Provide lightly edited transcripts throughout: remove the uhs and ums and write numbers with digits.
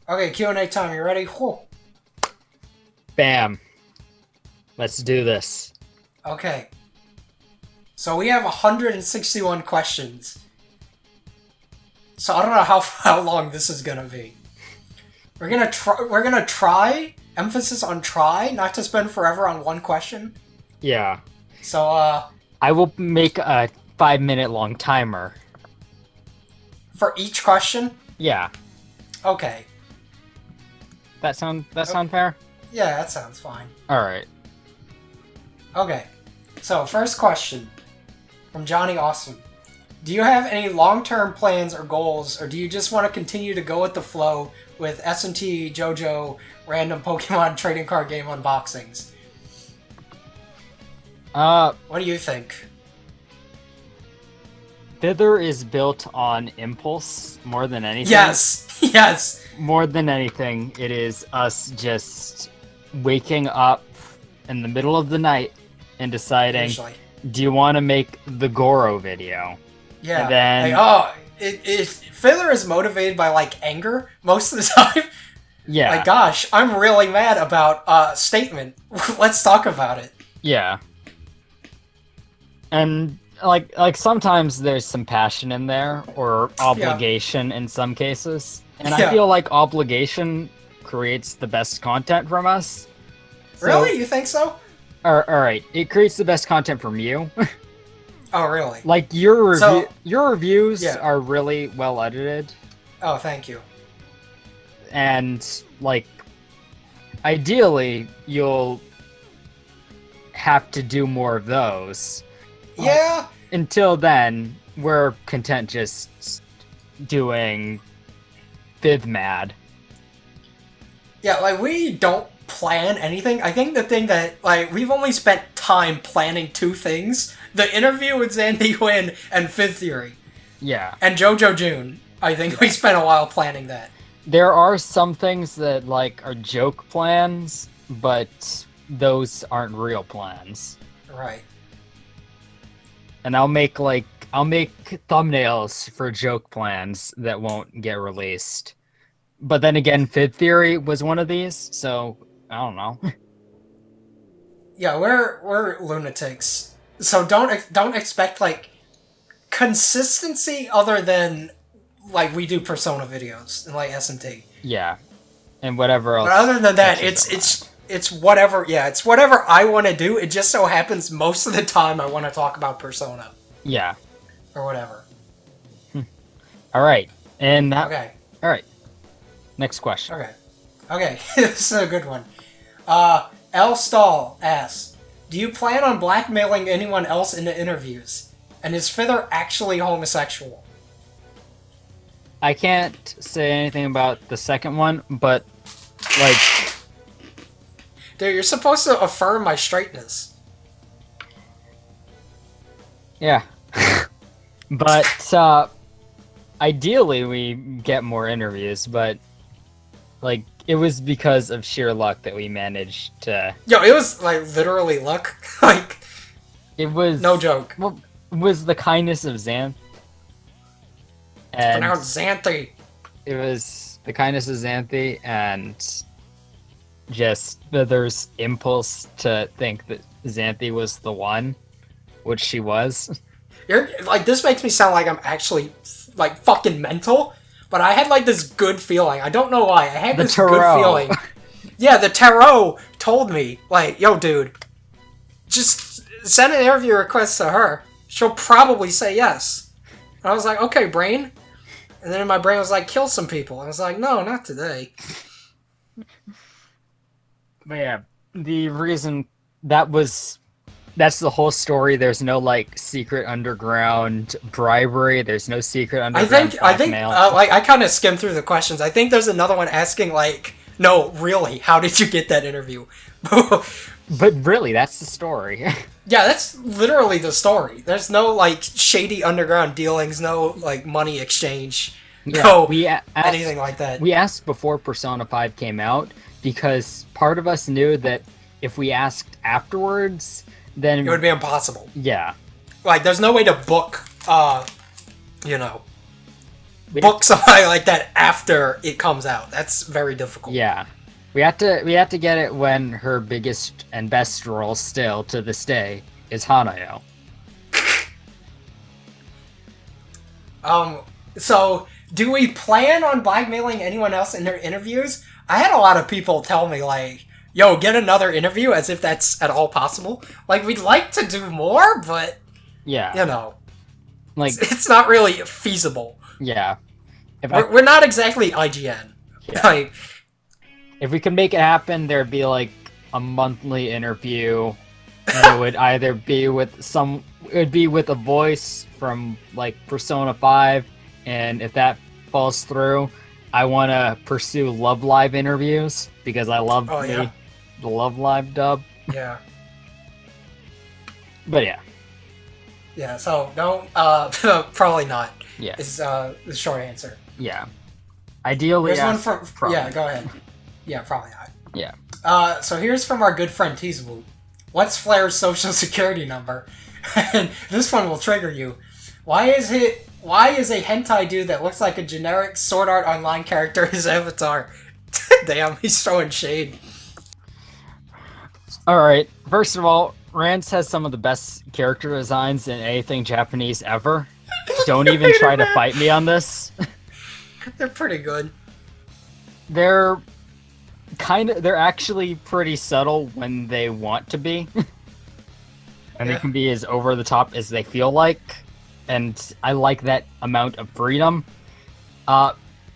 Okay, Q&A time. You ready? Whew. Bam. Let's do this. Okay. So we have 161 questions. So I don't know how long this is gonna be. We're gonna try. Emphasis on try, not to spend forever on one question. Yeah. So I will make a 5-minute long timer. for each question. Yeah. Okay. That sound fair? Yeah, that sounds fine. All right. Okay. So first question from Johnny Austin. Do you have any long-term plans or goals, or do you just want to continue to go with the flow with S&T, JoJo, random Pokemon trading card game unboxings? What do you think? Fither is built on impulse more than anything. Yes! Yes! More than anything, it is us just waking up in the middle of the night and deciding, Usually. do you want to make the Goro video? Yeah. And then... Fither is motivated by, like, anger most of the time. Yeah. Like, gosh, I'm really mad about statement. Let's talk about it. Yeah. And like sometimes there's some passion in there or obligation in some cases. And I feel like obligation creates the best content from us. So, really? You think so? All right. It creates the best content from you. Oh, really? Like your reviews are really well edited. Oh, thank you. And like ideally you'll have to do more of those. Yeah. Until then, we're content just doing Fifth Mad. Yeah, like, we don't plan anything. I think the thing that, like, we've only spent time planning two things. The interview with Zandy Wynn and Fifth Theory. Yeah. And JoJo June. I think we spent a while planning that. There are some things that, like, are joke plans, but those aren't real plans. Right. And I'll make thumbnails for joke plans that won't get released. But then again, Fifth Theory was one of these, so I don't know. Yeah, we're lunatics. So don't expect, like, consistency other than, like, we do Persona videos and, like, S&T. Yeah. And whatever else. But other than that, it's whatever. Yeah, it's whatever I want to do. It just so happens most of the time I want to talk about Persona. Yeah. Or whatever. All right. And that. Okay. All right. Next question. Okay. This is a good one. L. Stahl asks, do you plan on blackmailing anyone else into interviews? And is Fither actually homosexual? I can't say anything about the second one, but, like... Dude, you're supposed to affirm my straightness. Yeah. But, ideally we get more interviews, but, like, it was because of sheer luck that we managed to... Yo, it was, like, literally luck. Like... It was... No joke. Well, it was the kindness of Xanth. And pronounced Xanthi. It was the kindness of Xanthi and just Fither's impulse to think that Xanthi was the one, which she was. You're, like, this makes me sound like I'm actually, like, fucking mental, but I had, like, this good feeling. I don't know why. I had this good feeling. Yeah, the tarot told me, like, yo, dude, just send an interview request to her. She'll probably say yes. And I was like, okay, brain. And then my brain was like, kill some people. I was like, no, not today. But yeah, the reason that's the whole story. There's no, like, secret underground bribery. There's no secret underground blackmail. Like, I kind of skimmed through the questions. I think there's another one asking, like, no, really, how did you get that interview? But really, that's the story. Yeah, that's literally the story. There's no, like, shady underground dealings, no, like, money exchange, no anything like that. We asked before Persona 5 came out because part of us knew that if we asked afterwards, then... It would be impossible. Yeah. Like, there's no way to book, you know. book somebody like that after it comes out. That's very difficult. Yeah. We have to get it when her biggest and best role still to this day is Hanayo. So do we plan on blackmailing anyone else in their interviews? I had a lot of people tell me, like, yo, get another interview, as if that's at all possible. Like, we'd like to do more, but, yeah, you know, like it's not really feasible. Yeah. We're not exactly IGN. Yeah. Like, if we could make it happen, there'd be, like, a monthly interview, and it would either be with a voice from, like, Persona 5, and if that falls through, I want to pursue Love Live interviews, because I love the Love Live dub. Yeah. But yeah. Yeah, so don't, probably not. Yeah. Is the short answer. Yeah. Ideally, here's one from, yeah, go ahead. Yeah, probably not. Yeah. So here's from our good friend Teaswoo. What's Flair's social security number? And this one will trigger you. Why is a hentai dude that looks like a generic Sword Art Online character his avatar? Damn, he's throwing shade. Alright, first of all, Rance has some of the best character designs in anything Japanese ever. Don't even try to fight me on this. They're pretty good. They're actually pretty subtle when they want to be. And they can be as over the top as they feel like. And I like that amount of freedom.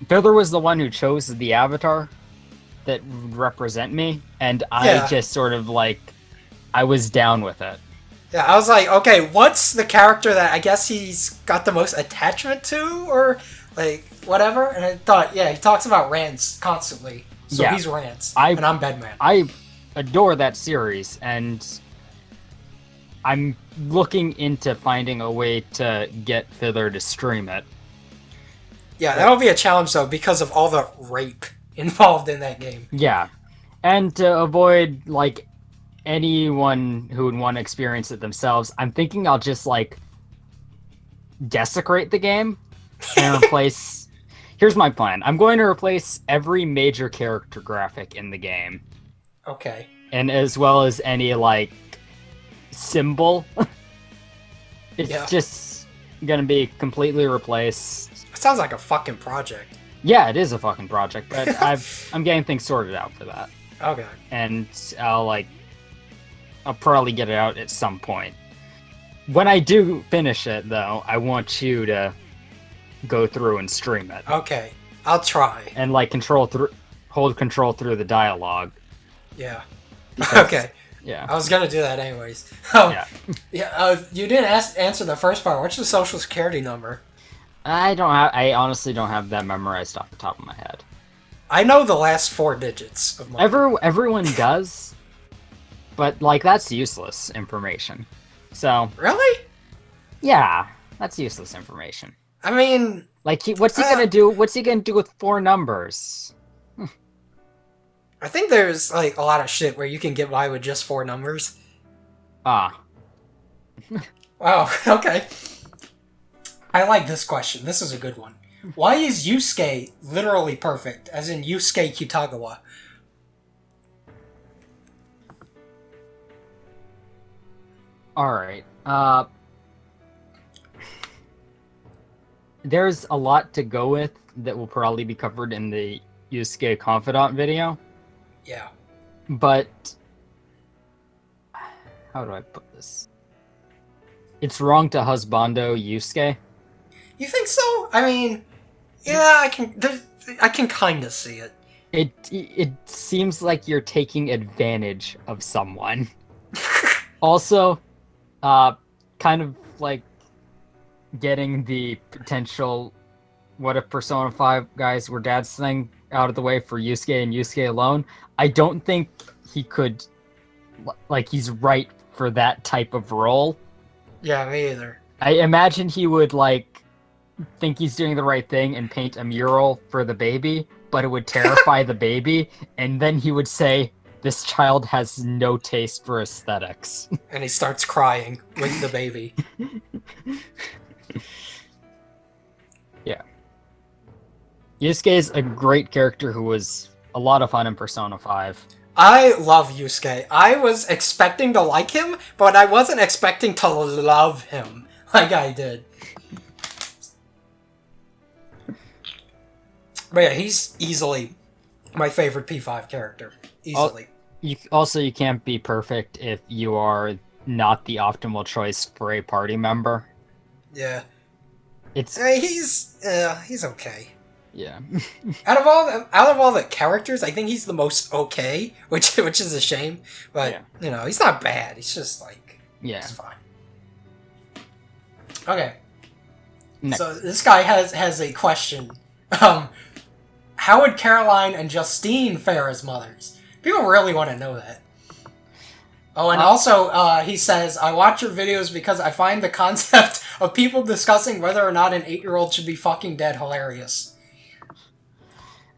Fither was the one who chose the avatar that would represent me, and I just sort of, like, I was down with it. Yeah, I was like, okay, what's the character that I guess he's got the most attachment to, or, like, whatever? And I thought, yeah, he talks about Rance constantly, so he's Rance, and I'm Bedman. I adore that series, and I'm looking into finding a way to get Fither to stream it. Yeah, that'll be a challenge, though, because of all the rape involved in that game. Yeah, and to avoid, like, anyone who would want to experience it themselves, I'm thinking I'll just, like, desecrate the game and replace... Here's my plan. I'm going to replace every major character graphic in the game. Okay. And as well as any, like, symbol. It's just gonna be completely replaced. It sounds like a fucking project. Yeah, it is a fucking project, but I'm getting things sorted out for that. Okay. And I'll probably get it out at some point. When I do finish it, though, I want you to go through and stream it. Okay, I'll try. And, like, hold control through the dialogue. Yeah. Because, okay. Yeah. I was gonna do that anyways. You didn't answer the first part. What's the social security number? I honestly don't have that memorized off the top of my head. I know the last 4 digits of my... Everyone does, but, like, that's useless information. So... Really? Yeah, that's useless information. I mean... Like, what's he gonna do? What's he gonna do with 4 numbers? I think there's, like, a lot of shit where you can get by with just 4 numbers. Ah. Wow, okay. I like this question. This is a good one. Why is Yusuke literally perfect, as in Yusuke Kitagawa? Alright, there's a lot to go with that will probably be covered in the Yusuke Confidant video. Yeah. But... how do I put this? It's wrong to husbando Yusuke. You think so? I mean... Yeah, I can kind of see it. It seems like you're taking advantage of someone. Also, kind of like getting the potential what if Persona 5 guys were dads thing out of the way for Yusuke and Yusuke alone. I don't think he could, like, he's right for that type of role. Yeah, me either. I imagine he would, like, think he's doing the right thing and paint a mural for the baby, but it would terrify the baby, and then he would say, this child has no taste for aesthetics. And he starts crying with the baby. Yeah. Yusuke is a great character who was a lot of fun in Persona 5. I love Yusuke. I was expecting to like him, but I wasn't expecting to love him like I did. But yeah, he's easily my favorite P5 character. Easily. You can't be perfect if you are not the optimal choice for a party member. Yeah. He's okay. Yeah. out of all the characters, I think he's the most okay, which is a shame. But he's not bad. He's just it's fine. Okay. Next. So this guy has a question. How would Caroline and Justine fare as mothers? People really want to know that. Oh, and also, he says, I watch your videos because I find the concept of people discussing whether or not an 8-year-old should be fucking dead hilarious.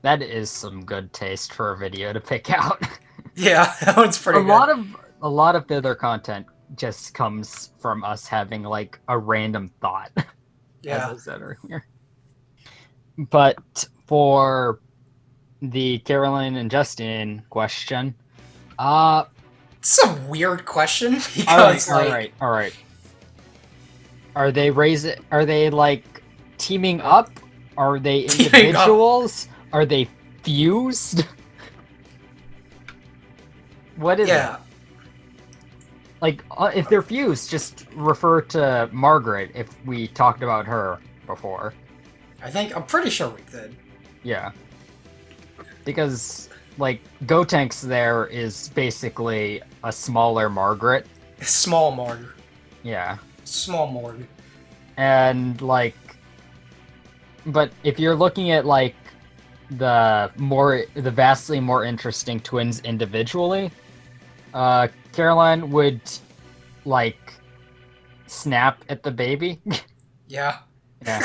That is some good taste for a video to pick out. Yeah, that one's pretty good. A lot of Fither content just comes from us having, a random thought. Yeah. As I said earlier. But for the Caroline and Justine question, it's a weird question because all right. Are they teaming up? Are they individuals? Are they fused? What is it? If they're fused, just refer to Margaret if we talked about her before. I'm pretty sure we did. Yeah. Because, Gotenks there is basically a smaller Margaret. Small Morg. Yeah. Small Morg. And, but if you're looking at, the vastly more interesting twins individually, Caroline would, snap at the baby. Yeah. Yeah.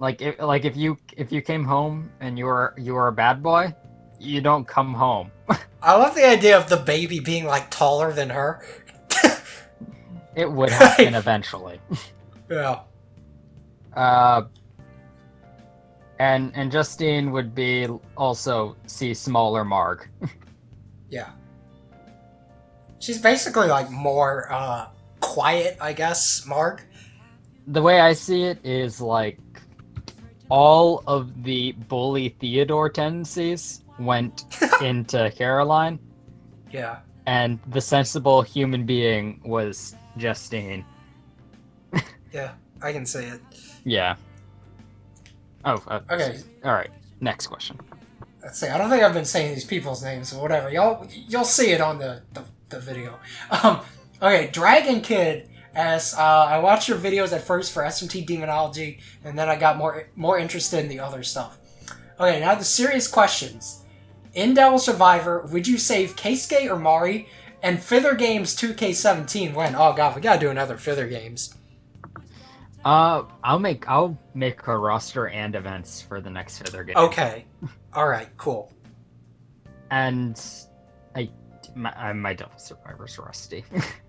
If you came home and you were a bad boy, you don't come home. I love the idea of the baby being taller than her. It would happen eventually. Yeah. And Justine would be also see smaller Marg. Yeah. She's basically more quiet, I guess, Marg. The way I see it is all of the bully Theodore tendencies went into Caroline. Yeah. And the sensible human being was Justine. Yeah, I can see it. Yeah. Oh, okay. Alright, next question. Let's see, I don't think I've been saying these people's names, so whatever. You'll see it on the video. Okay, Dragon Kid asks, I watched your videos at first for SMT Demonology, and then I got more interested in the other stuff. Okay, now the serious questions. In Devil Survivor, would you save Keisuke or Mari? And Fither Games 2K17 when? Oh god, we gotta do another Fither Games. I'll make a roster and events for the next Fither game. Okay. Alright, cool. And my Devil Survivor's rusty.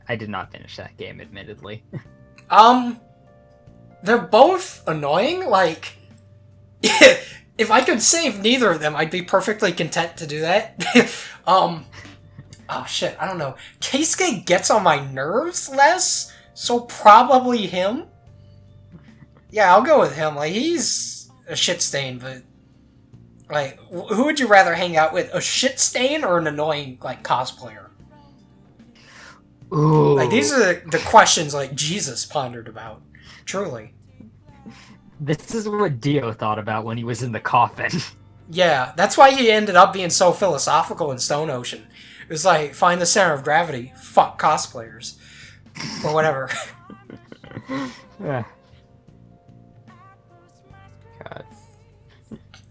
I did not finish that game, admittedly. They're both annoying, if I could save neither of them, I'd be perfectly content to do that. Oh shit, I don't know. Keisuke gets on my nerves less, so probably him. Yeah, I'll go with him. He's a shit stain, but who would you rather hang out with? A shit stain or an annoying cosplayer? Ooh. These are the questions Jesus pondered about. Truly. This is what Dio thought about when he was in the coffin. Yeah, that's why he ended up being so philosophical in Stone Ocean. It was find the center of gravity. Fuck cosplayers. Or whatever. Yeah. God.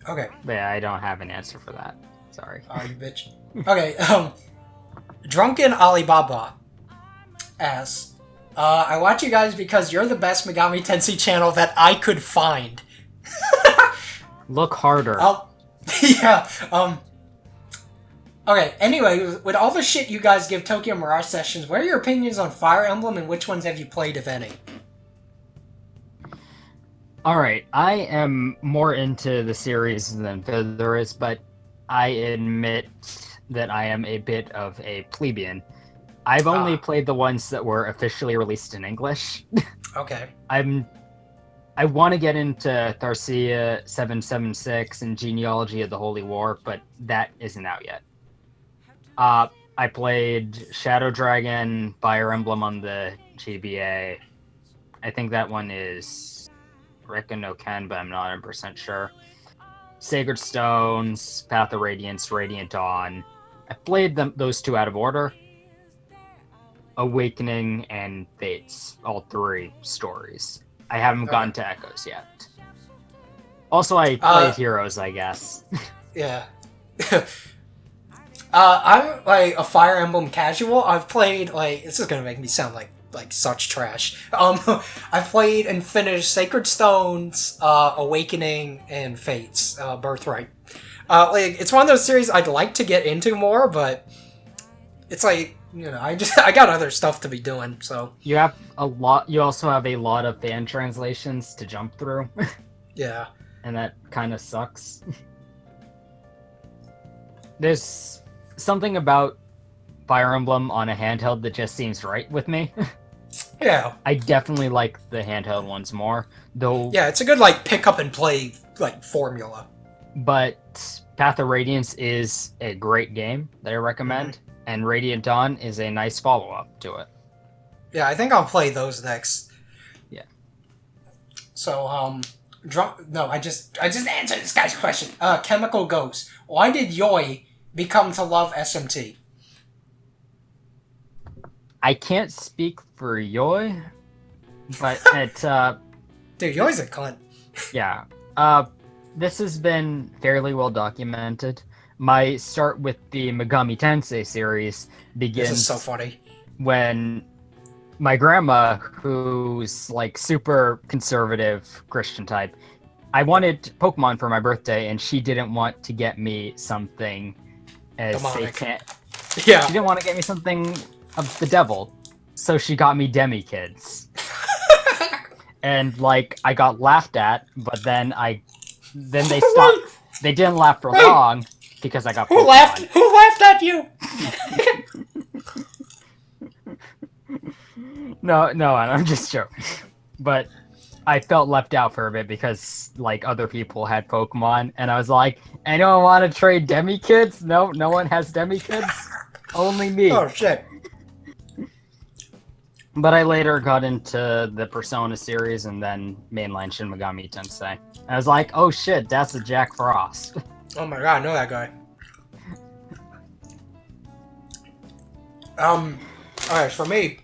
Okay. Yeah, I don't have an answer for that. Sorry. Oh, you bitch. Okay, Drunken Alibaba asks, I watch you guys because you're the best Megami Tensei channel that I could find. Look harder. Yeah, okay, anyway, with all the shit you guys give Tokyo Mirage Sessions, what are your opinions on Fire Emblem and which ones have you played, if any? Alright, I am more into the series than Fither is, but I admit that I am a bit of a plebeian. I've only played the ones that were officially released in English. Okay. I want to get into Tharcia 776 and Genealogy of the Holy War, but that isn't out yet. I played Shadow Dragon, Fire Emblem on the GBA. I think that one is Reckon no Ken, but I'm not 100% sure. Sacred Stones, Path of Radiance, Radiant Dawn. I played those two out of order. Awakening and Fates, all three stories. I haven't gotten to Echoes yet. Also, I played Heroes, I guess. Yeah. I'm like a Fire Emblem casual. I've played like this is gonna make me sound like such trash. I played and finished Sacred Stones, Awakening, and Fates, Birthright. Like it's one of those series I'd like to get into more, but it's like I got other stuff to be doing. So you have a lot. You also have a lot of fan translations to jump through. Yeah, and that kind of sucks. There's something about Fire Emblem on a handheld that just seems right with me. Yeah, I definitely like the handheld ones more, though. Yeah, it's a good like pick up and play like formula. But Path of Radiance is a great game that I recommend, and Radiant Dawn is a nice follow up to it. Yeah, I think I'll play those next. Yeah. So I just answered this guy's question. Chemical Ghost. Why did Yoi become to love SMT? I can't speak for Yoi, but it dude, Yoi's a cunt. Yeah. This has been fairly well documented. My start with the Megami Tensei series begins This is so funny. when my grandma, who's like super conservative Christian type, I wanted Pokemon for my birthday, and she didn't want to get me something as satanic. Yeah. She didn't want to get me something of the devil, so she got me Demi Kids. And like I got laughed at, but then they stopped. They didn't laugh for long because I got Pokemon. Who laughed at you? No, I'm just joking. But I felt left out for a bit because like other people had Pokemon, and I was like, anyone want to trade Demi Kids? No one has Demi Kids. Only me. Oh shit. But I later got into the Persona series and then mainline Shin Megami Tensei. I was like, oh shit, that's a Jack Frost. Oh my god, I know that guy. Alright, for me,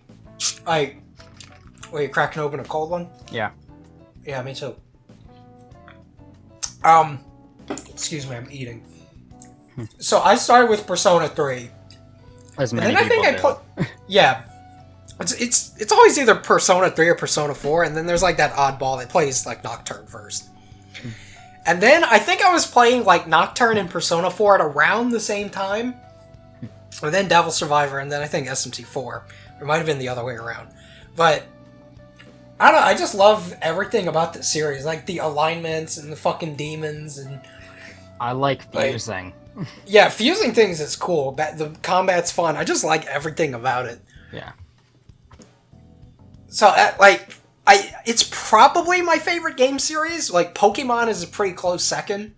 were you cracking open a cold one? Yeah. Yeah, me too. Excuse me, I'm eating. So I started with Persona 3. As many people do. Yeah. It's always either Persona 3 or Persona 4, and then there's like that oddball that plays like Nocturne first. And then I think I was playing like Nocturne and Persona 4 at around the same time. And then Devil Survivor, and then I think SMT 4. It might have been the other way around. But I don't know, I just love everything about the series. Like the alignments and the fucking demons and I like fusing. Yeah, fusing things is cool. The combat's fun. I just like everything about it. Yeah. So, it's probably my favorite game series. Like, Pokemon is a pretty close second,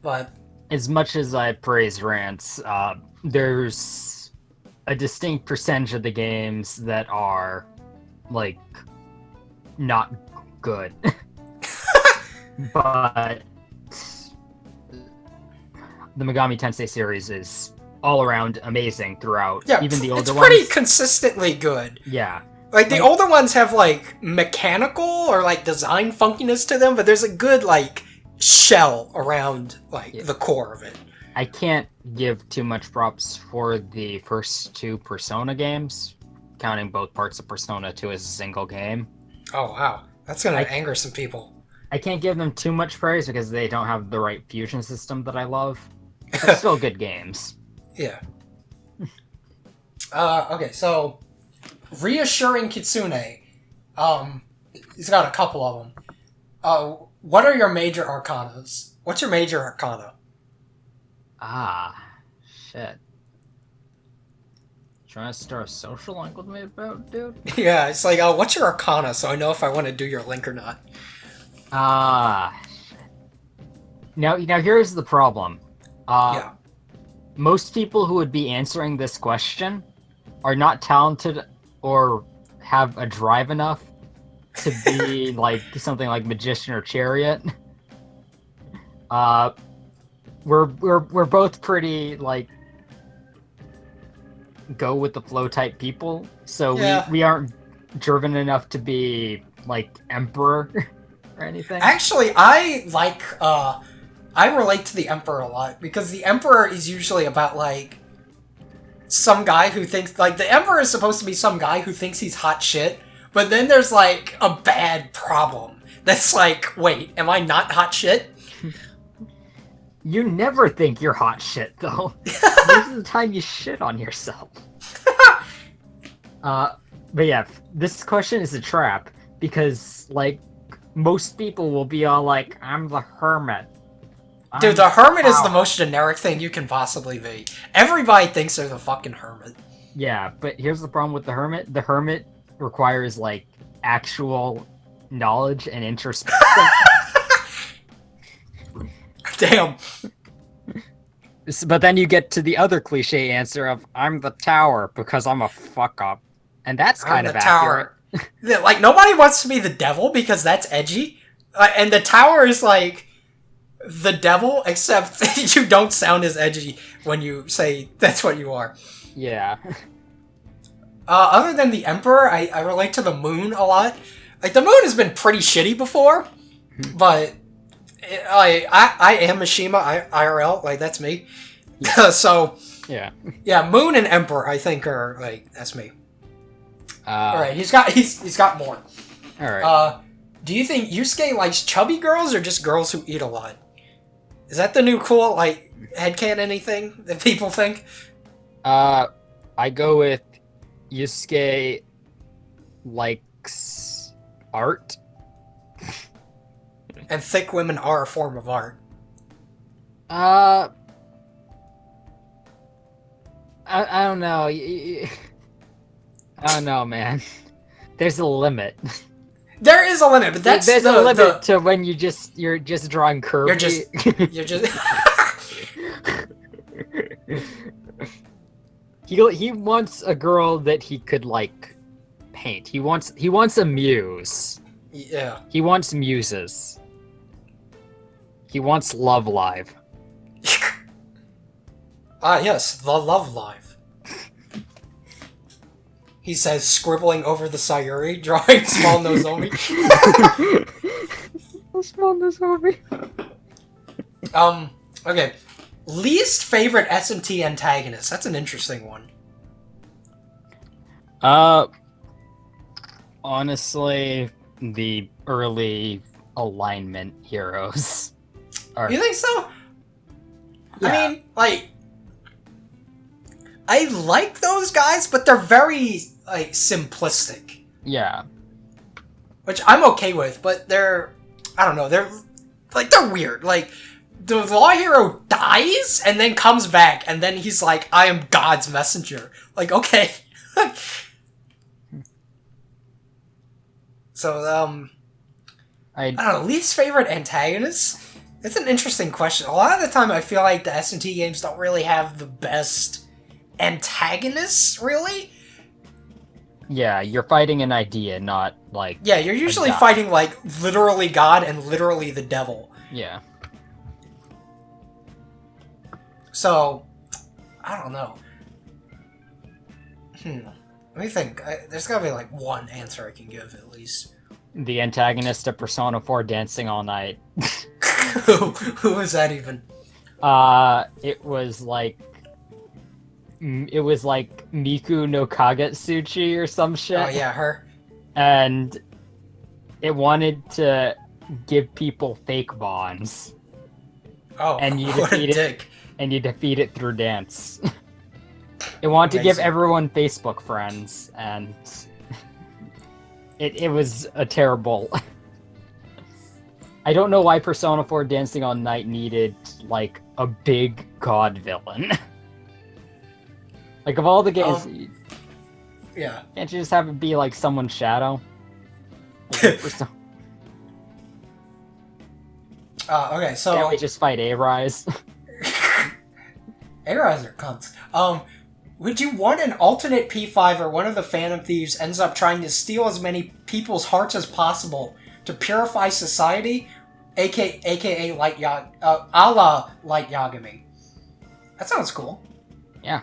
but... As much as I praise rants, there's a distinct percentage of the games that are, like, not good. But the Megami Tensei series is all around amazing throughout. Yeah, even the older it's ones. pretty consistently good. Yeah. Like, the older ones have, like, mechanical or, like, design funkiness to them, but there's a good, like, shell around, like, the core of it. I can't give too much props for the first two Persona games, counting both parts of Persona 2 as a single game. Oh, wow. That's gonna anger some people. I can't give them too much praise because they don't have the right fusion system that I love. But they're still good games. Yeah. Okay, so... Reassuring Kitsune. He's got a couple of them. What are your major arcanas? What's your major arcana? Shit. Trying to start a social link with me about, dude? Yeah, it's like, what's your arcana, so I know if I want to do your link or not. Shit. Now here's the problem. Yeah. Most people who would be answering this question are not talented or have a drive enough to be like something like magician or chariot. We're both pretty like go with the flow type people, so Yeah. we aren't driven enough to be like emperor or anything. Actually, I relate to the Emperor a lot, because the Emperor is usually about, like, some guy who thinks, like, the Emperor is supposed to be some guy who thinks he's hot shit, but then there's, like, a bad problem that's like, wait, am I not hot shit? You never think you're hot shit, though. Most of the time you shit on yourself. But yeah, this question is a trap, because, like, most people will be all like, I'm the hermit. Dude, the hermit is the most generic thing you can possibly be. Everybody thinks they're the fucking hermit. Yeah, but here's the problem with the hermit. The hermit requires, like, actual knowledge and introspection. Damn. But then you get to the other cliche answer of, I'm the tower because I'm a fuck up. And that's kind of accurate. Yeah, like, nobody wants to be the devil because that's edgy. And the tower is like the devil, except you don't sound as edgy when you say that's what you are. Yeah. Other than the Emperor, I relate to the Moon a lot. Like, the Moon has been pretty shitty before, but I am Mishima IRL, like, that's me. Yeah. So, yeah, Moon and Emperor, I think, are, like, that's me. Alright, he's got more. Alright. Do you think Yusuke likes chubby girls or just girls who eat a lot? Is that the new cool, like, headcanon thing that people think? I go with Yusuke likes art. And thick women are a form of art. I don't know. I don't know, man. There's a limit. There is a limit, but there's a limit to when you're just drawing curves. You're just. He wants a girl that he could like paint. He wants a muse. Yeah. He wants muses. He wants love live. Yes, the love life. He says, scribbling over the Sayuri, drawing small Nozomi. Small Nozomi. Okay. Least favorite SMT antagonist. That's an interesting one. Honestly, the early alignment heroes. You think so? Yeah. I mean, like, I like those guys, but they're very, like, simplistic. Yeah. Which I'm okay with, but they're, I don't know, they're weird. Like, the law hero dies and then comes back, and then he's like, I am God's messenger. Like, okay. So, I don't know, least favorite antagonist? It's an interesting question. A lot of the time I feel like the S&T games don't really have the best antagonists, really. Yeah, you're fighting an idea, not like... Yeah, you're usually fighting, like, literally God and literally the devil. Yeah. So, I don't know. Let me think. There's gotta be, like, one answer I can give, at least. The antagonist of Persona 4 Dancing All Night. Who was that even? It was like Miku no Kagetsuchi or some shit. Oh yeah, her. And it wanted to give people fake bonds. Oh, and you what defeat a dick. And you defeat it through dance. It wanted to give everyone Facebook friends, and it was a terrible. I don't know why Persona 4 Dancing All Night needed, like, a big god villain. Like, of all the games... yeah. Can't you just have it be, like, someone's shadow? Like, okay, so... Can't we just fight A-Rise? A-Rise are cunts. Would you want an alternate P5 where one of the Phantom Thieves ends up trying to steal as many people's hearts as possible to purify society, aka Light a la Light Yagami? That sounds cool. Yeah.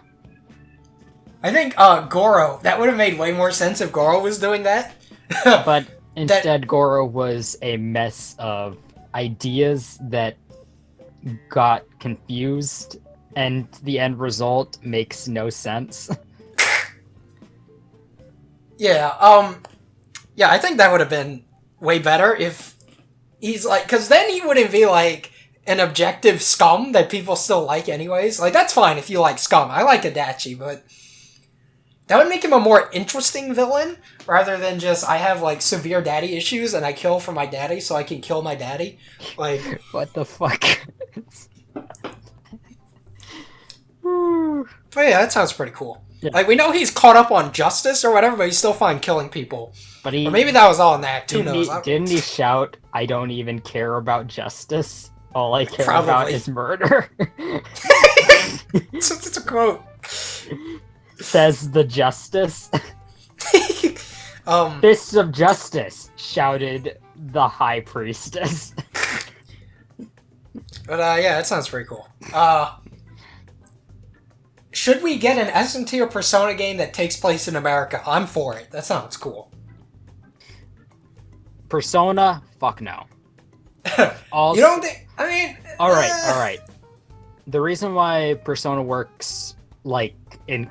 I think Goro, that would have made way more sense if Goro was doing that. But instead, Goro was a mess of ideas that got confused, and the end result makes no sense. Yeah, yeah, I think that would have been way better if he's like, because then he wouldn't be like an objective scum that people still like anyways. Like, that's fine if you like scum. I like Adachi, but that would make him a more interesting villain rather than just, I have like severe daddy issues and I kill for my daddy so I can kill my daddy. Like, what the fuck? But yeah, that sounds pretty cool. Yeah. Like, we know he's caught up on justice or whatever, but he's still fine killing people. But or maybe that was all in that. Who knows? Didn't he shout, "I don't even care about justice. All I care about is murder"? It's a quote. Says the justice. Fists of justice, shouted the high priestess. But yeah, that sounds pretty cool. Should we get an S tier Persona game that takes place in America? I'm for it. That sounds cool. Persona? Fuck no. Also, you don't think... I mean... Alright. The reason why Persona works, like, in...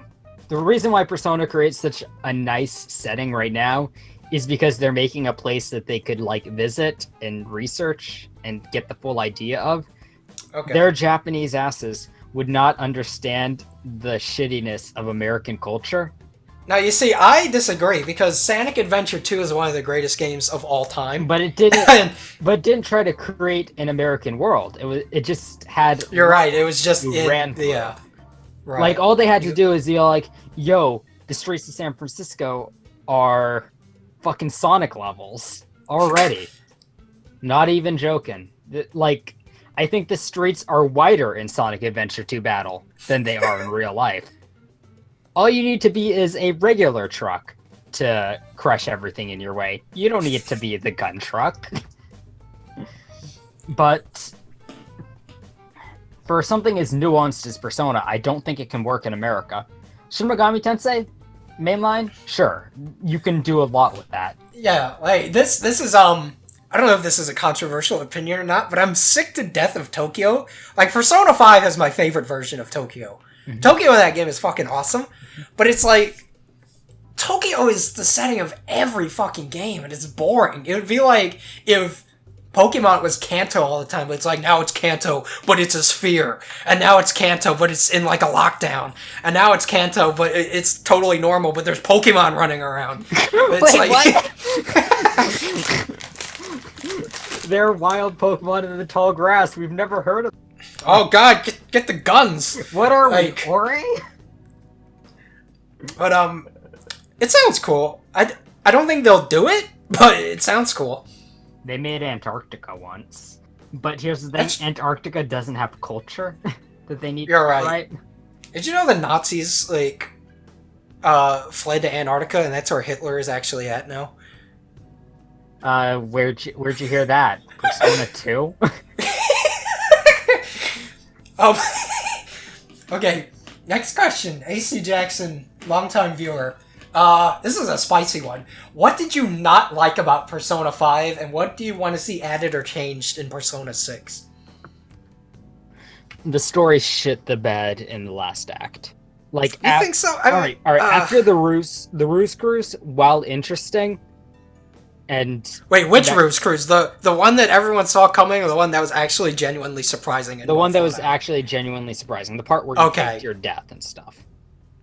The reason why Persona creates such a nice setting right now is because they're making a place that they could, like, visit and research and get the full idea of. Okay. Their Japanese asses would not understand the shittiness of American culture. Now, you see, I disagree, because Sonic Adventure 2 is one of the greatest games of all time. But it didn't try to create an American world. It just had... You're right, it was just... Yeah. Right. Like, all they had to do is, like, yo, the streets of San Francisco are fucking Sonic levels already. Not even joking. Like, I think the streets are wider in Sonic Adventure 2 Battle than they are in real life. All you need to be is a regular truck to crush everything in your way. You don't need to be the gun truck. But for something as nuanced as Persona, I don't think it can work in America. Shin Megami Tensei? Mainline? Sure. You can do a lot with that. Yeah, like, this is, I don't know if this is a controversial opinion or not, but I'm sick to death of Tokyo. Like, Persona 5 is my favorite version of Tokyo. Mm-hmm. Tokyo in that game is fucking awesome, but it's like, Tokyo is the setting of every fucking game, and it's boring. It would be like if Pokemon was Kanto all the time, but it's like, now it's Kanto, but it's a sphere, and now it's Kanto, but it's in like a lockdown, and now it's Kanto, but it's totally normal, but there's Pokemon running around. It's Wait, what? There are wild Pokemon in the tall grass. We've never heard of them. Oh god, get the guns! What are we, Ori? But, it sounds cool. I don't think they'll do it, but it sounds cool. They made Antarctica once. But here's the thing, Antarctica doesn't have culture that they need. You're right. Did you know the Nazis, like, fled to Antarctica, and that's where Hitler is actually at now? Where'd you hear that? Persona 2? Okay, next question. AC Jackson, longtime viewer. This is a spicy one. What did you not like about Persona 5, and what do you want to see added or changed in Persona 6? The story shit the bed in the last act. Like, you think so? Alright. After the Ruse Cruise, while interesting, and... Wait, which Ruse Cruise? The one that everyone saw coming, or the one that was actually genuinely surprising? The one that was actually genuinely surprising. The part where you faked your death and stuff.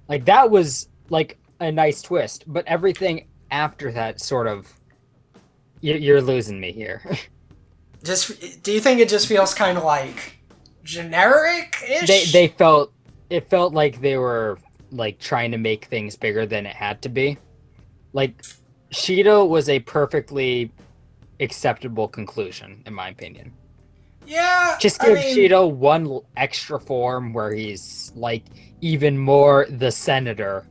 Like, that was, like, a nice twist, but everything after that sort of... You're losing me here. Just do you think it just feels kind of like generic-ish? It felt like they were like trying to make things bigger than it had to be. Like Shido was a perfectly acceptable conclusion, in my opinion. Yeah, just give Shido one extra form where he's like even more the senator,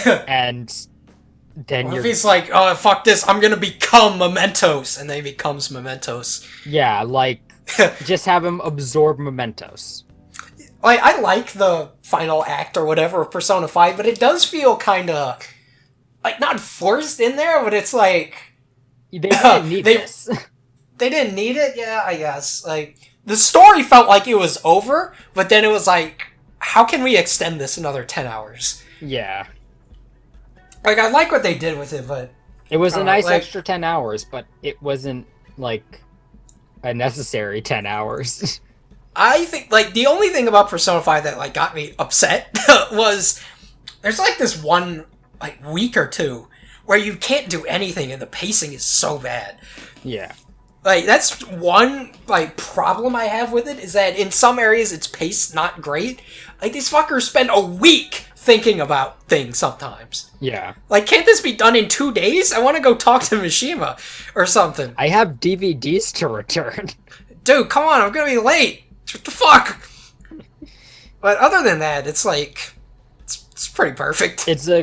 and then if he's like, oh fuck this, I'm gonna become Mementos, and then he becomes Mementos. Yeah, like just have him absorb Mementos. Like I like the final act or whatever of Persona 5, but it does feel kind of like not forced in there, but it's like they didn't need this. They didn't need it, yeah, I guess. Like the story felt like it was over, but then it was like, how can we extend this another 10 hours? Yeah. Like I like what they did with it, but it was a nice extra 10 hours, but it wasn't like a necessary 10 hours. I think like the only thing about Persona 5 that like got me upset was there's like this one like week or two where you can't do anything and the pacing is so bad. Yeah. Like, that's one, like, problem I have with it, is that in some areas it's paced not great. Like, these fuckers spend a week thinking about things sometimes. Yeah. Like, can't this be done in 2 days? I want to go talk to Mishima or something. I have DVDs to return. Dude, come on, I'm gonna be late. What the fuck? But other than that, it's like, it's pretty perfect. It's a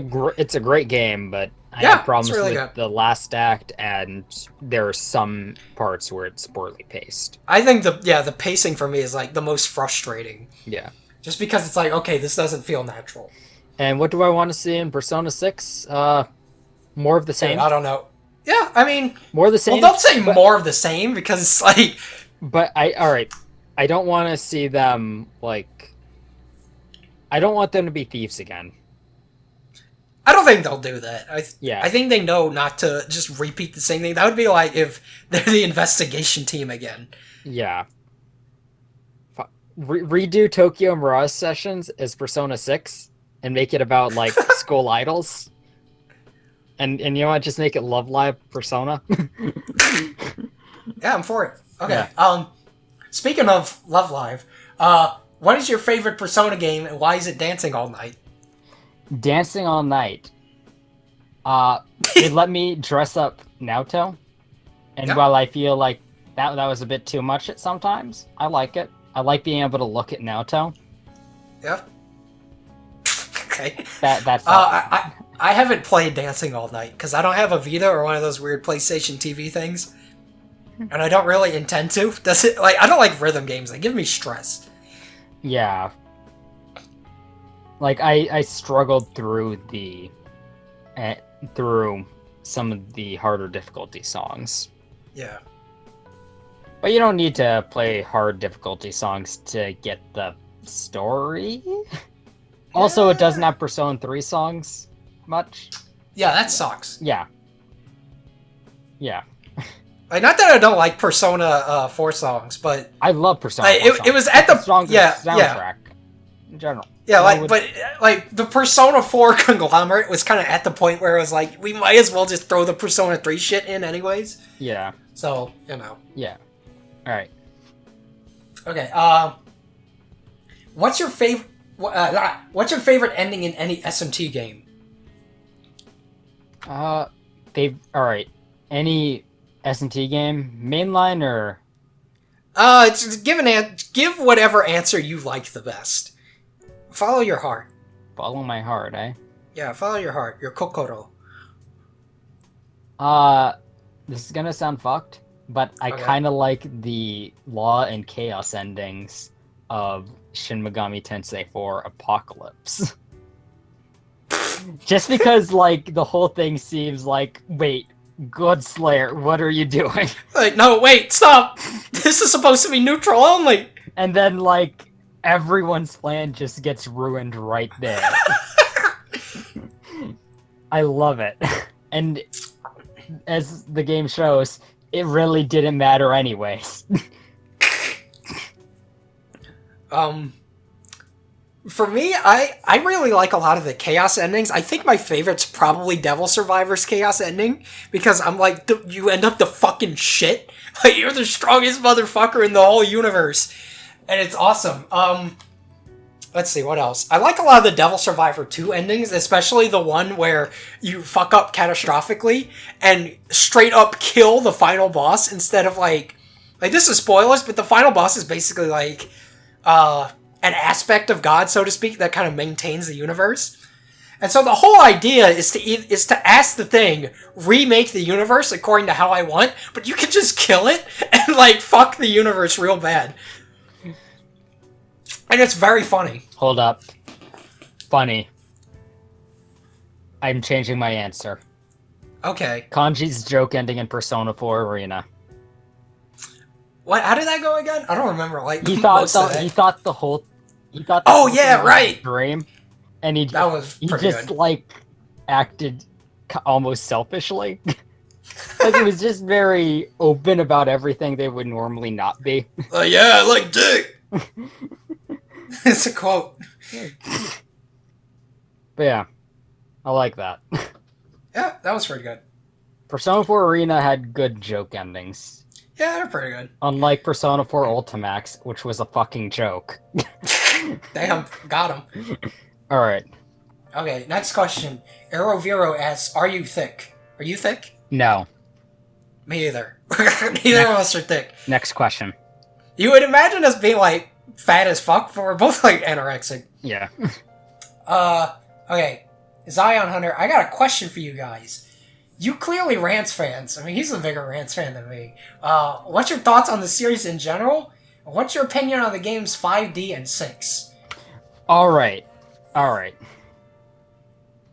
great game, but I have problems with the last act, and there are some parts where it's poorly paced. I think the pacing for me is like the most frustrating. Yeah. Just because it's like, okay, this doesn't feel natural. And what do I want to see in Persona 6? More of the same? I don't know. Yeah, I mean... More of the same? Well, don't say more of the same, because it's like... But, alright. I don't want to see them, like... I don't want them to be thieves again. I don't think they'll do that. Yeah. I think they know not to just repeat the same thing. That would be like if they're the investigation team again. Yeah. Redo Tokyo Mirage Sessions as Persona 6 and make it about, like, school idols. And you know what? Just make it Love Live Persona. Yeah, I'm for it. Okay. Yeah. Speaking of Love Live, what is your favorite Persona game and why is it Dancing All Night? Dancing All Night. It let me dress up Naoto. And while I feel like that was a bit too much at sometimes, I like it. I like being able to look at Naoto. Yeah. Okay. That's I haven't played Dancing All Night because I don't have a Vita or one of those weird PlayStation TV things. And I don't really intend to. Does it like I don't like rhythm games. They give me stress. Yeah. Like I struggled through through some of the harder difficulty songs. Yeah. But you don't need to play hard difficulty songs to get the story. Also, it doesn't have Persona 3 songs much. Yeah, that sucks. Yeah. Yeah. Like, not that I don't like Persona 4 songs, but I love Persona 4 songs. It was at the strongest soundtrack in general. Yeah, but the Persona 4 conglomerate was kind of at the point where it was like, we might as well just throw the Persona 3 shit in anyways. Yeah. So, you know. Yeah. Alright. Okay, what's your favorite ending in any SMT game? Alright. Any SMT game? Mainline or... Give whatever answer you like the best. Follow your heart. Follow my heart, eh? Yeah, follow your heart. Your kokoro. This is gonna sound fucked, but I kind of like the Law and Chaos endings of Shin Megami Tensei 4 Apocalypse. Just because, like, the whole thing seems like, wait, God Slayer, what are you doing? Like, no, wait, stop! This is supposed to be neutral only! And then, like, everyone's plan just gets ruined right there. I love it. And as the game shows, it really didn't matter anyways. For me, I really like a lot of the Chaos endings. I think my favorite's probably Devil Survivor's Chaos ending, because I'm like, you end up the fucking shit. Like, you're the strongest motherfucker in the whole universe. And it's awesome. Let's see, what else? I like a lot of the Devil Survivor 2 endings, especially the one where you fuck up catastrophically and straight up kill the final boss instead of like this is spoilers, but the final boss is basically like an aspect of God, so to speak, that kind of maintains the universe. And so the whole idea is to ask the thing, remake the universe according to how I want, but you can just kill it and like fuck the universe real bad. And it's very funny. Hold up. Funny. I'm changing my answer. Okay. Kanji's joke ending in Persona 4 Arena. What? How did that go again? I don't remember. Like he thought the whole. Oh yeah, right. Dream, and he just good. like acted almost selfishly. Like he was just very open about everything they would normally not be. Yeah, I like dick. It's a quote. But yeah, I like that. Yeah, that was pretty good. Persona 4 Arena had good joke endings. Yeah, they're pretty good. Unlike Persona 4 Ultimax, which was a fucking joke. Damn, got him. Alright. Okay, next question. Arrow Vero asks, are you thick? Are you thick? No. Me either. Neither of us are thick. Next question. You would imagine us being, like, fat as fuck, but we're both, like, anorexic. Yeah. Okay. Zion Hunter, I got a question for you guys. You clearly Rance fans. I mean, he's a bigger Rance fan than me. What's your thoughts on the series in general? What's your opinion on the games 5D and 6? Alright.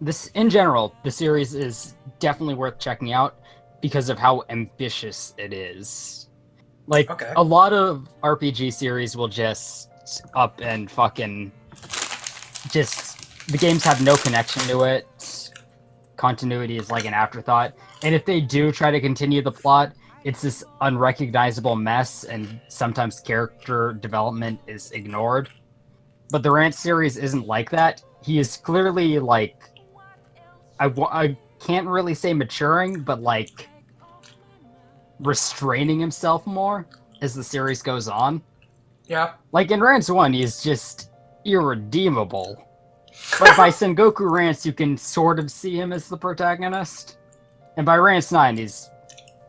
This, in general, the series is definitely worth checking out because of how ambitious it is. Like, a lot of RPG series will just up and fucking the games have no connection to it. Continuity is like an afterthought. And if they do try to continue the plot, it's this unrecognizable mess, and sometimes character development is ignored. But the Rant series isn't like that. He is clearly, like, I can't really say maturing, but, like, restraining himself more as the series goes on. Yeah. Like, in Rants 1, he's just irredeemable. But by Sengoku Rants, you can sort of see him as the protagonist. And by Rants 9, he's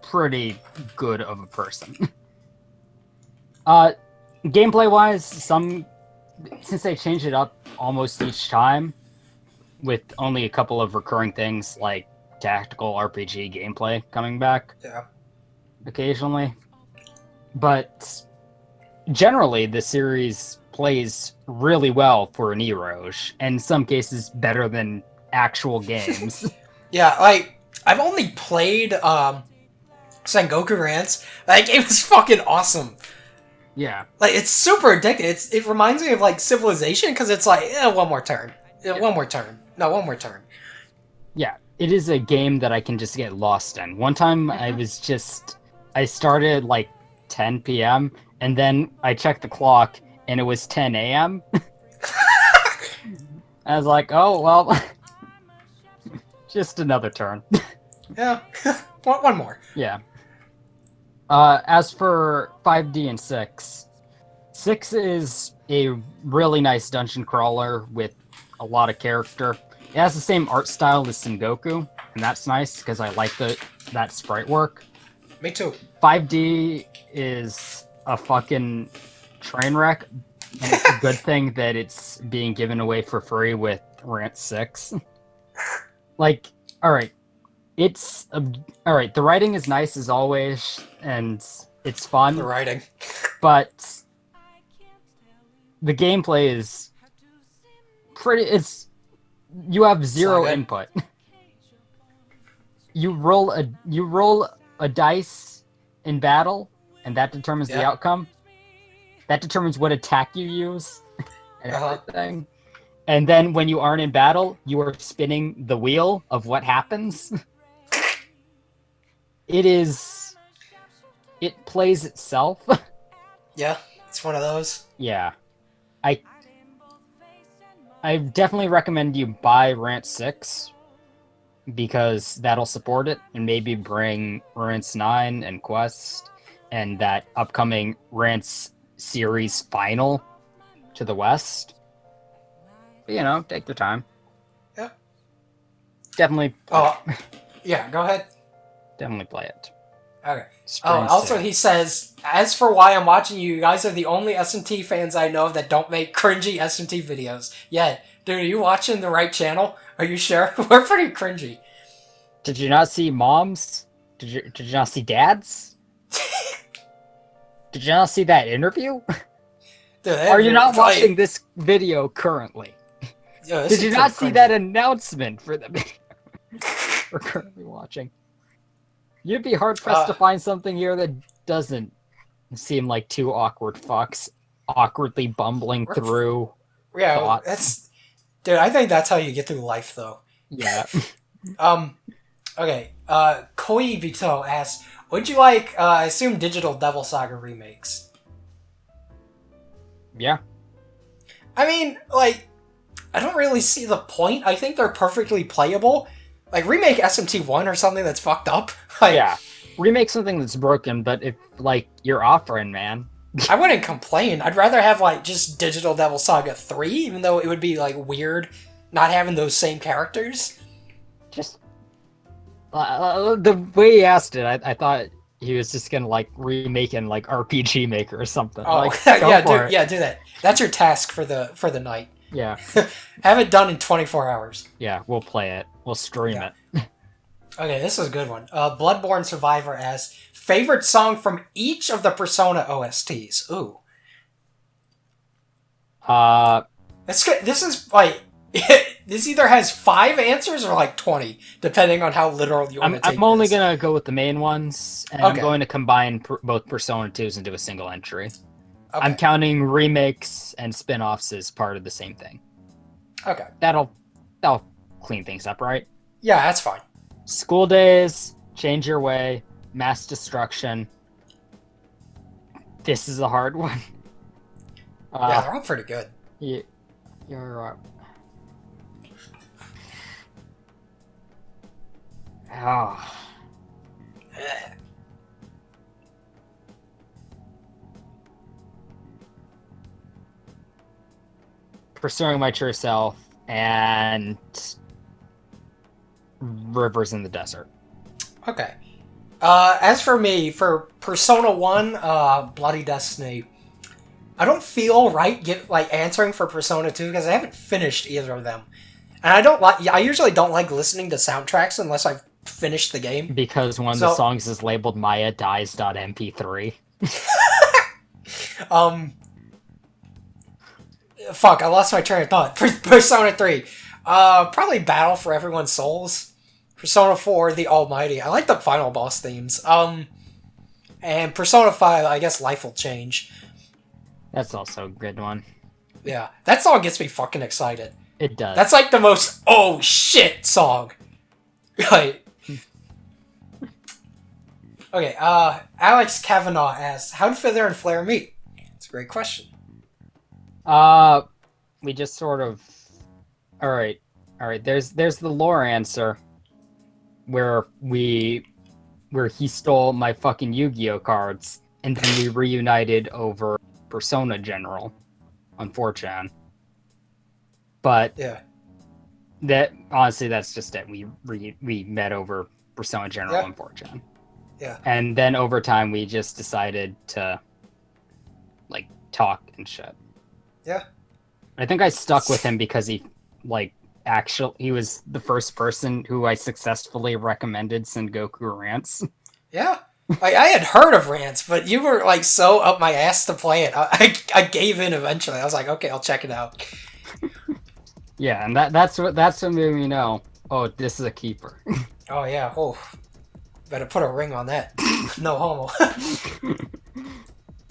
pretty good of a person. Gameplay-wise, since they changed it up almost each time, with only a couple of recurring things like tactical RPG gameplay coming back occasionally. But generally, the series plays really well for an Eroge, and in some cases better than actual games. Yeah, like, I've only played Sengoku Rants. That game is fucking awesome. Yeah. Like, it's super addictive. It reminds me of, like, Civilization, because it's like, one more turn. One more turn. No, one more turn. Yeah, it is a game that I can just get lost in. One time, I started, like, 10 p.m., and then I checked the clock, and it was 10 a.m. I was like, oh, well, just another turn. Yeah, one more. Yeah. As for 5D and 6, 6 is a really nice dungeon crawler with a lot of character. It has the same art style as Sengoku, and that's nice because I like that sprite work. Me too. 5D is a fucking train wreck, and it's a good thing that it's being given away for free with Rant 6. Like, alright. Alright, the writing is nice as always, and it's fun. The writing. But the gameplay is you have zero input. You roll a dice in battle, and that determines the outcome. That determines what attack you use and everything. And then when you aren't in battle, you are spinning the wheel of what happens. It plays itself. Yeah, it's one of those. Yeah. I definitely recommend you buy Rant 6 because that'll support it, and maybe bring Rants 9 and Quest and that upcoming Rants series final to the West. But, take your time. Yeah. Definitely. Oh, yeah. Go ahead. Definitely play it. Okay. Strange also he says, as for why I'm watching you guys are the only SMT fans I know that don't make cringy SMT videos. Yeah, dude, are you watching the right channel? Are you sure? We're pretty cringy. Did you not see moms? Did you not see dads? Did you not see that interview? Dude, are you not watching this video currently? Yo, did you not see that announcement for the video we're currently watching? You'd be hard-pressed to find something here that doesn't seem like two awkward fucks awkwardly bumbling through thoughts. That's... Dude, I think that's how you get through life, though. Yeah. Okay. Koi Vito asks, would you like, I assume, Digital Devil Saga remakes? Yeah. I mean, like, I don't really see the point. I think they're perfectly playable. Like, remake SMT1 or something that's fucked up. Like, yeah. Remake something that's broken, but if, like, you're offering, man. I wouldn't complain. I'd rather have, like, just Digital Devil Saga 3, even though it would be, like, weird not having those same characters. Just... the way he asked it, I thought he was just gonna, like, remake in, like, RPG Maker or something. Oh, like, yeah, do that. That's your task for the night. Yeah. Have it done in 24 hours. Yeah, we'll play it. We'll stream it. Okay, this is a good one. Bloodborne Survivor asks, favorite song from each of the Persona OSTs? Ooh. This is, like... this either has 5 answers or, like, 20, depending on how literal you want to take I'm only going to go with the main ones, and I'm going to combine both Persona 2s into a single entry. Okay. I'm counting remakes and spin-offs as part of the same thing. Okay. That'll clean things up, right? Yeah, that's fine. School Days, Change Your Way, Mass Destruction. This is a hard one. Yeah, they're all pretty good. You're right. Oh. Pursuing My True Self and Rivers in the Desert. Okay. As for me, for Persona 1, Bloody Destiny, I don't feel right answering for Persona 2 because I haven't finished either of them. And I usually don't like listening to soundtracks unless I've finished the game. Because one of the songs is labeled Maya Dies.mp3. Fuck, I lost my train of thought. Persona 3. Probably Battle for Everyone's Souls. Persona 4, The Almighty. I like the final boss themes. And Persona 5, I guess Life Will Change. That's also a good one. Yeah, that song gets me fucking excited. It does. That's like the most oh shit song. Like, okay, Alex Kavanaugh asks, how did Fither and Flair meet? It's a great question. We just sort of... Alright, there's the lore answer, where he stole my fucking Yu-Gi-Oh cards, and then we reunited over Persona General on 4chan. But yeah, that honestly, that's just it. We met over Persona General on 4chan. Yeah. And then over time, we just decided to like talk and shit. Yeah. I think I stuck with him because he was the first person who I successfully recommended Sengoku Rants. Yeah. I had heard of Rants, but you were like so up my ass to play it. I gave in eventually. I was like, okay, I'll check it out. Yeah, and that's what made me know. Oh, this is a keeper. Oh yeah. Oh, better put a ring on that. No homo.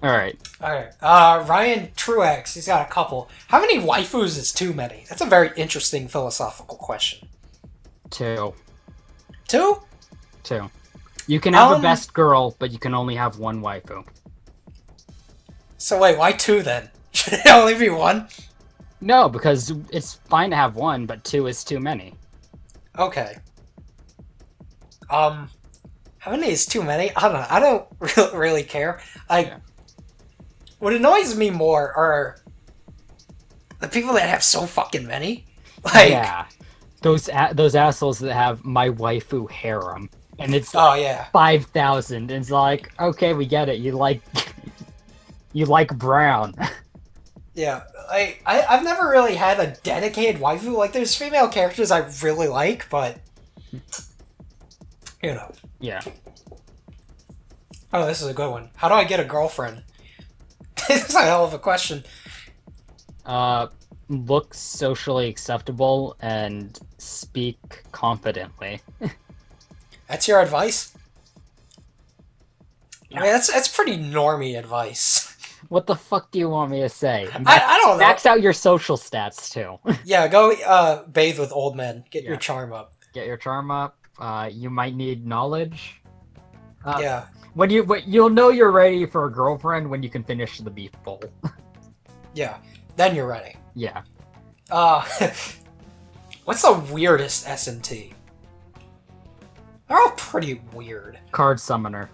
All right. Ryan Truex, he's got a couple. How many waifus is too many? That's a very interesting philosophical question. 2. 2? 2. You can have a best girl, but you can only have one waifu. So wait, why 2 then? Should it only be 1? No, because it's fine to have one, but two is too many. Okay. How many is too many? I don't know. I don't really care. What annoys me more are the people that have so fucking many. Like, yeah, those assholes that have my waifu harem, and it's 5,000. It's like, okay, we get it. You like brown. Yeah, I've never really had a dedicated waifu. Like, there's female characters I really like, but you know. Yeah. Oh, this is a good one. How do I get a girlfriend? This is a hell of a question. Look socially acceptable and speak confidently. That's your advice? Yeah. I mean, that's pretty normie advice. What the fuck do you want me to say? I don't know. Max out your social stats, too. Yeah, go bathe with old men. Get your charm up. Get your charm up. You might need knowledge. Yeah. You'll know you're ready for a girlfriend when you can finish the beef bowl. Yeah. Then you're ready. Yeah. What's the weirdest SMT? They're all pretty weird. Card summoner.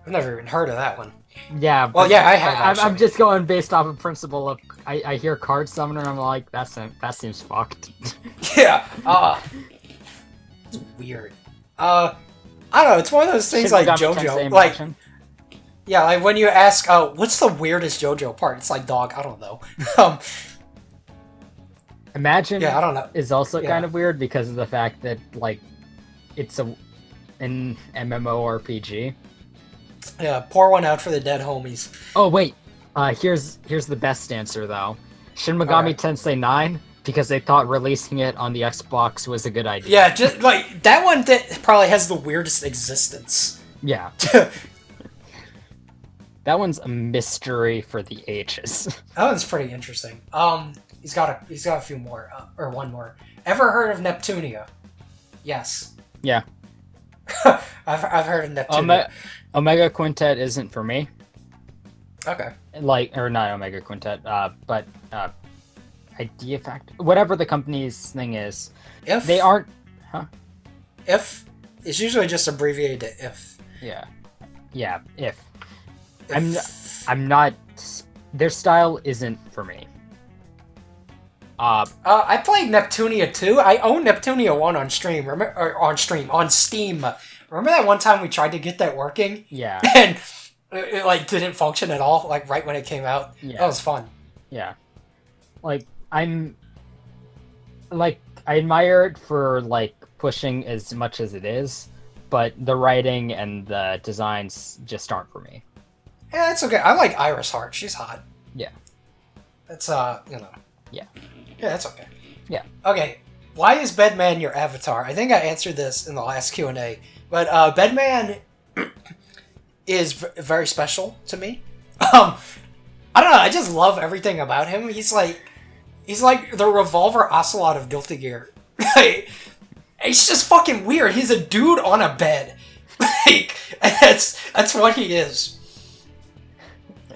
I've never even heard of that one. Yeah. Well, yeah, I have. I'm just going based off of principle of I hear card summoner and I'm like, that seems fucked. Yeah. It's weird. I don't know. It's one of those things like JoJo. Like, yeah, like when you ask, what's the weirdest JoJo part? It's like, dog, I don't know. Imagine. Yeah, I don't know. Is also kind of weird because of the fact that like it's an MMORPG. Yeah, pour one out for the dead homies. Oh wait, here's the best answer though. Shin Megami Tensei 9 because they thought releasing it on the Xbox was a good idea. Yeah, just like that one that probably has the weirdest existence. Yeah. That one's a mystery for the ages. That one's pretty interesting. He's got a few more, or one more. Ever heard of Neptunia? Yes. Yeah. I've heard of Neptunia. Omega Quintet isn't for me. Okay. Or not Omega Quintet, but Idea Factory, whatever the company's thing is. If they aren't, If it's usually just abbreviated to if. Yeah. Yeah. If. I'm not. Their style isn't for me. I played Neptunia 2. I own Neptunia 1 on stream. On Steam. Remember that one time we tried to get that working? Yeah. And it like didn't function at all, like right when it came out. Yeah. That was fun. Yeah. Like I admire it for like pushing as much as it is, but the writing and the designs just aren't for me. Yeah, it's okay. I like Iris Heart. She's hot. Yeah. That's Yeah. Yeah, that's okay. Yeah. Okay. Why is Bedman your avatar? I think I answered this in the last Q&A, but Bedman is very special to me. I don't know. I just love everything about him. He's like the Revolver Ocelot of Guilty Gear. It's just fucking weird. He's a dude on a bed. That's what he is.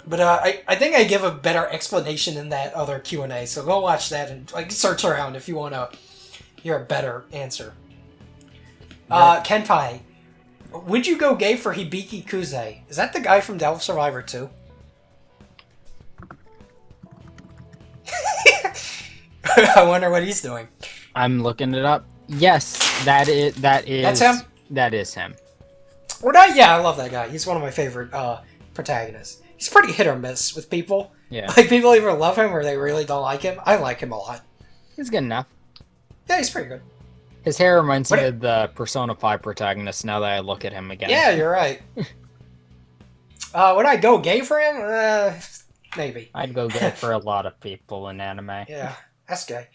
But I think I give a better explanation in that other Q&A, so go watch that and search around if you want to hear a better answer. Kenpai, would you go gay for Hibiki Kuze? Is that the guy from Devil Survivor 2? I wonder what he's doing. I'm looking it up. Yes, that is. That's him? That is him. Well, yeah, I love that guy. He's one of my favorite protagonists. He's pretty hit or miss with people. Yeah. Like, people either love him or they really don't like him. I like him a lot. He's good enough. Yeah, he's pretty good. His hair reminds me of the Persona 5 protagonist now that I look at him again. Yeah, you're right. Would I go gay for him? Maybe. I'd go gay for a lot of people in anime. Yeah, that's gay.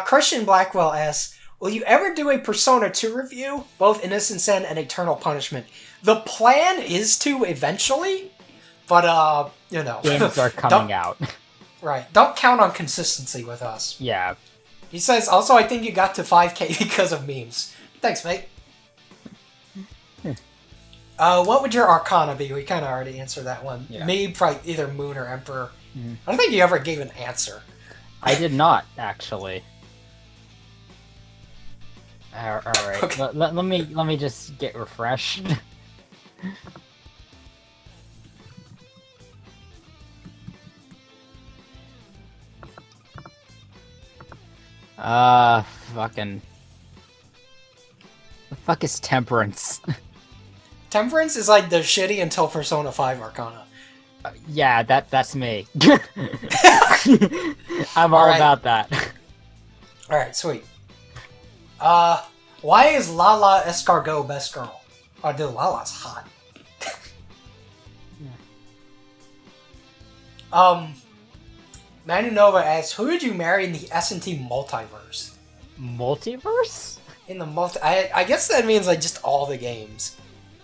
Christian Blackwell asks, will you ever do a Persona 2 review? Both Innocent Sin and Eternal Punishment. The plan is to eventually, but, games are coming out. Right. Don't count on consistency with us. Yeah. He says, also, I think you got to 5K because of memes. Thanks, mate. What would your Arcana be? We kind of already answered that one. Yeah. Me, probably either Moon or Emperor. I don't think you ever gave an answer. I did not, actually. Alright, Okay. let me just get refreshed. Fucking... The fuck is Temperance? Temperance is like the shitty until Persona 5 Arcana. Yeah, that's me. I'm all Alright. about that. Alright, sweet. Why is Lala Escargot best girl? Oh, dude, Lala's hot. Manu Nova asks, who would you marry in the S&T multiverse? Multiverse? In the I guess that means like just all the games.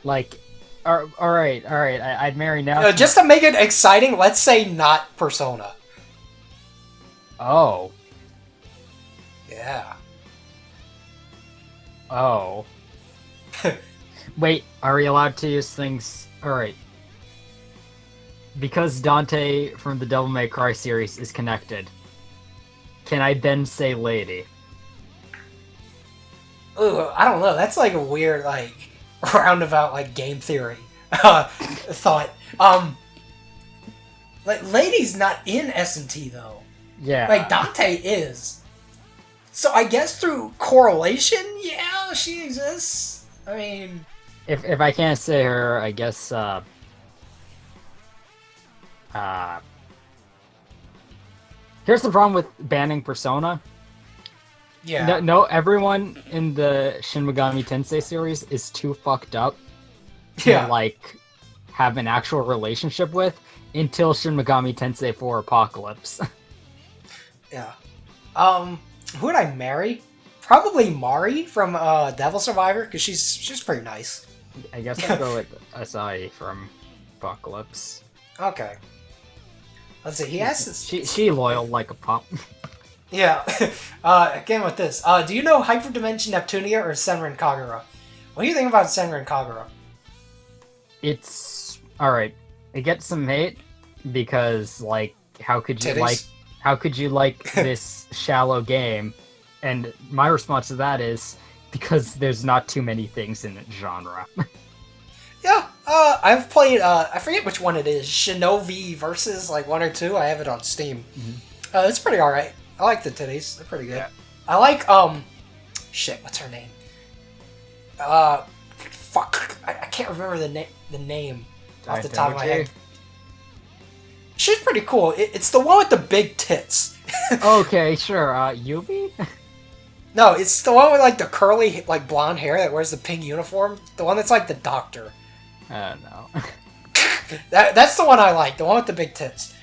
Like, alright, I'd marry now. Just to make it exciting, let's say not Persona. Oh. Yeah. Oh. Wait, are we allowed to use things? Alright. Because Dante from the Devil May Cry series is connected, can I then say lady? Ooh, I don't know. That's like a weird, like, roundabout, like, game theory thought. Like, Lady's not in S&T, though. Yeah. Like, Dante is. So I guess through correlation, yeah, she exists. I mean... If I can't say her, I guess, here's the problem with banning Persona. Yeah. No, everyone in the Shin Megami Tensei series is too fucked up Yeah. to, like, have an actual relationship with until Shin Megami Tensei 4 Apocalypse. Yeah. Who would I marry? Probably Mari from Devil Survivor, because she's pretty nice. I guess I'll go with Asahi from Apocalypse. Okay. Let's see, he asks this... She loyal like a pup. Yeah. Again with this. Do you know Hyperdimension Neptunia or Senran Kagura? What do you think about Senran Kagura? It's... Alright. It gets some hate because, like, how could you like this shallow game? And my response to that is because there's not too many things in the genre. Yeah, I've played, I forget which one it is, Shinobi Versus, like, 1 or 2, I have it on Steam. Mm-hmm. It's pretty alright. I like the titties, they're pretty good. Yeah. I like, shit, what's her name? Fuck, I can't remember the name off the top of my head. She's pretty cool. It's the one with the big tits. Okay, sure, Yubi? No, it's the one with, like, the curly, like, blonde hair that wears the pink uniform. The one that's, like, the doctor. No. That's the one I like, the one with the big tits.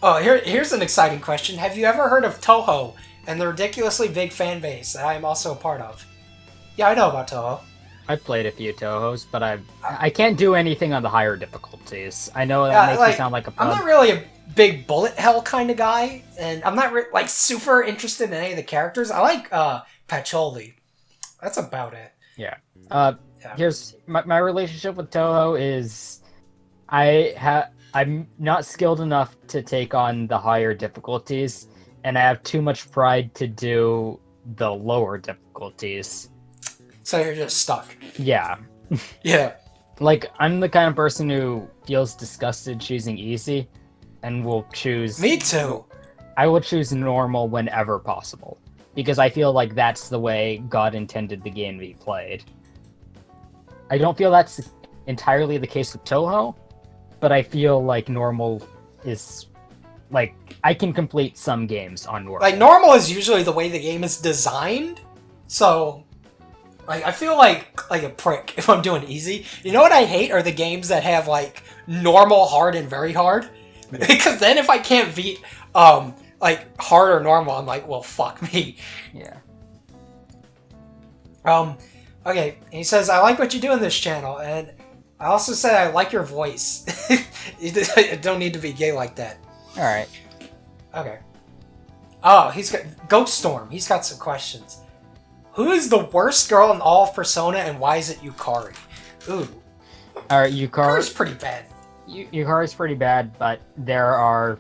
Here's an exciting question. Have you ever heard of Toho and the ridiculously big fan base that I am also a part of? Yeah, I know about Toho. I've played a few Tohos, but I can't do anything on the higher difficulties. I know that makes me sound like a pub. I'm not really a big bullet hell kind of guy, and I'm not like super interested in any of the characters. I like Patchouli. That's about it. Yeah. Here's my relationship with Toho is I'm not skilled enough to take on the higher difficulties, and I have too much pride to do the lower difficulties. So you're just stuck. Yeah. Yeah. Like, I'm the kind of person who feels disgusted choosing easy, and will choose... Me too. I will choose normal whenever possible, because I feel like that's the way God intended the game to be played. I don't feel that's entirely the case with Toho, but I feel like normal is... Like, I can complete some games on normal. Like, normal is usually the way the game is designed, so... Like, I feel like a prick if I'm doing easy. You know what I hate are the games that have, like, normal, hard, and very hard. Yeah. Because then if I can't beat, like, hard or normal, I'm like, well, fuck me. Yeah. Okay, and he says, I like what you do in this channel, and I also said I like your voice. You don't need to be gay like that. Alright. Okay. Oh, he's got... Ghost Storm, he's got some questions. Who is the worst girl in all of Persona, and why is it Yukari? Ooh. Alright, Yukari... Yukari's pretty bad. Yukari's pretty bad, but there are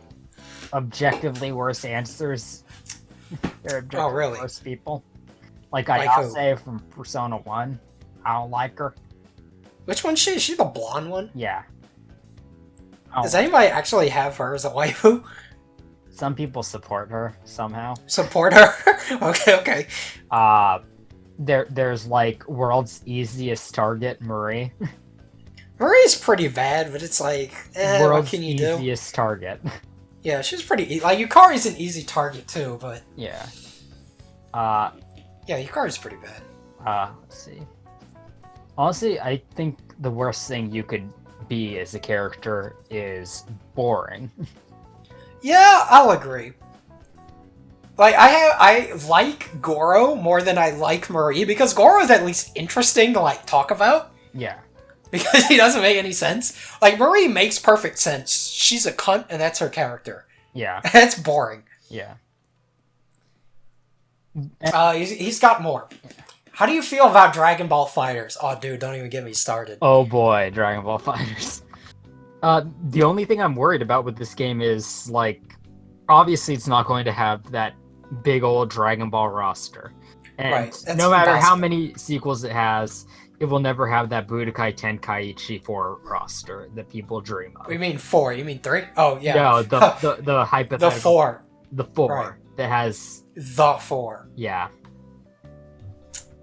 objectively worse answers. There are objectively really? worse people. Like Like Ayase from Persona 1. I don't like her. Which one's she? Is she the blonde one? Yeah. Does anybody actually have her as a waifu? Some people support her somehow. Support her? Okay. There's like world's easiest target, Marie. Marie's pretty bad, but it's like, World's what can you do? easiest target. Yeah, she's pretty like Yukari's an easy target too, but Yeah. yeah, Yukari's pretty bad. Let's see. Honestly, I think the worst thing you could be as a character is boring. Yeah, I'll agree. Like I like Goro more than I like Marie because Goro is at least interesting to like talk about. Yeah. Because he doesn't make any sense. Like, Marie makes perfect sense. She's a cunt, and that's her character. Yeah. That's boring. Yeah. He's got more. How do you feel about Dragon Ball Fighters? Oh, dude, don't even get me started. Oh boy, Dragon Ball Fighters. The only thing I'm worried about with this game is, like, obviously it's not going to have that big old Dragon Ball roster. And Right, no matter how impossible. many sequels it has, it will never have that Budokai Tenkaichi 4 roster that people dream of. We mean 4. You mean 3? Oh, yeah. No, the hypothetical. The 4. The 4 Right. that has... The 4. Yeah.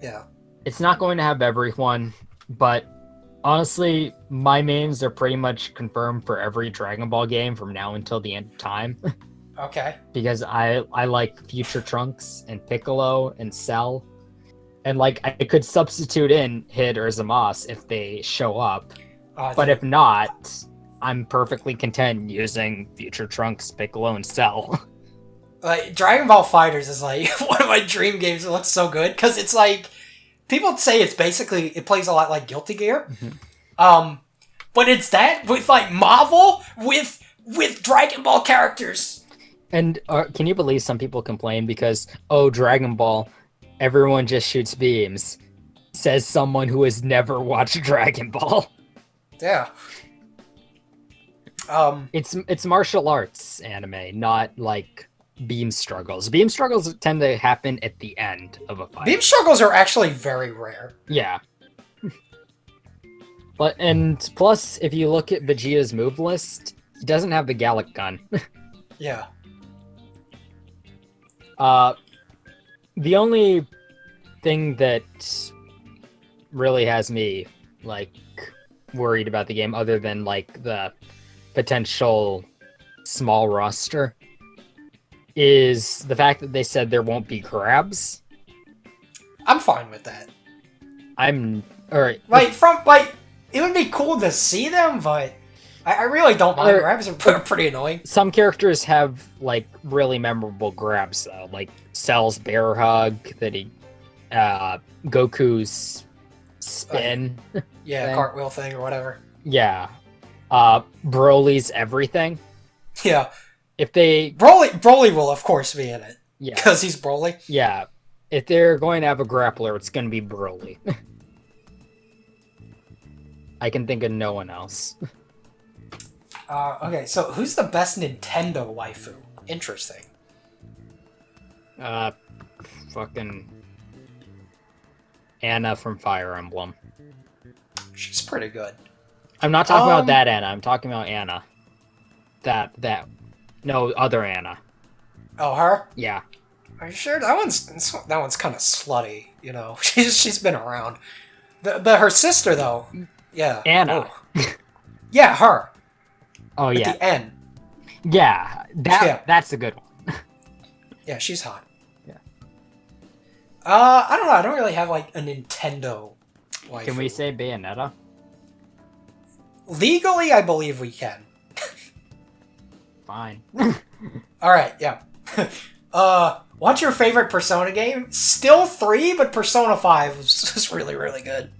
Yeah. It's not going to have everyone, but honestly, my mains are pretty much confirmed for every Dragon Ball game from now until the end of time. Okay. Because I like Future Trunks and Piccolo and Cell. And like I could substitute in Hid or Zamasu if they show up. But if not, I'm perfectly content using Future Trunks, Piccolo, and Cell. Like, Dragon Ball Fighters is like one of my dream games. It looks so good because it's like people say it plays a lot like Guilty Gear. But it's that with like Marvel with Dragon Ball characters. And can you believe some people complain because, oh, Dragon Ball, everyone just shoots beams, says someone who has never watched Dragon Ball. Yeah. It's martial arts anime, not like beam struggles. Beam struggles tend to happen at the end of a fight. Beam struggles are actually very rare. Yeah. And plus, if you look at Vegeta's move list, he doesn't have the Gallic gun. Yeah. The only thing that really has me, like, worried about the game, other than, like, the potential small roster, is the fact that they said there won't be grabs. I'm fine with that. Alright. Like, it would be cool to see them, but I really don't mind. Grabs are pretty annoying. Some characters have, like, really memorable grabs, though. Like, Cell's bear hug, Goku's spin. Yeah, thing. cartwheel thing or whatever. Yeah. Broly's everything. Yeah. If they... Broly will, of course, be in it. Yeah. Because he's Broly. Yeah. If they're going to have a grappler, it's going to be Broly. I can think of no one else. Okay, so who's the best Nintendo waifu? Interesting. Fucking Anna from Fire Emblem. She's pretty good. I'm not talking about that Anna. I'm talking about Anna. No, other Anna. Oh, her? Yeah. Are you sure? That one's kind of slutty. You know, she's been around. Her sister though. Yeah. Anna. Oh. Yeah, her. Oh At yeah. the end. Yeah. That's a good one. Yeah, she's hot. Yeah. I don't know. I don't really have like a Nintendo waifu. Can we say Bayonetta? Legally, I believe we can. Fine. All right. Yeah. What's your favorite Persona game? Still 3, but Persona 5 was really, really good.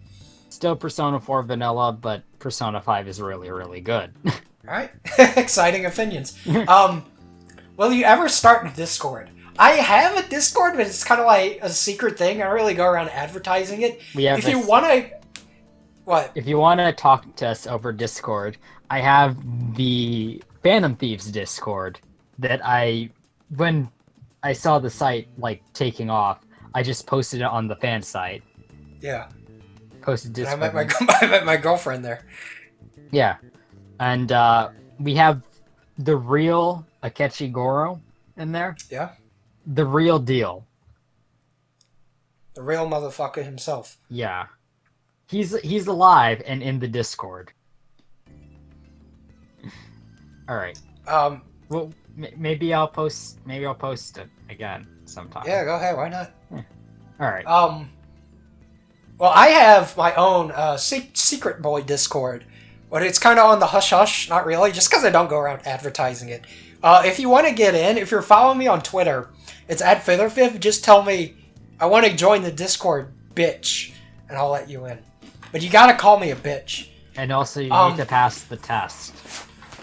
Still Persona 4 vanilla, but Persona 5 is really, really good. All right. Exciting opinions. Will you ever start a Discord? I have a Discord, but it's kind of like a secret thing. I don't really go around advertising it. If you want to... What? If you want to talk to us over Discord, I have the Phantom Thieves Discord that when I saw the site like taking off, I just posted it on the fan site. Yeah. Posted Discord. And I met my girlfriend there. Yeah, and we have the real Akechi Goro in there. Yeah. The real deal. The real motherfucker himself. Yeah, he's alive and in the Discord. All right. Well, maybe I'll post it again sometime. Yeah, go ahead. Why not? Yeah. All right. Well, I have my own secret boy Discord, but it's kind of on the hush hush. Not really, just because I don't go around advertising it. If you want to get in, if you're following me on Twitter, it's @Fither. Just tell me I want to join the Discord, bitch, and I'll let you in. But you gotta call me a bitch. And also, you need to pass the test.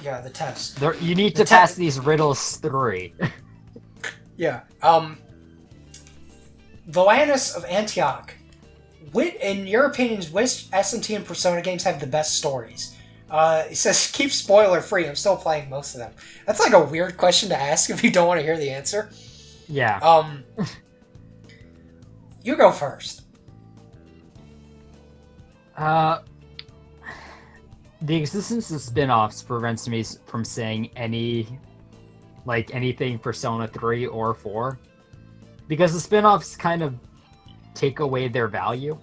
Yeah, the test. You need to pass these riddles 3. Yeah. Volanus of Antioch. In your opinions, which S&T and Persona games have the best stories? It says, keep spoiler free. I'm still playing most of them. That's like a weird question to ask if you don't want to hear the answer. Yeah. You go first. The existence of spin-offs prevents me from saying anything Persona 3 or 4. Because the spin-offs kind of take away their value.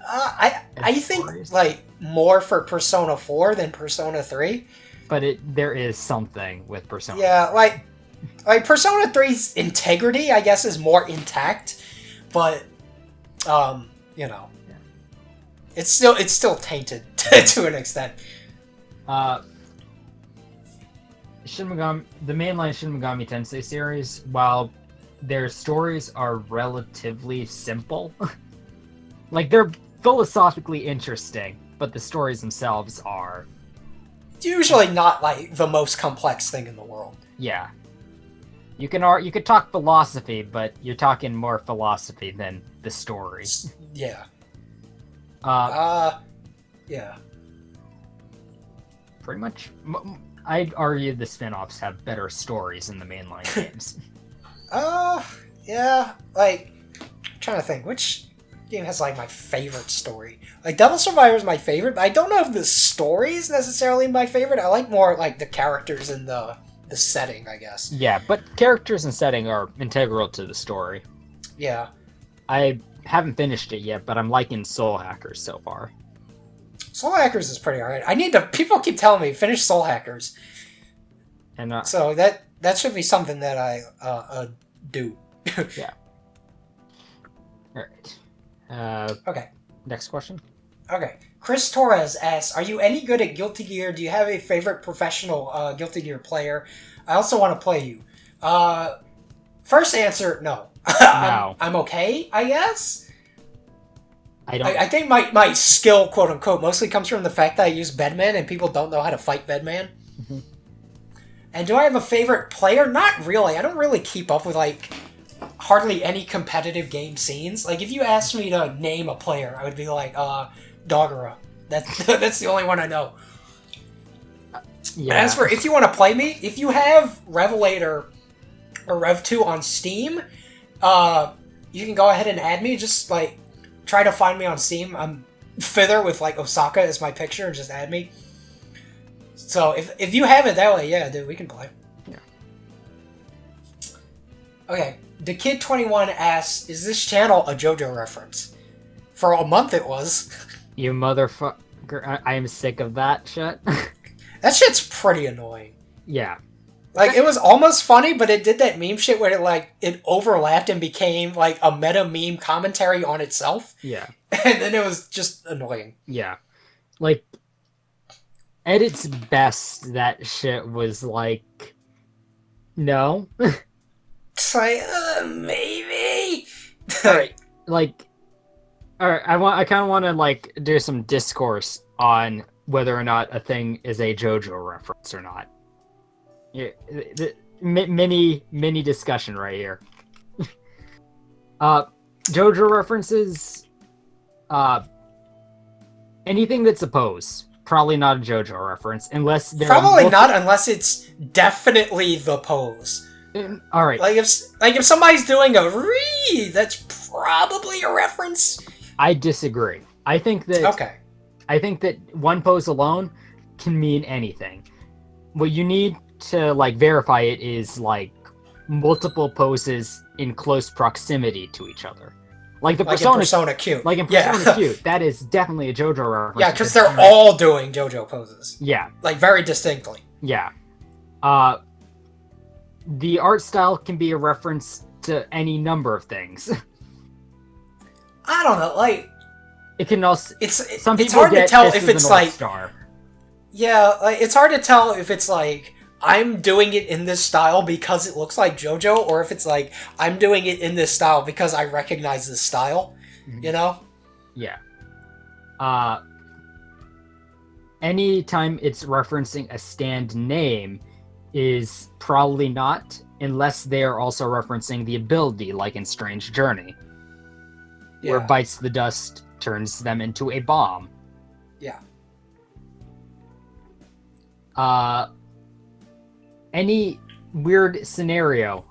I think like more for Persona 4 than Persona 3. But there is something with Persona. Yeah, like Persona 3's integrity, I guess, is more intact, but you know, yeah. it's still tainted to an extent. The mainline Shin Megami Tensei series, while their stories are relatively simple, like they're philosophically interesting, but the stories themselves are Usually not like the most complex thing in the world. Yeah. You could talk philosophy, but you're talking more philosophy than the story. Yeah. Yeah. Pretty much. I'd argue the spin-offs have better stories than the mainline games. Yeah. Like, I'm trying to think, which game has like my favorite story? Like, Devil Survivor is my favorite, but I don't know if the story is necessarily my favorite. I like more like the characters and the setting, I guess. Yeah, but characters and setting are integral to the story. Yeah. I haven't finished it yet, but I'm liking Soul Hackers so far. Soul Hackers is pretty alright. People keep telling me, finish Soul Hackers. And so that should be something that I do. Yeah. Alright. Okay. Next question. Okay. Chris Torres asks, are you any good at Guilty Gear? Do you have a favorite professional Guilty Gear player? I also want to play you. First answer, no. No. I'm okay, I guess. I think my skill, quote unquote, mostly comes from the fact that I use Bedman and people don't know how to fight Bedman. Mm-hmm. And do I have a favorite player? Not really. I don't really keep up with like hardly any competitive game scenes. Like if you asked me to name a player, I would be like, Dogura. That's the only one I know. Yeah. As for if you want to play me, if you have Revelator or Rev2 on Steam, you can go ahead and add me. Just like try to find me on Steam. I'm Fither with like Osaka as my picture, and just add me. So if you have it that way, yeah, dude, we can play. Yeah. Okay. The Kid 21 asks, is this channel a JoJo reference? For a month it was. You motherfucker. I am sick of that shit. That shit's pretty annoying. Yeah. Like, it was almost funny, but it did that meme shit where it overlapped and became, like, a meta meme commentary on itself. Yeah. And then it was just annoying. Yeah. Like, at its best, that shit was like, no. It's like, maybe. Alright, like, alright, I kind of want to, like, do some discourse on whether or not a thing is a JoJo reference or not. Yeah, mini discussion right here. JoJo references, anything that's a pose. Probably not a JoJo reference, unless they're probably not, unless it's definitely the pose. All right. Like if somebody's doing a re, that's probably a reference. I disagree. I think that one pose alone can mean anything. What you need to like verify it is like multiple poses in close proximity to each other. Like Persona Q. Like in Persona Q. That is definitely a JoJo reference. Yeah, because they're all doing JoJo poses. Yeah. Like very distinctly. Yeah. The art style can be a reference to any number of things. I don't know, like it can also. It's some hard to tell if it's like star. Yeah, like it's hard to tell if it's like I'm doing it in this style because it looks like JoJo, or if it's like I'm doing it in this style because I recognize this style. You know? Yeah. Anytime it's referencing a stand name is probably not, unless they are also referencing the ability, like in Strange Journey, where Bites the Dust turns them into a bomb. Yeah. Any weird scenario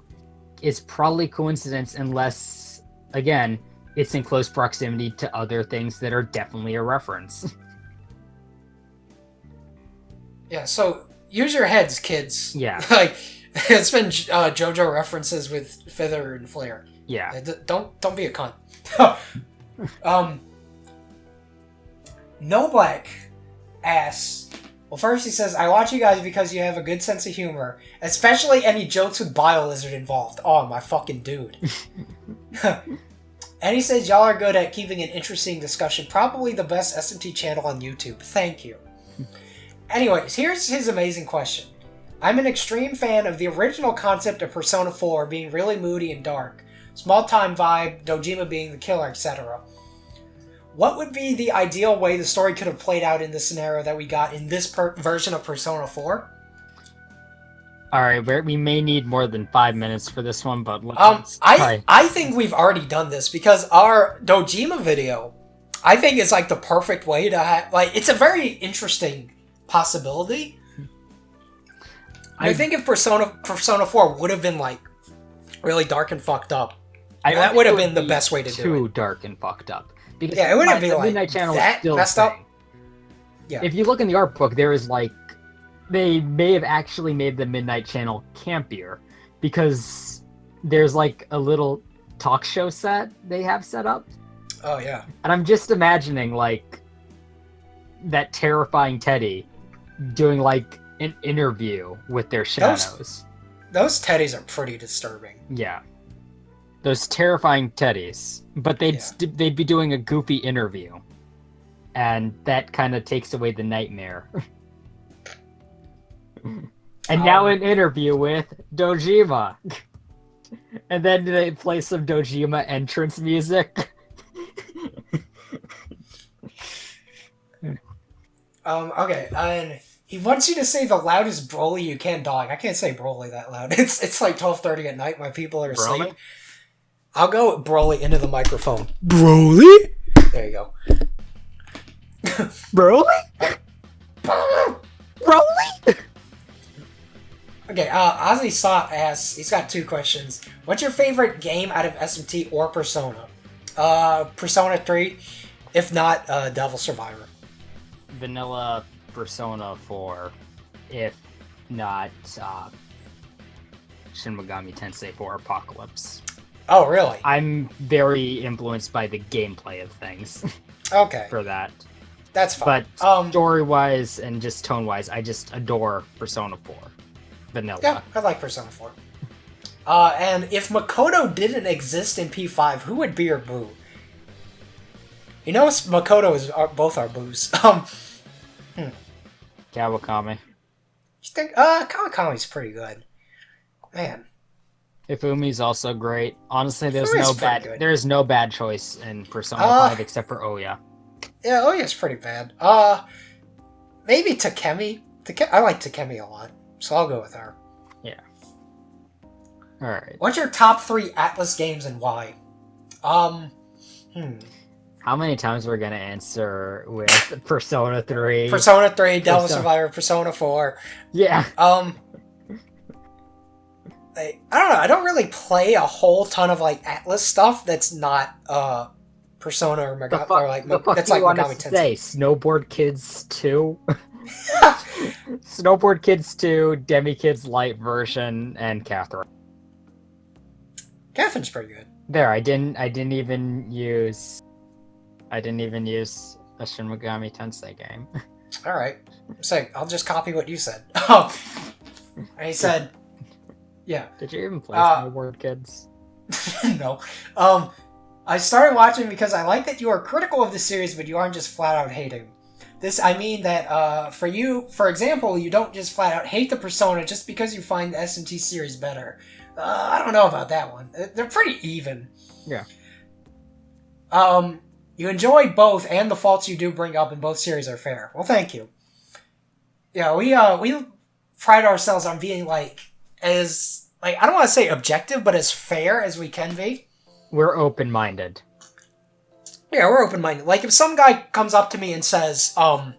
is probably coincidence unless, again, it's in close proximity to other things that are definitely a reference. Yeah, so use your heads, kids. Yeah. Like, it's been JoJo references with Fither and Flair. Yeah. Don't be a cunt. No Black asks, well, first he says, I watch you guys because you have a good sense of humor, especially any jokes with BioLizard involved. Oh, my fucking dude. And he says, y'all are good at keeping an interesting discussion. Probably the best SMT channel on YouTube. Thank you. Anyways, here's his amazing question. I'm an extreme fan of the original concept of Persona 4 being really moody and dark. Small-time vibe, Dojima being the killer, etc. What would be the ideal way the story could have played out in the scenario that we got in this version of Persona 4? Alright, we may need more than 5 minutes for this one, but let's try. I think we've already done this, because our Dojima video, I think is like the perfect way to have... Like, it's a very interesting possibility. I think if Persona 4 would have been like really dark and fucked up, that would have been the best way to do it. Too dark and fucked up. Because it wouldn't be like Midnight Channel that still messed up. Yeah. If you look in the art book, there is like they may have actually made the Midnight Channel campier because there's like a little talk show set they have set up. Oh yeah. And I'm just imagining like that terrifying Teddy doing like an interview with their shadows. Those teddies are pretty disturbing. Yeah. Those terrifying teddies. But they'd be doing a goofy interview. And that kind of takes away the nightmare. And now an interview with Dojima. And then they play some Dojima entrance music. Okay, and he wants you to say the loudest Broly you can, dog. I can't say Broly that loud. It's like 12:30 at night. My people are asleep. Broly? I'll go Broly into the microphone. Broly? There you go. Broly? Broly? Okay, Ozzy Sot asks, he's got 2 questions. What's your favorite game out of SMT or Persona? Persona 3, if not, Devil Survivor. Vanilla Persona 4, if not Shin Megami Tensei 4 Apocalypse. Oh, really? I'm very influenced by the gameplay of things. Okay. For that. That's fine. But story-wise and just tone-wise, I just adore Persona 4. Vanilla. Yeah, I like Persona 4. And if Makoto didn't exist in P5, who would be your boo? You know, Makoto is both our boos. Kawakami. You think? Kawakami's pretty good. Man. Ifumi's also great. Honestly, there's no bad choice in Persona 5 except for Oya. Yeah, Oya's pretty bad. Maybe Takemi. I like Takemi a lot, so I'll go with her. Yeah. Alright. What's your top 3 Atlas games and why? How many times we're gonna answer with Persona 3? Persona 3, Devil Survivor, Persona 4. Yeah. I don't know. I don't really play a whole ton of like Atlas stuff that's not Persona or Megami. Or like that's like Megami Tensei. Snowboard Kids 2. Snowboard Kids 2, Demi Kids Light version, and Catherine. Catherine's pretty good. There, I didn't even use a Shin Megami Tensei game. All right, so I'll just copy what you said. He said, "Yeah." Did you even play Snowboard Kids? No. I started watching because I like that you are critical of the series, but you aren't just flat out hating. I mean that for you, for example, you don't just flat out hate the Persona just because you find the SMT series better. I don't know about that one. They're pretty even. Yeah. You enjoy both, and the faults you do bring up in both series are fair. Well, thank you. Yeah, we pride ourselves on being as I don't want to say objective, but as fair as we can be. We're open-minded. Yeah, we're open-minded. Like, if some guy comes up to me and says, I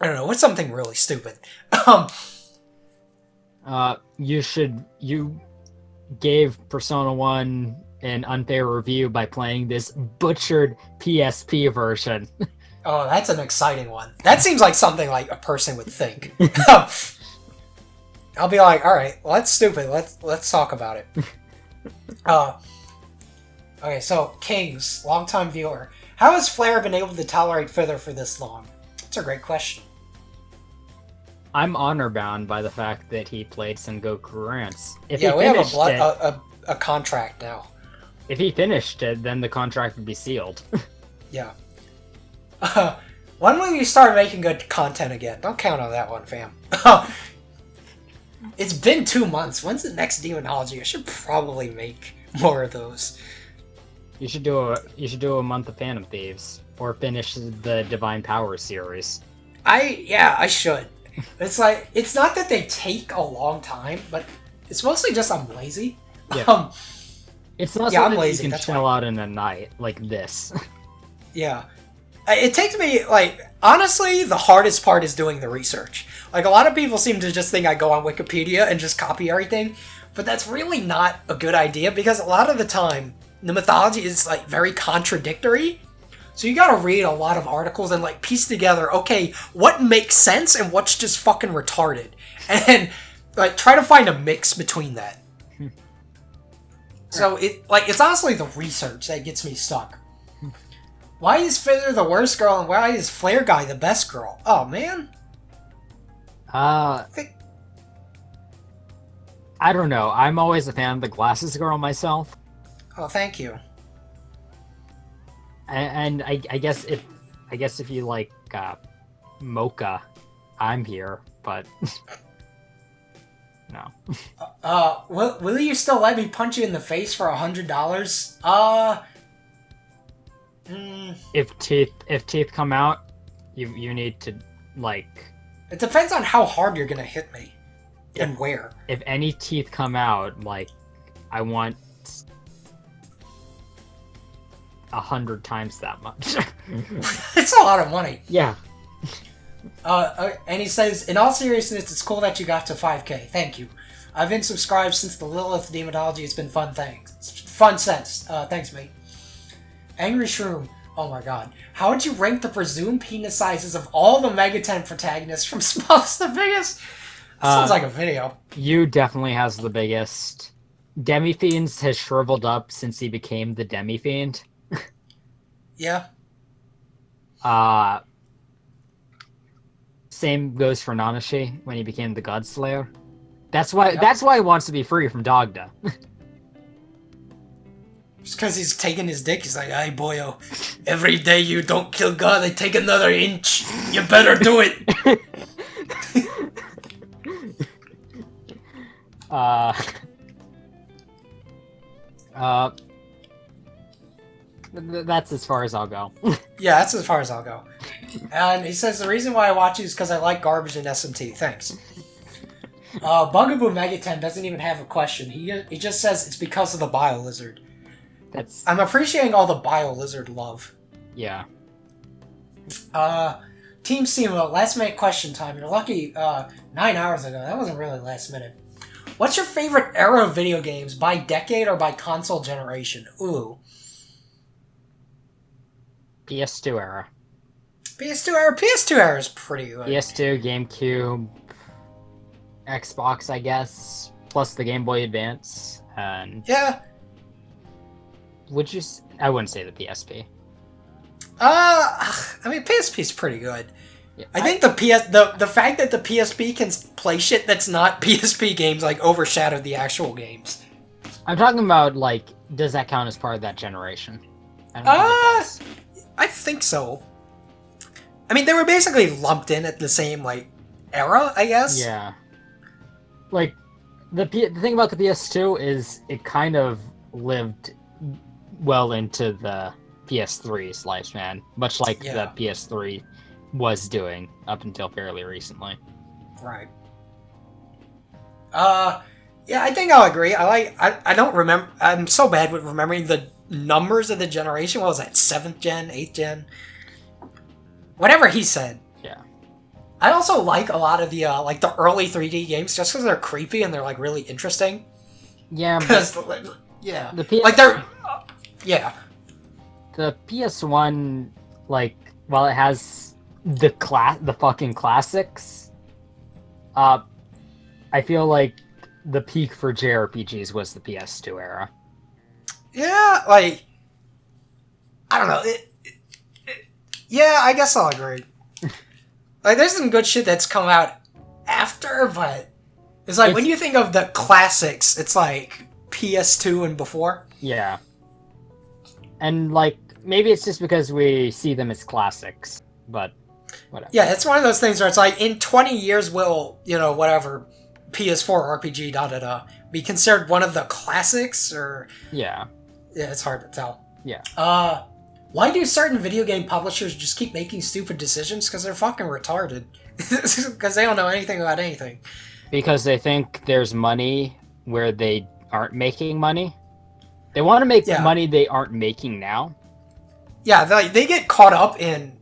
don't know, what's something really stupid? You gave Persona 1 an unfair review by playing this butchered PSP version. Oh, that's an exciting one. That seems like something like a person would think. I'll be like, alright, well, that's stupid. Let's talk about it. Okay, so, Kings, longtime viewer. How has Flair been able to tolerate Fither for this long? That's a great question. I'm honor-bound by the fact that he played Sengoku Rants. We have a contract now. If he finished it, then the contract would be sealed. Yeah. When will you start making good content again? Don't count on that one, fam. It's been 2 months. When's the next Demonology? I should probably make more of those. You should do a month of Phantom Thieves, or finish the Divine Power series. I should. It's like, it's not that they take a long time, but it's mostly just I'm lazy. Yeah. It's not something I'm lazy. You can chill out in a night like this. Yeah. It takes me, honestly, the hardest part is doing the research. Like, a lot of people seem to just think I go on Wikipedia and just copy everything, but that's really not a good idea, because a lot of the time, the mythology is, very contradictory. So you gotta read a lot of articles and, piece together, okay, what makes sense and what's just fucking retarded. And, try to find a mix between that. So, it's honestly the research that gets me stuck. Why is Fither the worst girl and why is Flair Guy the best girl? Oh, man. I don't know. I'm always a fan of the glasses girl myself. Oh, thank you. And I guess if you like Mocha, I'm here, but no. Will you still let me punch you in the face for $100? If teeth come out, you need to It depends on how hard you're gonna hit me, and where. If any teeth come out, I want 100 times that much. It's a lot of money. Yeah. And he says, in all seriousness, it's cool that you got to 5K. Thank you. I've been subscribed since the Lilith Demonology. It's been fun. Thanks. Fun since. Thanks, mate. Angry Shroom. Oh my god. How would you rank the presumed penis sizes of all the Megaten protagonists from smallest to biggest? Sounds like a video. You definitely has the biggest. Demi-Fiends has shriveled up since he became the Demi-Fiend. Yeah. Same goes for Nanashi when he became the Godslayer. That's why he wants to be free from Dogda. Just because he's taking his dick, he's like, "Hey, boyo, every day you don't kill God, I take another inch. You better do it." That's as far as I'll go. Yeah, that's as far as I'll go. And he says, the reason why I watch you is because I like garbage and SMT. Thanks. Bugaboo Megaten doesn't even have a question. He just says it's because of the Bio Lizard. I'm appreciating all the Bio Lizard love. Yeah. Team Simo, last minute question time. You're lucky 9 hours ago. That wasn't really last minute. What's your favorite era of video games by decade or by console generation? Ooh. PS2 era. PS2 era is pretty good. PS2, GameCube, Xbox, I guess, plus the Game Boy Advance, and yeah. I wouldn't say the PSP. I mean PSP's pretty good. Yeah, I think the fact that the PSP can play shit that's not PSP games like overshadowed the actual games. I'm talking about like, does that count as part of that generation? I don't think it does. I think so. I mean, they were basically lumped in at the same like era, I guess. Yeah. Like the thing about the PS2 is it kind of lived well into the PS3's lifespan, much like the PS3 was doing up until fairly recently. Right. Yeah, I think I'll agree. I don't remember. I'm so bad with remembering the numbers of the generation. What was that? 7th gen, 8th gen, whatever he said. Yeah. I also like a lot of the like the early 3D games just because they're creepy and they're like really interesting. Yeah. Because yeah, the PS, like they're yeah. The PS1, like, while it has the fucking classics, I feel like the peak for JRPGs was the PS2 era. Yeah, like I don't know. Yeah, I guess I'll agree. Like, there's some good shit that's come out after, but it's like when you think of the classics, it's like PS2 and before. Yeah. And like, maybe it's just because we see them as classics, but whatever. Yeah, it's one of those things where it's like, in 20 years will, whatever, PS4 RPG, da-da-da, be considered one of the classics, or... Yeah. Yeah, it's hard to tell. Yeah. Why do certain video game publishers just keep making stupid decisions? Because they're fucking retarded. Because they don't know anything about anything. Because they think there's money where they aren't making money. They want to make money they aren't making now. Yeah, they get caught up in...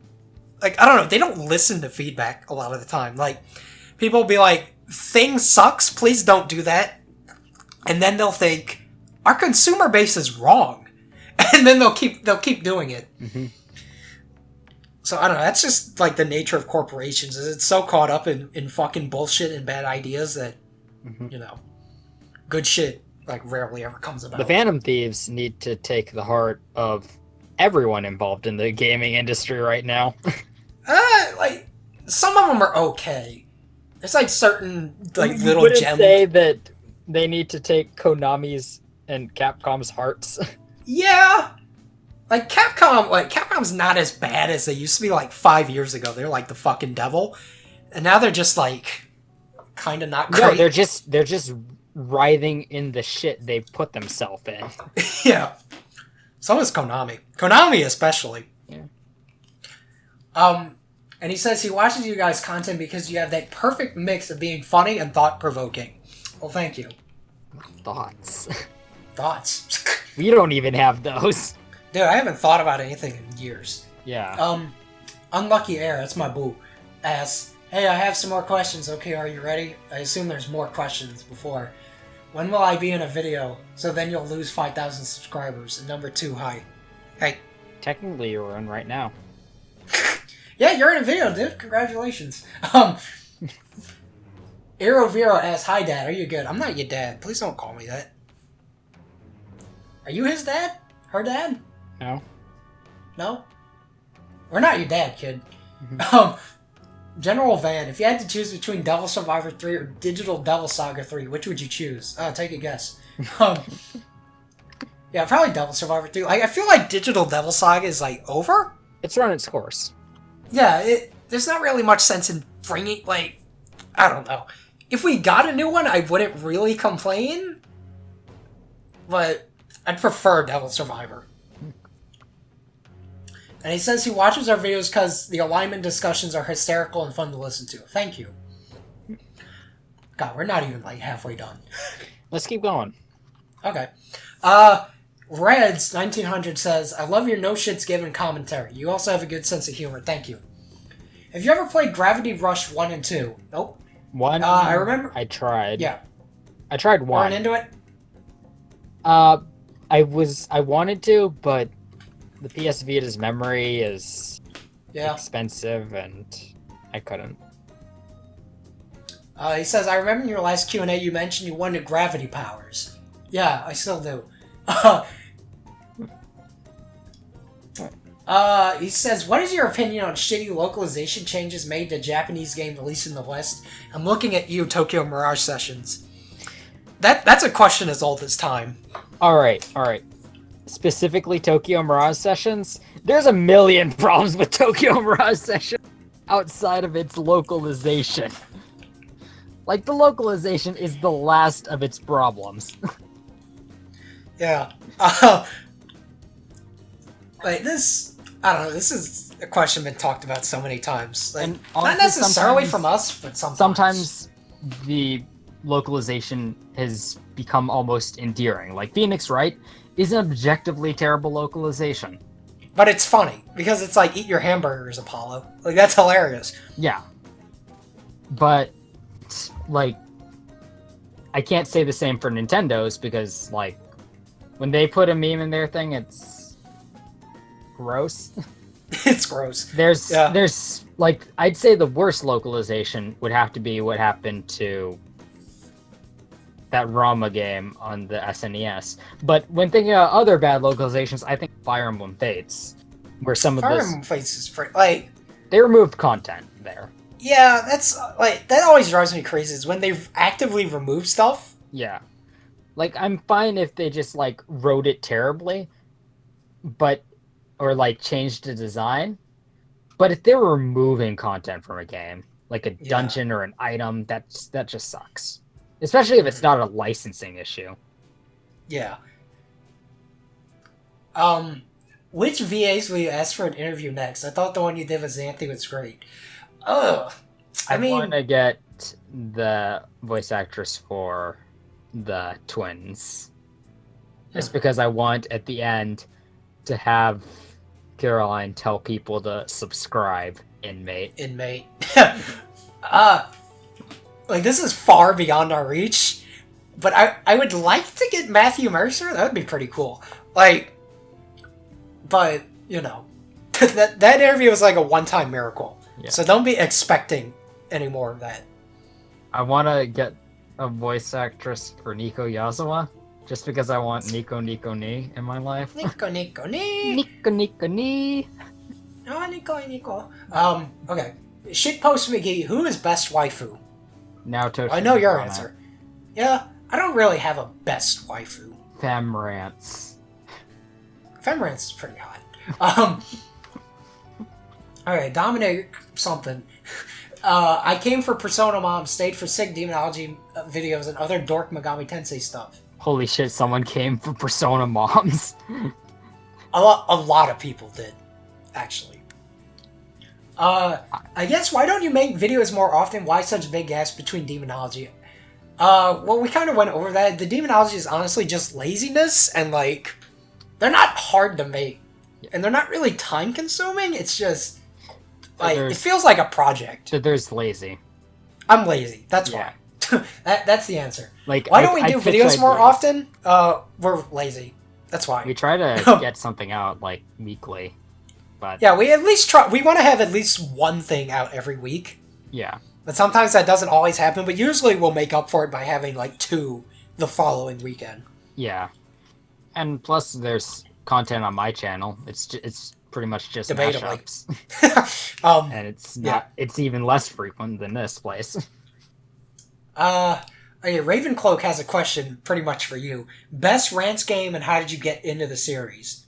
Like, I don't know, they don't listen to feedback a lot of the time. Like, people will be like, thing sucks, please don't do that. And then they'll think, our consumer base is wrong. And then they'll keep doing it. Mm-hmm. So, I don't know, that's just, like, the nature of corporations. Is it's so caught up in fucking bullshit and bad ideas that, good shit, like, rarely ever comes about. The Phantom Thieves need to take the heart of everyone involved in the gaming industry right now. Like, some of them are okay. There's, like, certain, like, little gems. gems. Say that they need to take Konami's and Capcom's hearts. Yeah! Like, Capcom's not as bad as they used to be, like, 5 years ago. They're, like, the fucking devil. And now they're just, like, kind of not great. No, they're just writhing in the shit they've put themselves in. Yeah. So is Konami. Konami especially. Yeah. And he says he watches you guys' content because you have that perfect mix of being funny and thought-provoking. Well, thank you. Thoughts. Thoughts. We don't even have those. Dude, I haven't thought about anything in years. Yeah. Unlucky Air, that's my boo, asks, hey, I have some more questions. Okay, are you ready? I assume there's more questions before. When will I be in a video? So then you'll lose 5,000 subscribers. And number 2, hi. Hey. Technically, you're in right now. Yeah, you're in a video, dude. Congratulations. Aero Vero asks, hi, Dad. Are you good? I'm not your dad. Please don't call me that. Are you his dad? Her dad? No. No? We're not your dad, kid. Mm-hmm. General Van, if you had to choose between Devil Survivor 3 or Digital Devil Saga 3, which would you choose? Take a guess. Yeah, probably Devil Survivor 3. Like, I feel like Digital Devil Saga is, like, over. It's run its course. Yeah, there's not really much sense in bringing, like, I don't know. If we got a new one, I wouldn't really complain. But I'd prefer Devil Survivor. And he says he watches our videos because the alignment discussions are hysterical and fun to listen to. Thank you. God, we're not even, like, halfway done. Let's keep going. Okay. Reds 1900 says, I love your no shits given commentary. You also have a good sense of humor. Thank you. Have you ever played Gravity Rush 1 and 2? Nope. 1? I remember. I tried. Yeah. I tried 1. Weren't into it? I wanted to, but the PS Vita's memory is expensive, and I couldn't. He says, I remember in your last Q&A you mentioned you wanted gravity powers. Yeah, I still do. He says, what is your opinion on shitty localization changes made to Japanese game released in the West? I'm looking at you, Tokyo Mirage Sessions. That's a question as old as time. Alright. Specifically Tokyo Mirage Sessions, there's a million problems with Tokyo Mirage Sessions outside of its localization. Like, the localization is the last of its problems. Yeah. Like, this... I don't know, this is a question been talked about so many times. Like, and honestly, not necessarily from us, but sometimes. Sometimes the localization has become almost endearing. Like, Phoenix Wright is an objectively terrible localization. But it's funny, because it's like, eat your hamburgers, Apollo. Like, that's hilarious. Yeah. But, like, I can't say the same for Nintendo's, because, like, when they put a meme in their thing, it's gross. It's gross. There's, like, I'd say the worst localization would have to be what happened to that Rama game on the SNES. But when thinking about other bad localizations, I think Fire Emblem Fates, where some of this... Fire Emblem Fates is pretty... Like... They removed content there. Yeah, that's... Like, that always drives me crazy, is when they actively remove stuff. Yeah. Like, I'm fine if they just, like, wrote it terribly, but... Or, like, changed the design. But if they were removing content from a game, like a dungeon or an item, that just sucks. Especially if it's not a licensing issue. Yeah. Which VAs will you ask for an interview next? I thought the one you did with Xanthi was great. Ugh. I mean... want to get the voice actress for the twins. Just because I want, at the end, to have Caroline tell people to subscribe, Inmate. Like, this is far beyond our reach, but I would like to get Matthew Mercer. That would be pretty cool. Like, but, you know, that interview was like a one-time miracle. Yeah. So don't be expecting any more of that. I want to get a voice actress for Nico Yazawa, just because I want Nico Ni in my life. Nico Ni. Nico Ni. Oh, Nico. Okay. Shitpost McGee, who is best waifu? Now I know your answer. Yeah, I don't really have a best waifu. Femrance is pretty hot. Alright, Dominic something. I came for Persona Mom, stayed for Sig Demonology videos and other Dork Megami Tensei stuff. Holy shit, someone came for Persona Moms. A lot of people did, actually. I guess, why don't you make videos more often? Why such big gaps between Demonology? Well, we kind of went over that. The Demonology is honestly just laziness, and, like, they're not hard to make. And they're not really time-consuming, it's just, like, it feels like a project. So there's lazy. I'm lazy, that's why. That's the answer. Like, why don't we do videos more often? We're lazy. That's why. We try to get something out, like, weekly. But yeah, we at least try. We want to have at least one thing out every week. Yeah. But sometimes that doesn't always happen, but usually we'll make up for it by having, like, 2 the following weekend. Yeah. And plus, there's content on my channel. It's pretty much just mashups. And it's not. Yeah. It's even less frequent than this place. Okay, Ravencloak has a question pretty much for you. Best Rants game, and how did you get into the series?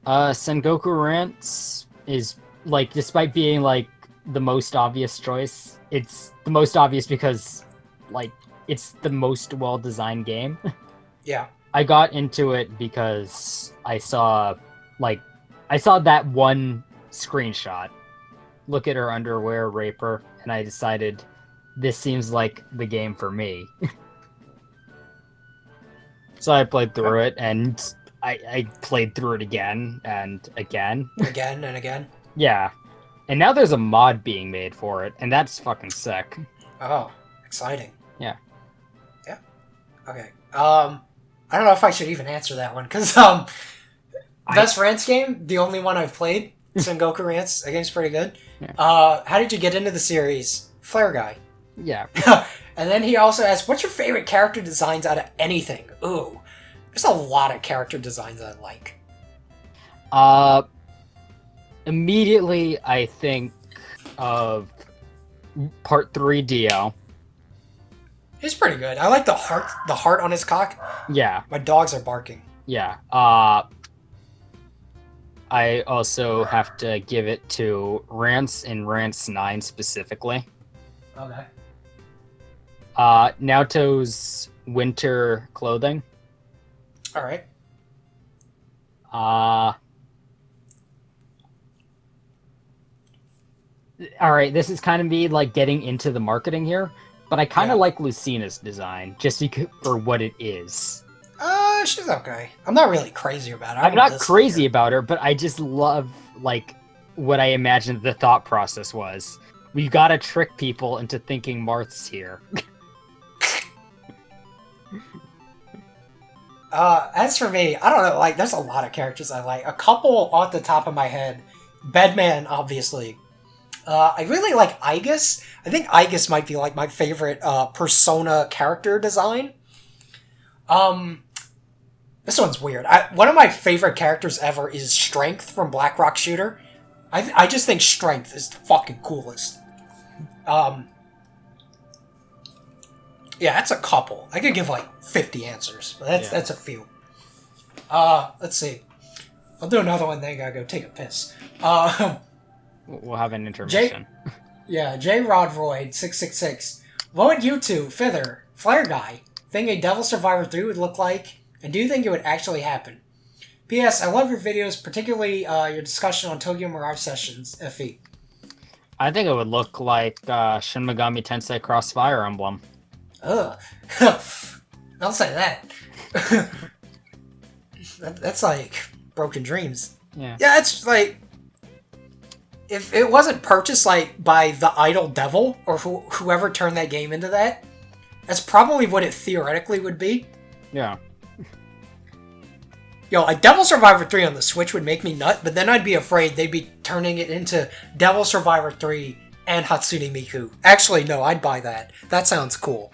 Sengoku Rants is, like, despite being, like, the most obvious choice, it's the most obvious because, like, it's the most well-designed game. Yeah. I got into it because I saw that one screenshot. Look at her underwear, rape her, and I decided this seems like the game for me. So I played through it, and I played through it again and again. Again and again? Yeah. And now there's a mod being made for it, and that's fucking sick. Oh, exciting. Yeah. Yeah. Okay. I don't know if I should even answer that one, because, best Rants game, the only one I've played, Sengoku Rants, that game's pretty good. Yeah. How did you get into the series? Flair guy. Yeah. And then he also asked, what's your favorite character designs out of anything? Ooh. There's a lot of character designs I like. Immediately I think of Part 3 Dio. He's pretty good. I like the heart on his cock. Yeah. My dogs are barking. Yeah. I also have to give it to Rance and Rance 9 specifically. Okay. Naoto's winter clothing. All right. All right, this is kind of me like getting into the marketing here, but I kind of like Lucina's design just for what it is. She's okay. I'm not really crazy about her. I'm not crazy about her, but I just love like what I imagined the thought process was. We gotta trick people into thinking Marth's here. As for me, I don't know, like, there's a lot of characters I like. A couple off the top of my head. Bedman, obviously. I really like Aegis. I think Aegis might be, like, my favorite, Persona character design. This one's weird. One of my favorite characters ever is Strength from Black Rock Shooter. I just think Strength is the fucking coolest. Yeah, that's a couple. I could give like 50 answers, but that's a few. Let's see. I'll do another one, then I gotta go take a piss. We'll have an intermission. J. Rodroyd 666. What would you two, Fither, Flair Guy, think a Devil Survivor 3 would look like, and do you think it would actually happen? P.S. I love your videos, particularly your discussion on Tokyo Mirage Sessions, FE. I think it would look like Shin Megami Tensei Cross Fire Emblem. Ugh. Don't say that. That's like Broken Dreams. Yeah. Yeah, it's like, if it wasn't purchased like by the Idol Devil or whoever turned that game into that, that's probably what it theoretically would be. Yeah. Yo, a Devil Survivor 3 on the Switch would make me nut, but then I'd be afraid they'd be turning it into Devil Survivor 3 and Hatsune Miku. Actually, no, I'd buy that. That sounds cool.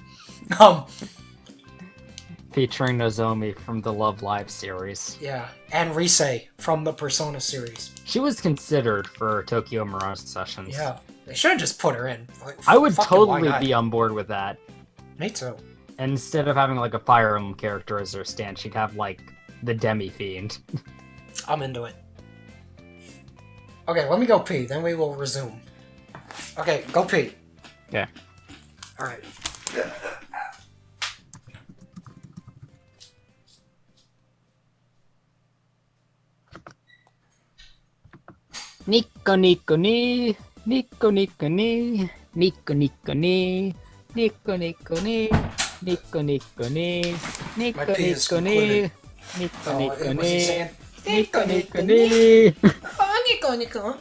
Featuring Nozomi from the Love Live series. Yeah, and Rise from the Persona series. She was considered for Tokyo Mirage Sessions. Yeah, they should have just put her in. Like, I would totally be on board with that. Me too. And instead of having like a Fire Emblem character as her stand, she'd have like the Demi-Fiend. I'm into it. Okay, let me go pee, then we will resume. Okay, go pee. Okay. Alright. Nico Nico ni, Nico Nico ni, Nico Nico ni, Nico Nico ni, Nico Nico ni, Nico Nico ni, Nico Nico ni, Nico Nico ni. Oh, Nico Nico.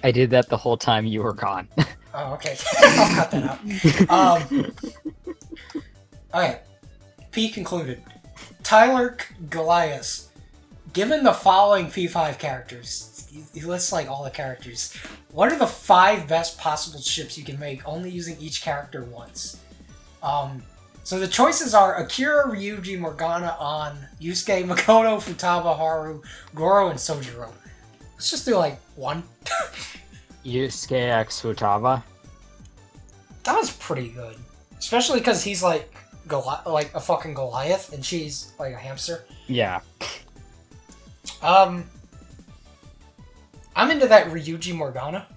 I did that the whole time you were gone. Oh, okay. I'll cut that out. Okay. P concluded. Tyler Goliath. Given the following P5 characters, he lists like all the characters. What are the 5 best possible ships you can make, only using each character once? So the choices are Akira, Ryuji, Morgana, An, Yusuke, Makoto, Futaba, Haru, Goro, and Sojiro. Let's just do like 1. Yusuke X Futaba. That was pretty good. Especially because he's like a fucking Goliath, and she's like a hamster. Yeah. I'm into that Ryuji Morgana.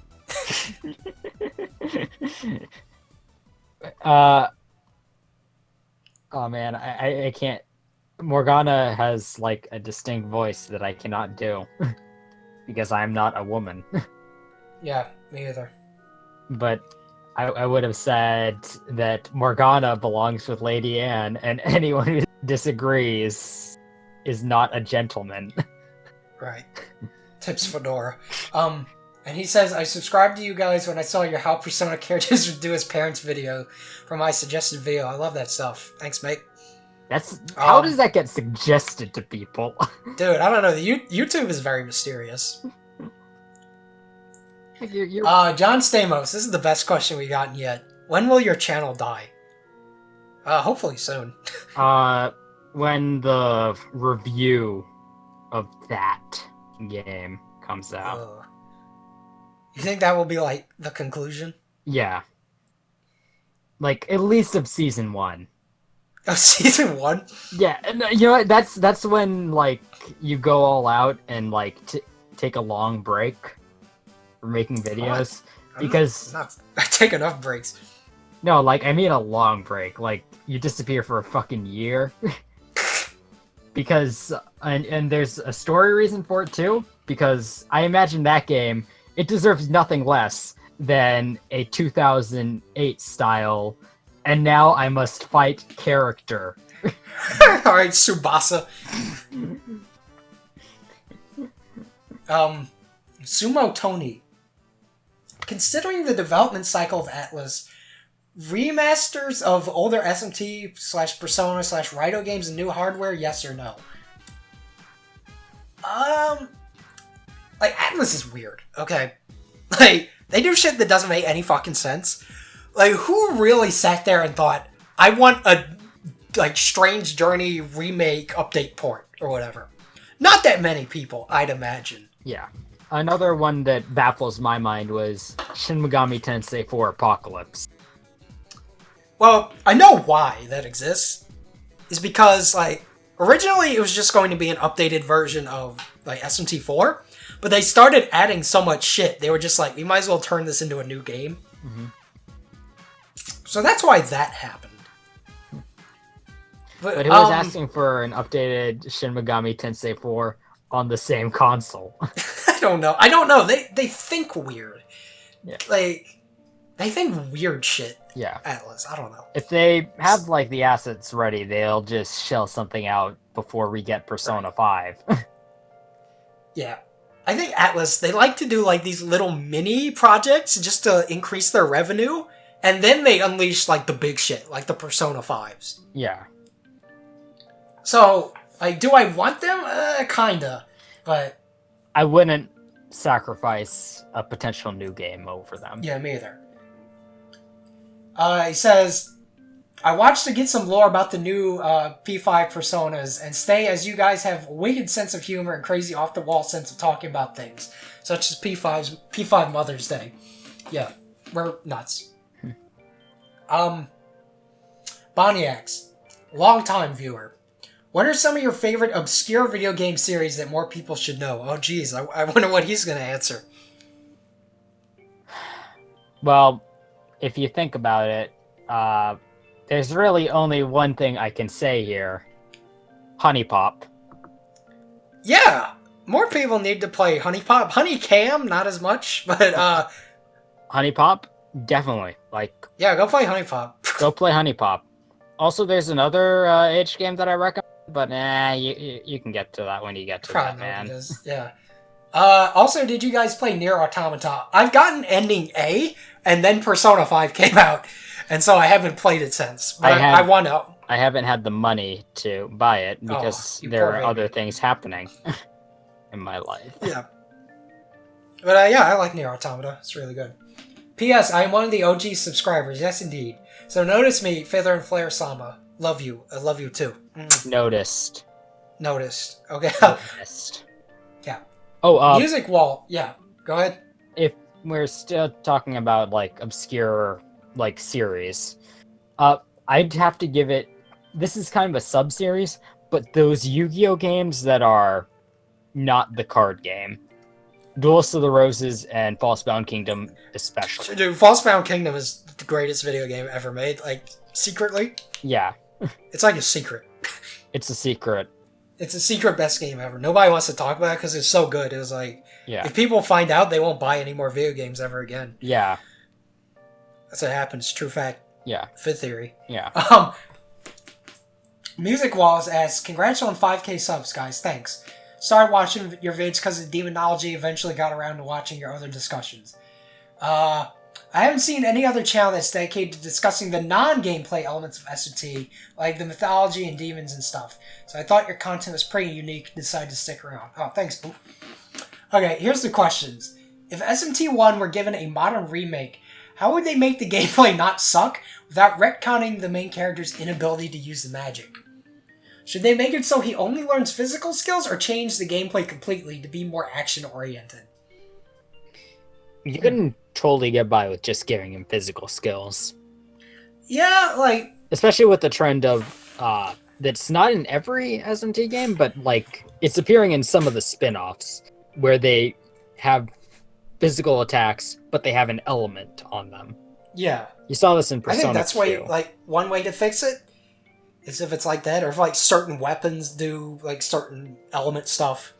Oh man, I can't. Morgana has like a distinct voice that I cannot do because I'm not a woman. Yeah, me either. But I would have said that Morgana belongs with Lady Anne, and anyone who disagrees is not a gentleman. Right. Tips Fedora. And he says, I subscribed to you guys when I saw your How Persona characters would do his parents' video from my suggested video. I love that stuff. Thanks, mate. That's how does that get suggested to people? Dude, I don't know. YouTube is very mysterious. John Stamos, this is the best question we've gotten yet. When will your channel die? Hopefully soon. When the review of that game comes out. You think that will be, like, the conclusion? Yeah. Like, at least of Season 1. Of Season 1? Yeah, and you know what? That's when, like, you go all out and, like, take a long break for making videos. Because... I take enough breaks. No, like, I mean a long break. Like, you disappear for a fucking year. Because... And there's a story reason for it, too. Because I imagine that game, it deserves nothing less than a 2008 style, and now I must fight character. Alright, Tsubasa. Sumo Tony. Considering the development cycle of Atlas, remasters of older SMT/Persona/Raito games and new hardware, yes or no? Like, Atlas is weird, okay? Like, they do shit that doesn't make any fucking sense. Like, who really sat there and thought, I want a, like, Strange Journey remake update port, or whatever? Not that many people, I'd imagine. Yeah. Another one that baffles my mind was Shin Megami Tensei 4 Apocalypse. Well, I know why that exists. Is because, like, originally it was just going to be an updated version of, like, SMT4, but they started adding so much shit, they were just like, we might as well turn this into a new game. Mm-hmm. So that's why that happened. But who was asking for an updated Shin Megami Tensei 4 on the same console? I don't know. They think weird. Yeah. Like, they think weird shit. Yeah. Atlas, I don't know. If they have, like, the assets ready, they'll just shell something out before we get Persona 5. Yeah. I think Atlas, they like to do, like, these little mini projects just to increase their revenue, and then they unleash, like, the big shit, like the Persona 5s. Yeah. So, like, do I want them? Kinda. But... I wouldn't sacrifice a potential new game over them. Yeah, me either. He says, I watched to get some lore about the new P5 Personas, and stay as you guys have a wicked sense of humor and crazy off-the-wall sense of talking about things, such as P5 Mother's Day. Yeah, we're nuts. Boniacs, long-time viewer. What are some of your favorite obscure video game series that more people should know? Oh, geez, I wonder what he's going to answer. Well, if you think about it, there's really only one thing I can say here. Honey Pop. Yeah! More people need to play Honey Pop. Honey Cam, not as much, but, Honey Pop? Definitely. Like... Yeah, go play Honey Pop. Go play Honey Pop. Also, there's another H game that I recommend, but you can get to that when you get to that, man. Yeah. Also, did you guys play Nier Automata? I've gotten ending A, and then Persona 5 came out, and so I haven't played it since. But I want to. I haven't had the money to buy it because there are other things happening in my life. Yeah. But yeah, I like Nier Automata. It's really good. P.S. I am one of the OG subscribers. Yes, indeed. So notice me, Fither and Flair Sama. Love you. I love you too. Noticed. Okay. Noticed. Yeah. Oh, Music Wall. Yeah. Go ahead. If we're still talking about, like, obscure, like, series, I'd have to give it... This is kind of a sub-series, but those Yu-Gi-Oh! Games that are not the card game. Duelist of the Roses and Falsebound Kingdom, especially. Dude, Falsebound Kingdom is the greatest video game ever made. Like, secretly. Yeah. It's like a secret. It's a secret. It's a secret best game ever. Nobody wants to talk about it because it's so good. It was like, yeah. If people find out, they won't buy any more video games ever again. Yeah. That's what happens. True fact. Yeah. Fifth theory. Yeah. Music Walls asks, congrats on 5k subs, guys. Thanks. Started watching your vids because of demonology, eventually got around to watching your other discussions. I haven't seen any other channel that's dedicated to discussing the non-gameplay elements of SMT, like the mythology and demons and stuff. So I thought your content was pretty unique and decided to stick around. Oh, thanks, Boo. Okay, here's the questions. If SMT1 were given a modern remake, how would they make the gameplay not suck without retconning the main character's inability to use the magic? Should they make it so he only learns physical skills or change the gameplay completely to be more action-oriented? You can totally get by with just giving him physical skills. Yeah, like... Especially with the trend of, that's not in every SMT game, but, like, it's appearing in some of the spin-offs, where they have physical attacks, but they have an element on them. Yeah. You saw this in Persona 2. I think that's why, like, one way to fix it is if it's like that, or if, like, certain weapons do, like, certain element stuff.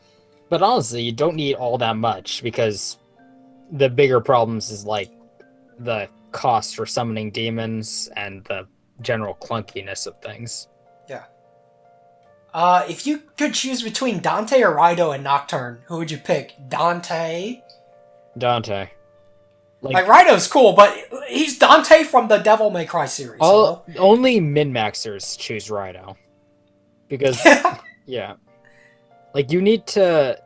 But honestly, you don't need all that much, because the bigger problems is, like, the cost for summoning demons and the general clunkiness of things. Yeah. If you could choose between Dante or Raido in Nocturne, who would you pick? Dante? Dante. Like Raido's cool, but he's Dante from the Devil May Cry series. Only min-maxers choose Raido. Because, yeah. Like, you need to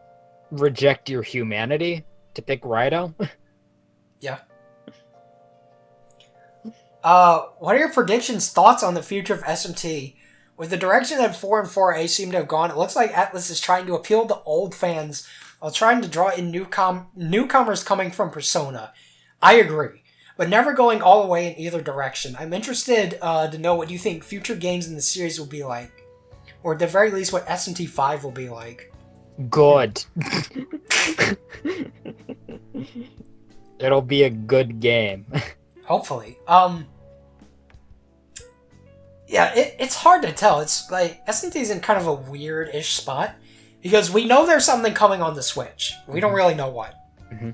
reject your humanity to pick Raido. Yeah. What are your predictions, thoughts on the future of SMT? With the direction that 4 and 4A seem to have gone, it looks like Atlus is trying to appeal to old fans while trying to draw in newcomers coming from Persona. I agree, but never going all the way in either direction. I'm interested to know what you think future games in the series will be like, or at the very least what SMT 5 will be like. Good. It'll be a good game. Hopefully. Yeah, it's hard to tell. It's like SMT's in kind of a weird-ish spot because we know there's something coming on the Switch. We don't really know what. Mm-hmm.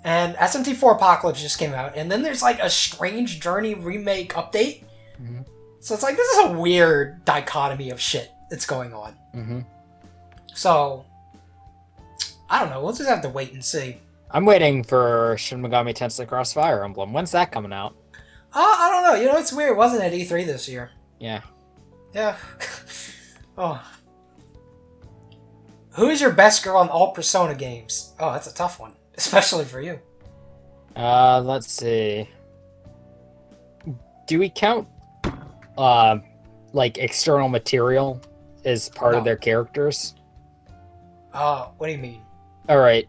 And SMT4 Apocalypse just came out, and then there's like a Strange Journey remake update. Mm-hmm. So it's like this is a weird dichotomy of shit that's going on. Mm-hmm. So I don't know. We'll just have to wait and see. I'm waiting for Shin Megami Tensei Cross Fire Emblem. When's that coming out? I don't know. You know, it's weird. It wasn't at E3 this year. Yeah. Yeah. Oh. Who is your best girl in all Persona games? Oh, that's a tough one. Especially for you. Let's see. Do we count, like, external material as part of their characters? What do you mean? Alright.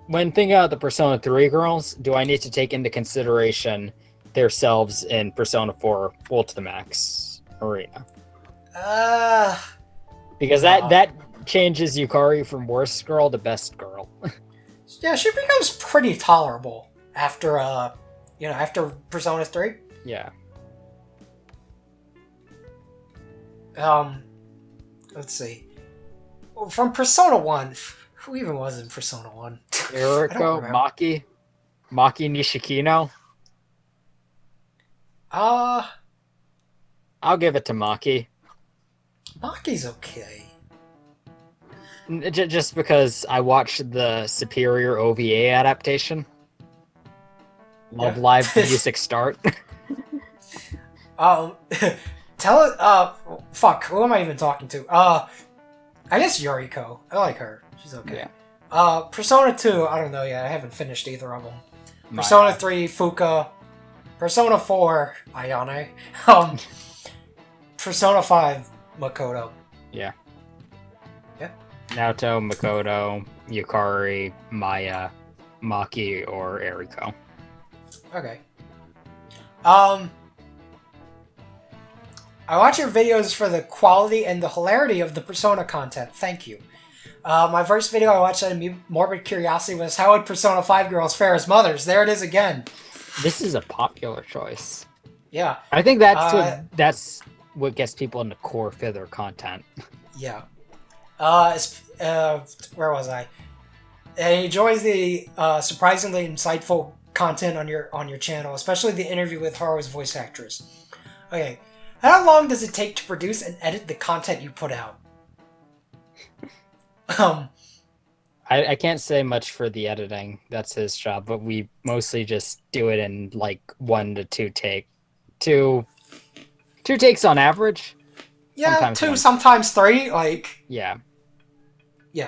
When thinking about the Persona 3 girls, do I need to take into consideration their selves in Persona 4 Ultimax Arena? Because that changes Yukari from worst girl to best girl. Yeah, she becomes pretty tolerable after, after Persona 3. Yeah. Let's see. Well, from Persona 1, who even was in Persona 1? Eriko, Maki Nishikino. I'll give it to Maki. Maki's okay. Just because I watched the Superior OVA adaptation. Love live music start. Tell it, fuck, who am I even talking to? I guess Yuriko. I like her. She's okay. Yeah. Persona 2, I don't know yet. I haven't finished either of them. Persona 3, Fuka. Persona 4, Ayane. Persona 5, Makoto. Yeah. Yeah. Naoto, Makoto, Yukari, Maya, Maki, or Eriko. Okay. I watch your videos for the quality and the hilarity of the Persona content. Thank you. My first video I watched out of morbid curiosity was how would Persona 5 girls fare as mothers? There it is again. This is a popular choice. Yeah. I think that's what gets people into core Fither content. Yeah. Where was I? He enjoys the surprisingly insightful content on your channel, especially the interview with Haru's voice actress. Okay. How long does it take to produce and edit the content you put out? I can't say much for the editing. That's his job, but we mostly just do it in like 1 to 2 two takes on average. Yeah, sometimes 2, one. sometimes 3. Like, yeah.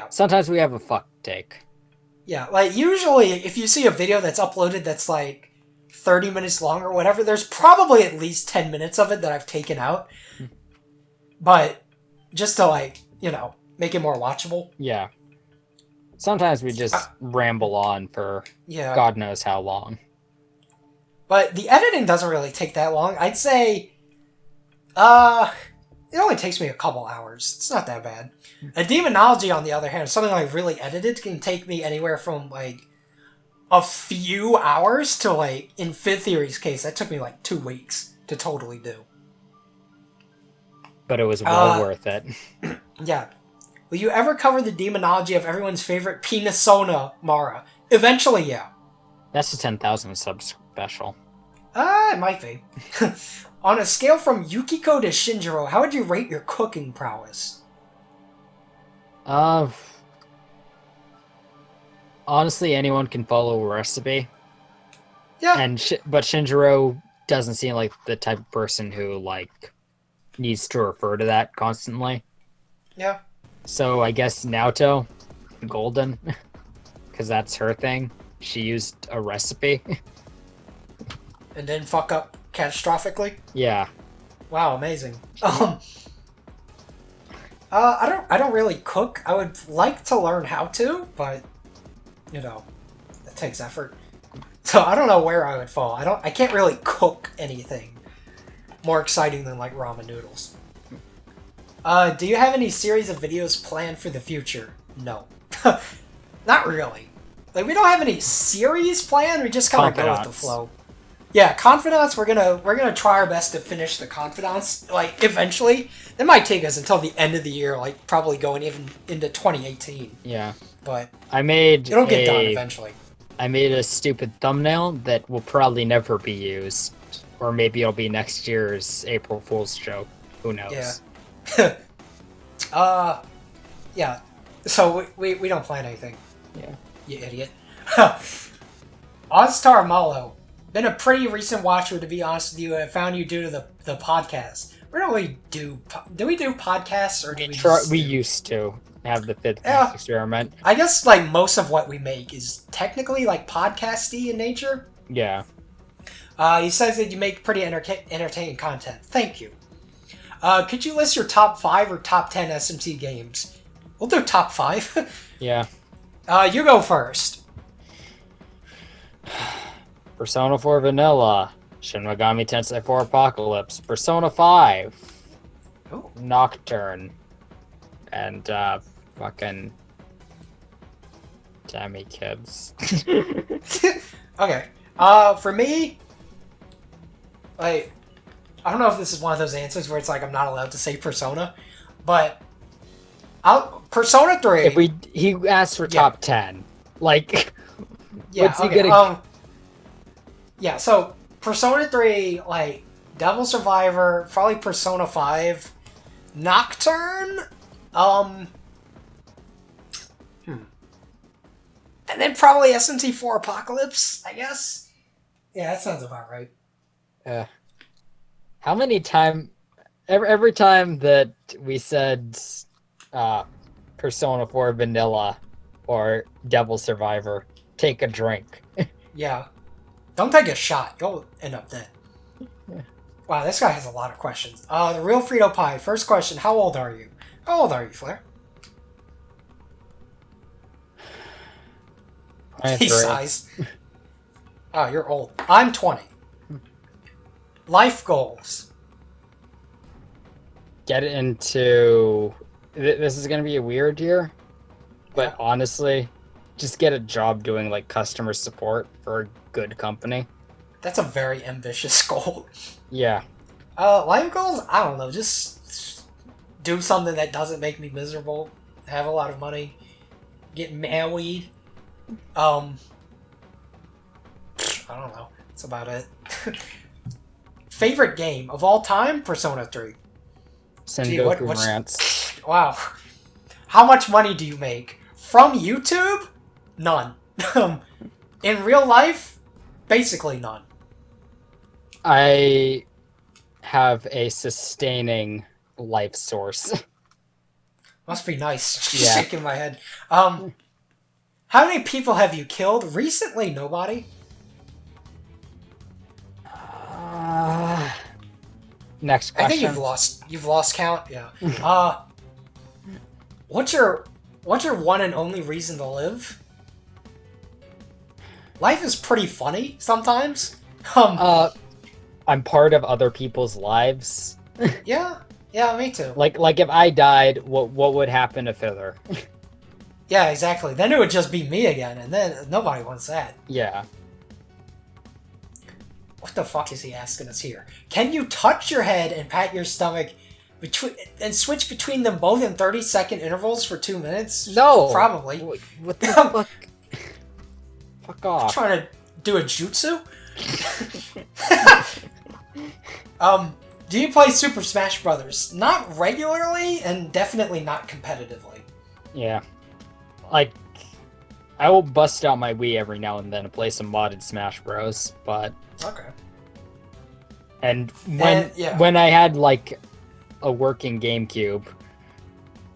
Sometimes we have a fuck take. Yeah, like usually if you see a video that's uploaded that's like 30 minutes long or whatever, there's probably at least 10 minutes of it that I've taken out. But just to like, make it more watchable. Yeah. Sometimes we just ramble on for God knows how long. But the editing doesn't really take that long. I'd say, it only takes me a couple hours. It's not that bad. A demonology, on the other hand, something like really edited, can take me anywhere from like a few hours to like, in Fither's case, that took me like 2 weeks to totally do. But it was well worth it. Yeah. Will you ever cover the demonology of everyone's favorite Pinasona Mara? Eventually, yeah. That's a 10,000 sub special. It might be. On a scale from Yukiko to Shinjiro, how would you rate your cooking prowess? Honestly, anyone can follow a recipe. Yeah. But Shinjiro doesn't seem like the type of person who like needs to refer to that constantly. Yeah. So I guess Naoto, golden, because that's her thing. She used a recipe. And didn't fuck up catastrophically? Yeah. Wow, amazing. I don't really cook. I would like to learn how to, but it takes effort. So I don't know where I would fall. I can't really cook anything more exciting than like ramen noodles. Do you have any series of videos planned for the future? No. Not really. Like, we don't have any series planned, we just kind of go with the flow. Yeah, Confidants, we're gonna try our best to finish the Confidants, like, eventually. It might take us until the end of the year, like, probably going even into 2018. Yeah. But it'll get done eventually. I made a stupid thumbnail that will probably never be used. Or maybe it'll be next year's April Fool's joke. Who knows? Yeah. Yeah. So we don't plan anything. Yeah. You idiot. Oztar Malo. Been a pretty recent watcher, to be honest with you. I found you due to the podcast. We don't really do we do podcasts, or do we used to have the fifth experiment. I guess like most of what we make is technically like podcasty in nature. Yeah. He says that you make pretty entertaining content. Thank you. Could you list your top 5 or top 10 SMT games? We'll do top 5. Yeah. You go first. Persona 4 Vanilla, Shin Megami Tensei 4 Apocalypse, Persona 5, Ooh. Nocturne, and fucking Tammy Kids. Okay. For me, like, I don't know if this is one of those answers where it's like I'm not allowed to say Persona, but Persona 3. If he asked for top 10, like, what's he gonna? Yeah, so Persona 3, like, Devil Survivor, probably Persona 5, Nocturne, and then probably SMT4 Apocalypse, I guess. Yeah, that sounds about right. How many every time that we said Persona 4 Vanilla or Devil Survivor, take a drink. Yeah. Don't take a shot. You'll end up dead. Wow, this guy has a lot of questions. The Real Frito Pie. First question, how old are you? How old are you, Flair? He sighs. Oh, you're old. I'm 20. Life goals. Get into... This is going to be a weird year, but honestly, just get a job doing like customer support for a good company. That's a very ambitious goal. Yeah. Life goals? I don't know. Just do something that doesn't make me miserable. Have a lot of money. Get married. I don't know. That's about it. favorite game of all time, Persona 3. Sengoku rants. Wow. How much money do you make? From YouTube? None. In real life? Basically none. I have a sustaining life source. Must be nice. Yeah. Shaking my head. How many people have you killed? Recently, nobody. Next question. I think you've lost count. Yeah. What's your one and only reason to live? Life is pretty funny sometimes. I'm part of other people's lives. Yeah, me too. Like if I died, what would happen to Fither? Yeah, exactly. Then it would just be me again, and then nobody wants that. Yeah. What the fuck is he asking us here? Can you touch your head and pat your stomach and switch between them both in 30-second intervals for 2 minutes? No. Probably. What the fuck? Fuck off. Trying to do a jutsu? Do you play Super Smash Brothers? Not regularly, and definitely not competitively. Yeah. Like, I will bust out my Wii every now and then to play some modded Smash Bros, but... Okay. And when I had, like, a working GameCube,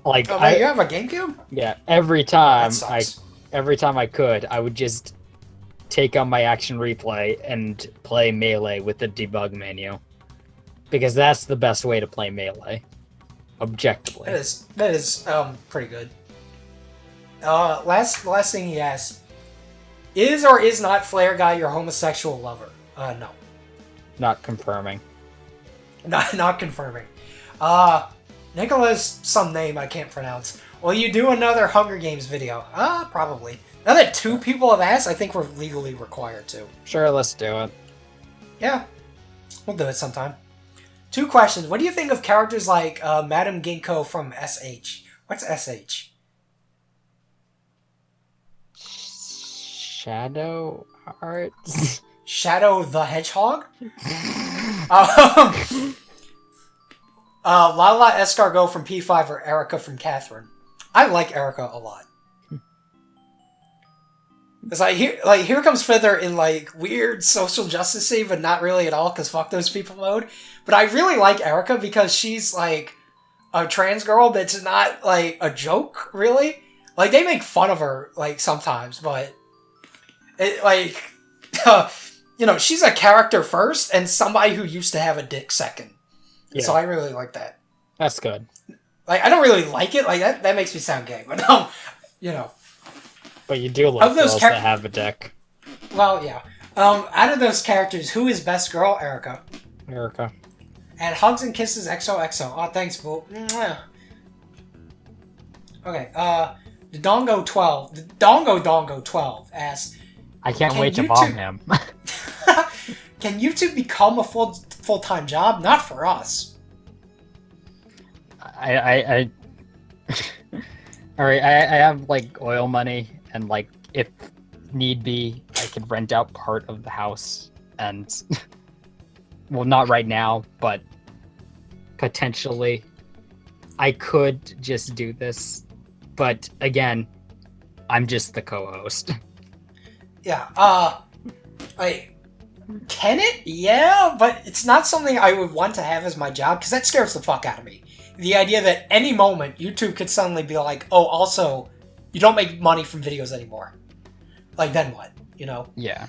like... Oh, man, you have a GameCube? Yeah, every time I could, I would just take on my action replay and play Melee with the debug menu. Because that's the best way to play Melee. Objectively. That is pretty good. Last thing he asked. Is or is not Flair Guy your homosexual lover? No. Not confirming. Not confirming. Nicholas, some name I can't pronounce. Will you do another Hunger Games video? Probably. Now that 2 people have asked, I think we're legally required to. Sure, let's do it. Yeah. We'll do it sometime. 2 questions. What do you think of characters like Madame Ginkgo from SH? What's SH? Shadow Hearts? Shadow the Hedgehog? Lala Escargot from P5 or Erica from Catherine? I like Erica a lot. It's like here comes Fither in like weird social justice-y, but not really at all, because fuck those people mode. But I really like Erica because she's like a trans girl that's not like a joke, really. Like they make fun of her like sometimes, but it like she's a character first and somebody who used to have a dick second. Yeah. So I really like that. That's good. Like I don't really like it, like that makes me sound gay, but But you do like girls that have a dick. Well, yeah. Out of those characters, who is best girl? Erica. And hugs and kisses XOXO. Oh, thanks, boo. Okay, the Dongo 12 asks... I can't wait to bomb him. Can YouTube become a full-time job? Not for us. I Alright, I have, like, oil money, and, like, if need be, I could rent out part of the house, and... well, not right now, but potentially I could just do this. But, again, I'm just the co-host. Yeah, can it? Yeah, but it's not something I would want to have as my job, because that scares the fuck out of me. The idea that any moment YouTube could suddenly be like, oh, also, you don't make money from videos anymore. Like, then what? You know? Yeah.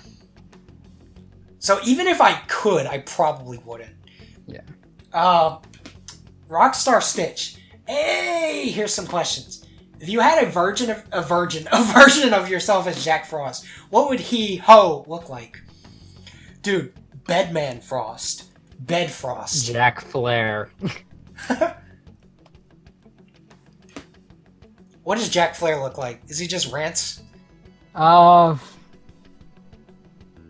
So even if I could, I probably wouldn't. Yeah. Rockstar Stitch. Hey, here's some questions. If you had a version of yourself as Jack Frost, what would he/ho look like? Dude, Bedman Frost. Bed Frost. Jack Flair. What does Jack Flair look like? Is he just rants?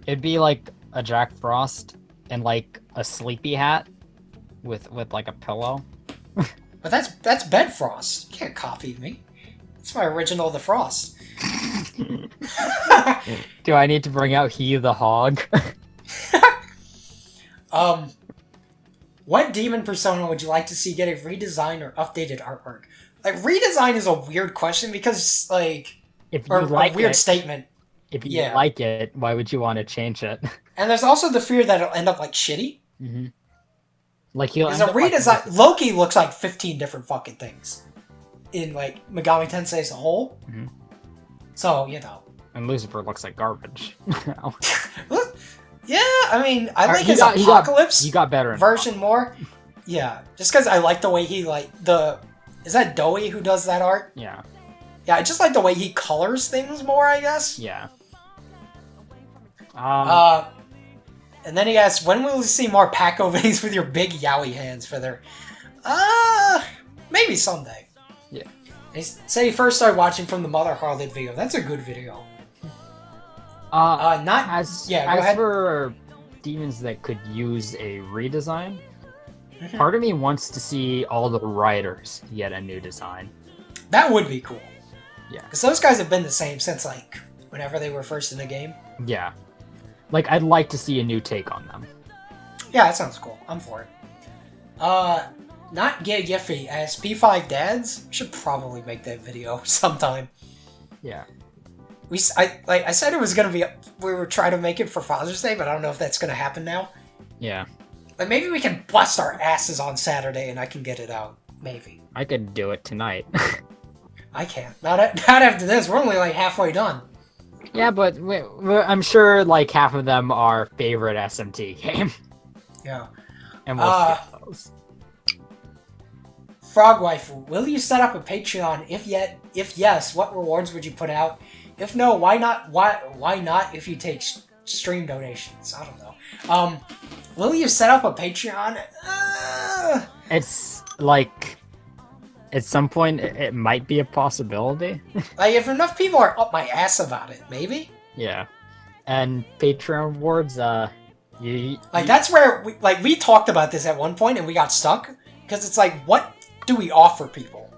It'd be like a Jack Frost and like a sleepy hat with like a pillow. But that's Bed Frost. You can't copy me. It's my original The Frost. Do I need to bring out He the Hog? What demon persona would you like to see get a redesign or updated artwork? Like, redesign is a weird question because, like... If you like a weird it, statement. If you like it, why would you want to change it? And there's also the fear that it'll end up, like, shitty. Mm-hmm. Like, he'll end up redesign... Loki looks like 15 different fucking things. In, like, Megami Tensei as a whole. Mm-hmm. So, you know. And Lucifer looks like garbage. Yeah, I mean, I like his Apocalypse he got better version more. Yeah, just because I like the way he, like, Is that Doei who does that art? Yeah. Yeah, I just like the way he colors things more, I guess. Yeah. And then he asks, when will we see more pack openings with your big yaoi hands, Fither? Maybe someday. Yeah. He said he first started watching from the Mother Harlot video. That's a good video. As for demons that could use a redesign, part of me wants to see all the writers get a new design. That would be cool. Yeah. Because those guys have been the same since, like, whenever they were first in the game. Yeah. Like, I'd like to see a new take on them. Yeah, that sounds cool. I'm for it. Not Gay Yiffy as P5 Dads. Should probably make that video sometime. Yeah. I said it was gonna be. We were trying to make it for Father's Day, but I don't know if that's gonna happen now. Yeah. Like, maybe we can bust our asses on Saturday and I can get it out. Maybe. I could do it tonight. I can't. Not after this. We're only, like, halfway done. Yeah, but I'm sure, like, half of them are favorite SMT game. Yeah. And we'll skip those. Frog Waifu, will you set up a Patreon? If yes, what rewards would you put out? If no, why not? Why not if you take stream donations? I don't know. Will you set up a Patreon? It's, like... At some point, it might be a possibility. Like, if enough people are up my ass about it, maybe? Yeah. And Patreon rewards, that's where, we talked about this at one point and we got stuck. Because it's like, what do we offer people?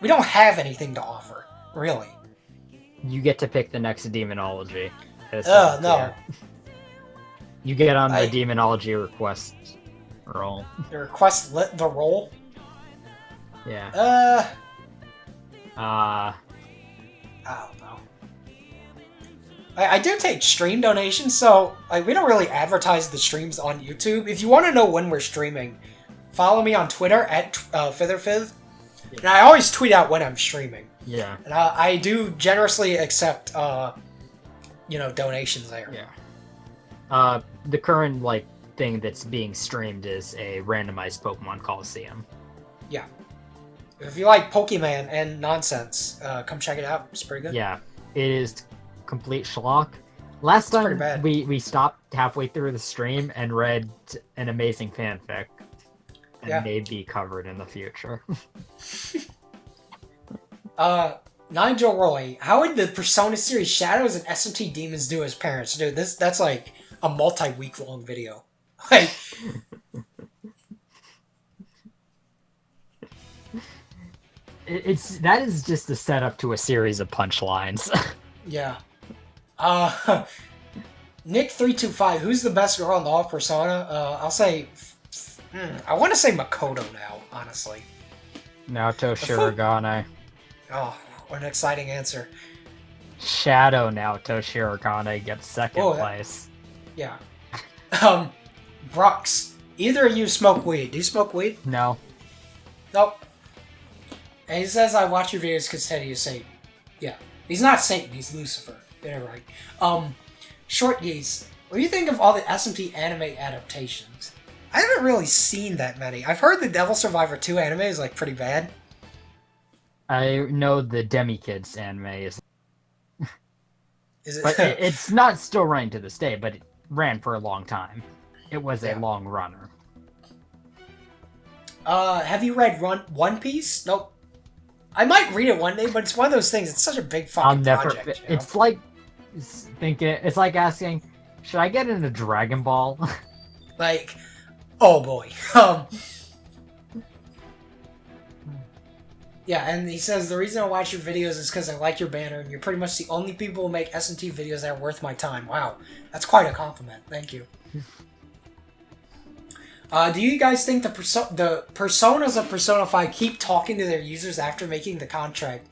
We don't have anything to offer, really. You get to pick the next demonology. No. Yeah. You get on the demonology request roll. The request the roll? Yeah. I don't know. I do take stream donations, so we don't really advertise the streams on YouTube. If you want to know when we're streaming, follow me on Twitter at FitherFith. Yeah. And I always tweet out when I'm streaming. Yeah. And I do generously accept, donations there. Yeah. The current, thing that's being streamed is a randomized Pokemon Coliseum. Yeah. If you like Pokemon and nonsense, come check it out. It's pretty good. Yeah, it is complete schlock. Last time we stopped halfway through the stream and read an amazing fanfic. And may be covered in the future. Nigel Roy, how would the Persona series Shadows and SMT Demons do as parents? Dude, that's like a multi-week long video. That is just a setup to a series of punchlines. Yeah. Nick325, who's the best girl in all of Persona? I'll say... I want to say Makoto now, honestly. Naoto Shirogane. Oh, what an exciting answer. Shadow Naoto Shirogane gets second place. Yeah. Brooks, either of you smoke weed. Do you smoke weed? No. Nope. And he says I watch your videos because Teddy is Satan. Yeah. He's not Satan, he's Lucifer. Yeah, right. Short Geese, what do you think of all the SMT anime adaptations? I haven't really seen that many. I've heard the Devil Survivor 2 anime is, pretty bad. I know the Demi-Kids anime is... Is it? But it's not still running to this day, but it ran for a long time. It was a long runner. Have you read One Piece? Nope. I might read it one day, but it's one of those things. It's such a big fucking project. It's like it's like asking, should I get into Dragon Ball? Oh boy. Yeah, and he says, the reason I watch your videos is because I like your banner, and you're pretty much the only people who make SMT videos that are worth my time. Wow. That's quite a compliment. Thank you. Do you guys think the personas of Persona 5 keep talking to their users after making the contract?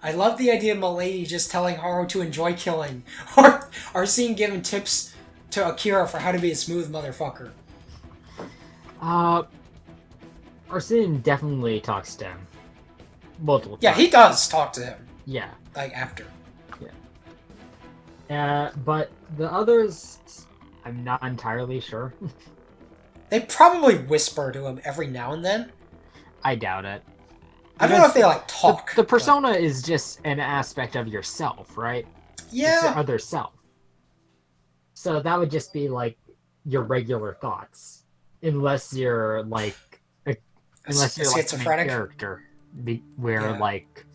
I love the idea of Milady just telling Haru to enjoy killing, or Arsene giving tips to Akira for how to be a smooth motherfucker. Arsene definitely talks to him. Multiple times. Yeah, he does talk to him. Yeah. Like, after. Yeah. But the others, I'm not entirely sure. They probably whisper to him every now and then. I doubt it. I don't know if they, like, talk. The persona is just an aspect of yourself, right? Yeah. It's your other self. So that would just be, like, your regular thoughts. Unless you're, like... Unless you're, like, a character. Where, like...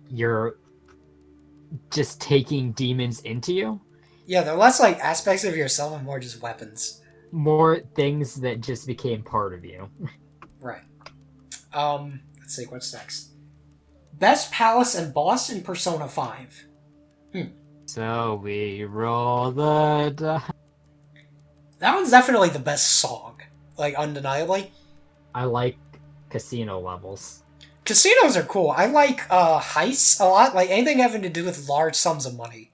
You're just taking demons into you. Yeah, they're less, like, aspects of yourself and more just weapons. More things that just became part of you. Right. Let's see, what's next? Best Palace and Boss in Persona 5. So we roll the dice. That one's definitely the best song. Like, undeniably. I like casino levels. Casinos are cool. I like, heists a lot. Like, anything having to do with large sums of money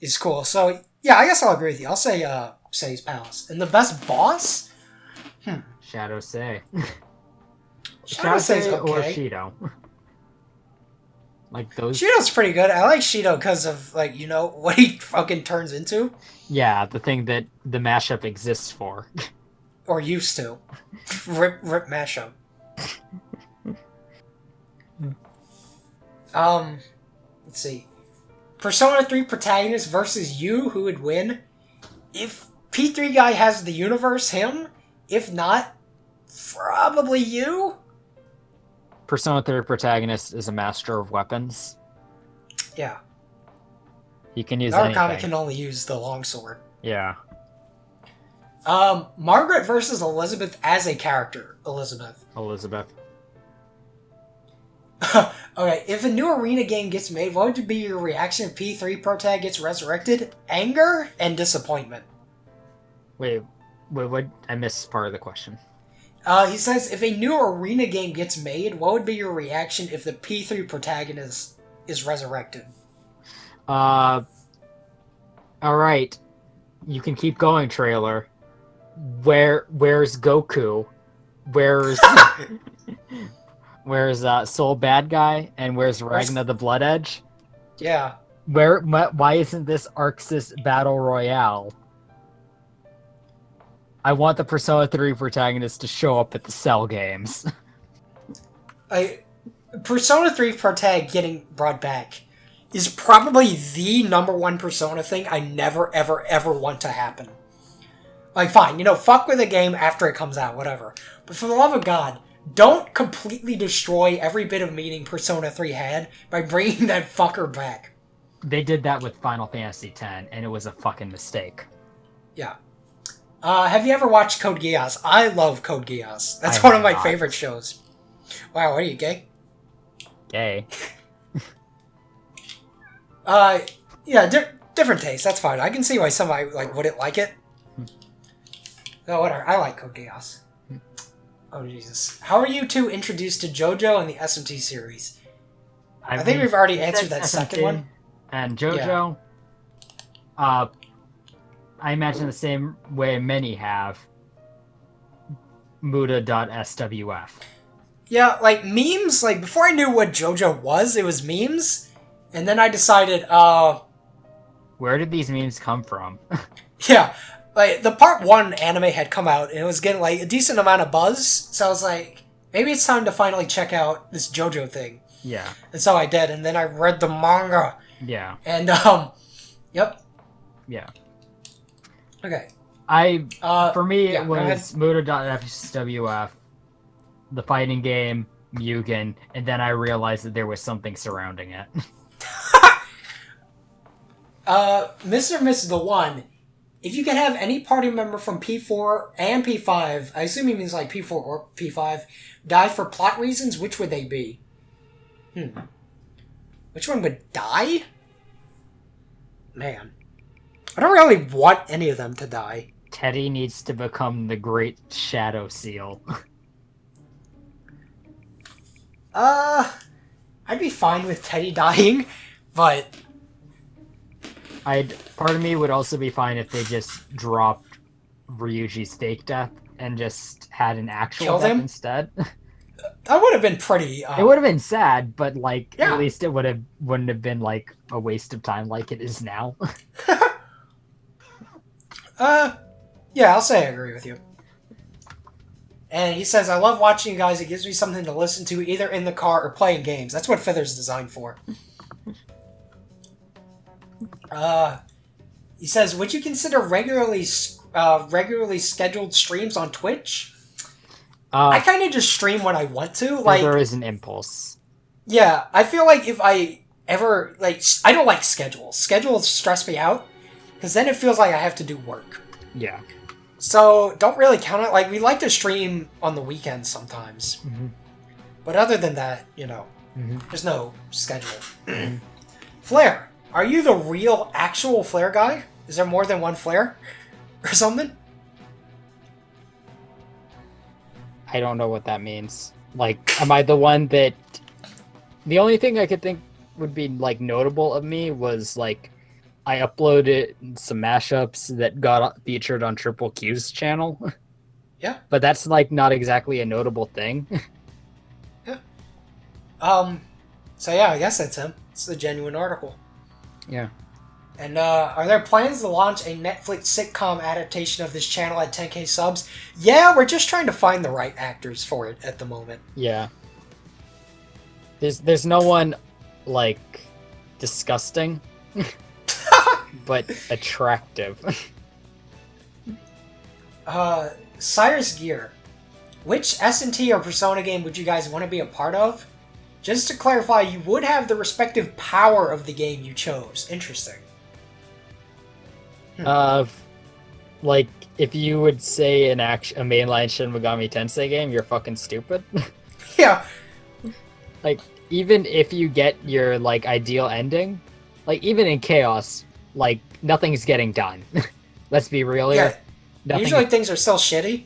is cool. So, yeah, I guess I'll agree with you. I'll say, Say's Palace. And the best boss? Shadow Say. Shadow Say's okay. Or Shido. Like those. Shido's pretty good. I like Shido because of, like, you know, what he fucking turns into. Yeah, the thing that the mashup exists for. Or used to. Rip mashup. Let's see. Persona 3 protagonist versus you, who would win? If P3 guy has the universe, him. If not, probably you. Persona 3 protagonist is a master of weapons. Yeah. He can use Arcanas anything. can only use the longsword. Yeah. Margaret versus Elizabeth as a character. Elizabeth. Okay, if a new arena game gets made, what would be your reaction if P3 protag gets resurrected? Anger and disappointment. Wait, what? I missed part of the question. He says, if a new arena game gets made, what would be your reaction if the P3 protagonist is resurrected? Alright. You can keep going, trailer. Where's Goku? Where's Soul Bad Guy? And where's Ragna the Blood Edge? Yeah. Why isn't this Arxis Battle Royale? I want the Persona 3 protagonist to show up at the Cell games. Persona 3 protag getting brought back is probably the #1 Persona thing I never, ever, ever want to happen. Like, fine, fuck with the game after it comes out, whatever. But for the love of God, don't completely destroy every bit of meaning Persona 3 had by bringing that fucker back. They did that with Final Fantasy X, and it was a fucking mistake. Yeah. Have you ever watched Code Geass? I love Code Geass. That's one of my favorite shows. Wow, are you gay? Gay. Yeah, different taste. That's fine. I can see why somebody wouldn't like it. No, whatever. I like Code Geass. Oh, Jesus. How are you two introduced to JoJo and the SMT series? I think we've already answered that second one. And JoJo, I imagine the same way many have. Muda.swf. Yeah, memes, before I knew what JoJo was, it was memes. And then I decided, where did these memes come from? Yeah. The part 1 anime had come out, and it was getting, a decent amount of buzz, so I was like, maybe it's time to finally check out this JoJo thing. Yeah. And so I did, and then I read the manga. Yeah. And, yep. Yeah. Okay. For me, it was Muda.swf, the fighting game, Mugen, and then I realized that there was something surrounding it. Mr. and Mrs. The One, if you could have any party member from P4 and P5, I assume he means P4 or P5, die for plot reasons, which would they be? Which one would die? Man. I don't really want any of them to die. Teddy needs to become the Great Shadow Seal. I'd be fine with Teddy dying, but Part of me would also be fine if they just dropped Ryuji's fake death and just had an actual killed death him instead. That would have been pretty. It would have been sad, but like yeah. at least it wouldn't have been like a waste of time like it is now. Yeah, I'll say I agree with you. And he says, I love watching you guys. It gives me something to listen to either in the car or playing games. That's what Fither's designed for. He says, would you consider regularly scheduled streams on Twitch? I kind of just stream when I want to. Like, there is an impulse. Yeah, I feel like if I ever, like, I don't like schedules. Schedules stress me out, because then it feels like I have to do work. Yeah. So, don't really count it. Like, we like to stream on the weekends sometimes. Mm-hmm. But other than that, there's no schedule. Flair, are you the real, actual Flair guy? Is there more than one Flair? Or something? I don't know what that means. Like, am I the one that... The only thing I could think would be, like, notable of me was, like, I uploaded some mashups that got featured on Triple Q's channel. Yeah. But that's, like, not exactly a notable thing. Yeah. So yeah, I guess that's him. It's a genuine article. Yeah. And are there plans to launch a Netflix sitcom adaptation of this channel at 10k subs? Yeah, we're just trying to find the right actors for it at the moment. Yeah. There's no one, like, disgusting, but attractive. Cyrus Gear. Which S&T or Persona game would you guys want to be a part of? Just to clarify, you would have the respective power of the game you chose. Interesting. Like, if you would say a mainline Shin Megami Tensei game, you're fucking stupid. Yeah. Like, even if you get your, like, ideal ending, like, even in Chaos, like, nothing's getting done. Let's be real here. Yeah. Usually things are still shitty.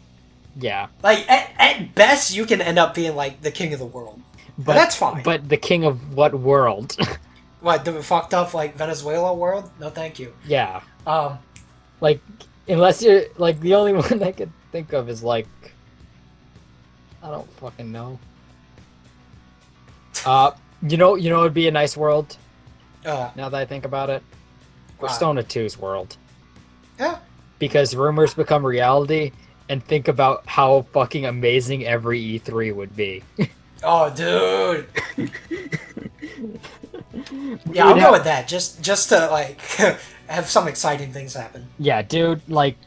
Yeah. Like, at best, you can end up being, like, the king of the world. But that's fine. But the king of what world? What, the fucked up, like, Venezuela world? No, thank you. Yeah. Like, unless you're, like, the only one I could think of is, like, I don't fucking know. You know it'd be a nice world? Now that I think about it? Persona 2's world. Yeah. Because rumors become reality, and think about how fucking amazing every E3 would be. Oh, dude. Yeah, I'll go with that. Just to, like, have some exciting things happen. Yeah, dude, like,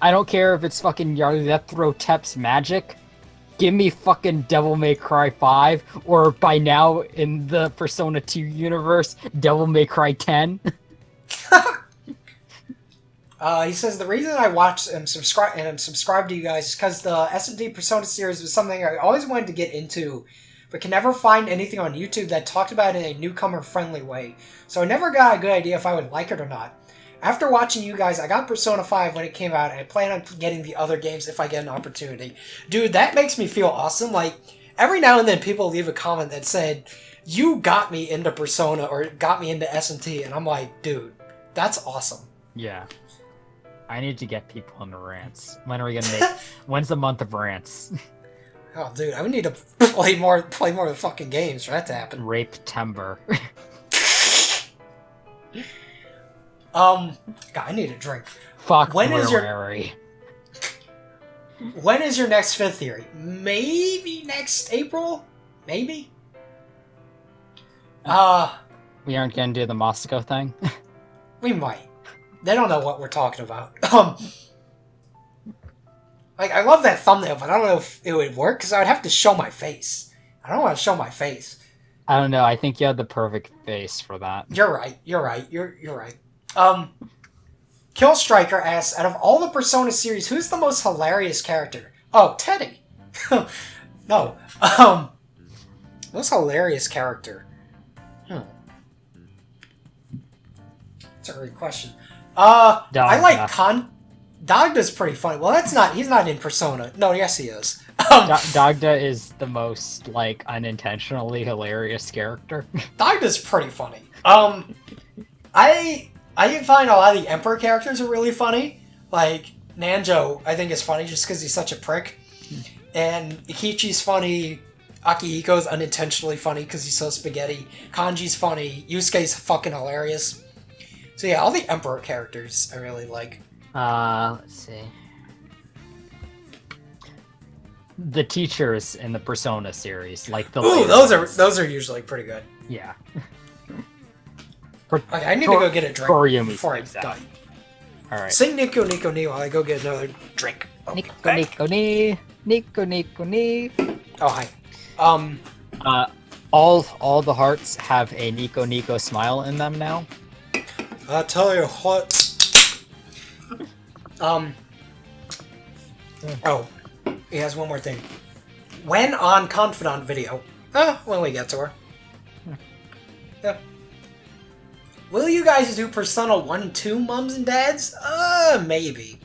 I don't care if it's fucking Yarlethro Tep's magic. Give me fucking Devil May Cry 5, or by now, in the Persona 2 universe, Devil May Cry 10. He says, the reason I watch and I'm subscribed to you guys is because the S&D Persona series was something I always wanted to get into, but can never find anything on YouTube that talked about it in a newcomer-friendly way, so I never got a good idea if I would like it or not. After watching you guys, I got Persona 5 when it came out, and I plan on getting the other games if I get an opportunity. Dude, that makes me feel awesome. Like, every now and then people leave a comment that said, you got me into Persona, or got me into S&T, and I'm like, dude, that's awesome. Yeah. I need to get people on the rants. When are we gonna make... When's the month of rants? Oh, dude, I would need to play more of the fucking games for that to happen. Rape-tember. God, I need a drink. Fuck when is your next Fifth Theory? Maybe next April? Maybe? We aren't gonna do the Moscow thing? We might. They don't know what we're talking about. Like, I love that thumbnail, but I don't know if it would work, because I would have to show my face. I don't want to show my face. I don't know, I think you have the perfect face for that. You're right. You're right. Killstriker asks, out of all the Persona series, who's the most hilarious character? Oh, Teddy. No. Most hilarious character. That's a great question. I like Dagda's pretty funny. Well, he's not in Persona. No, yes he is. Dagda is the most, like, unintentionally hilarious character. Dagda's pretty funny. I find a lot of the Emperor characters are really funny. Like, Nanjo, I think, is funny just because he's such a prick. And Ikichi's funny. Akihiko's unintentionally funny because he's so spaghetti. Kanji's funny. Yusuke's fucking hilarious. So yeah, all the Emperor characters I really like. Let's see. The teachers in the Persona series, like the those are usually pretty good. Yeah. Okay, I need to go get a drink before I die. Alright. Sing Nico Nico Ni while I go get another drink. Nico Nico Ni. Nico Nico Ni. Oh, hi. All the hearts have a Nico Nico smile in them now. I tell you what. Oh, he has one more thing. When on Confidant video. When we get to her. Yeah. Will you guys do Persona 1 and 2, mums and dads? Maybe.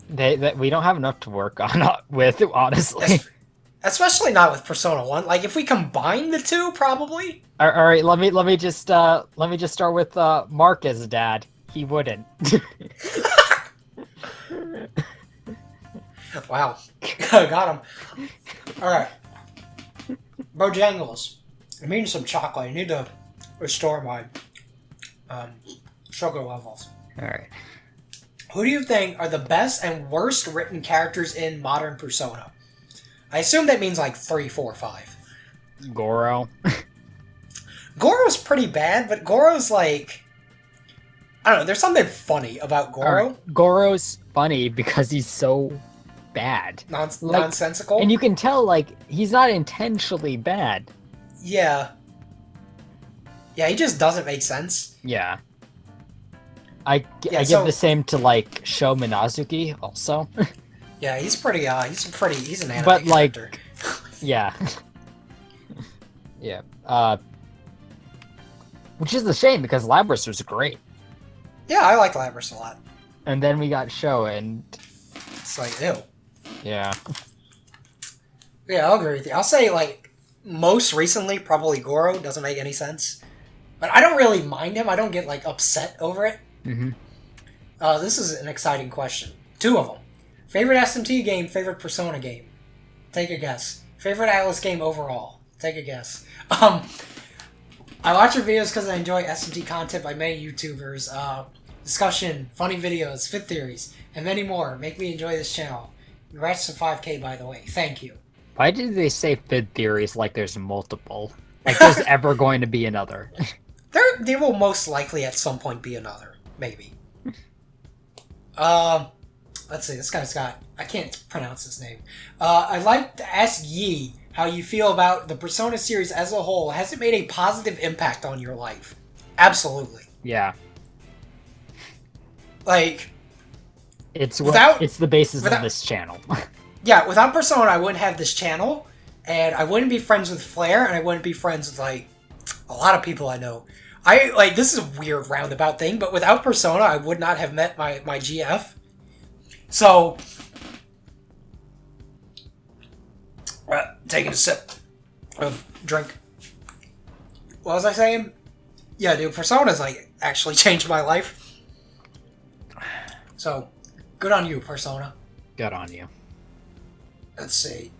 We don't have enough to work on with, honestly. Especially not with Persona 1. Like, if we combine the two, probably. All right, let me just start with Mark as a dad. He wouldn't. Wow. Got him. Alright. Bojangles. I'm eating some chocolate. I need to restore my sugar levels. Alright. Who do you think are the best and worst written characters in modern Persona? I assume that means like 3, 4, 5. Goro. Goro's pretty bad, but Goro's like... I don't know, there's something funny about Goro. Goro's funny because he's so bad. Nonsensical. And you can tell, like, he's not intentionally bad. Yeah. Yeah, he just doesn't make sense. Yeah. I give the same to, like, Sho Minazuki, also. Yeah, he's an anime but, like, character. Yeah. Yeah. Which is a shame, because Labras was great. Yeah, I like Labras a lot. And then we got Sho, and... It's like, ew. Yeah. Yeah, I'll agree with you. I'll say, like, most recently, probably Goro. Doesn't make any sense. But I don't really mind him. I don't get, like, upset over it. Mm-hmm. This is an exciting question. 2 of them. Favorite SMT game, favorite Persona game. Take a guess. Favorite Atlas game overall. Take a guess. I watch your videos because I enjoy SMT content by many YouTubers. Discussion, funny videos, fit theories, and many more. Make me enjoy this channel. Congrats to 5K, by the way. Thank you. Why did they say fit theories like there's multiple? Like there's ever going to be another? There will most likely at some point be another. Maybe. Let's see. This guy's got... I can't pronounce his name. I'd like to ask Yi how you feel about the Persona series as a whole. Has it made a positive impact on your life? Absolutely. Yeah. Like... It's the basis of this channel. Yeah, without Persona, I wouldn't have this channel, and I wouldn't be friends with Flair, and I wouldn't be friends with, like, a lot of people I know. This is a weird roundabout thing, but without Persona, I would not have met my GF. So, taking a sip of drink. What was I saying? Yeah, dude, Persona's, like, actually changed my life. So... Good on you, Persona. Good on you. Let's see.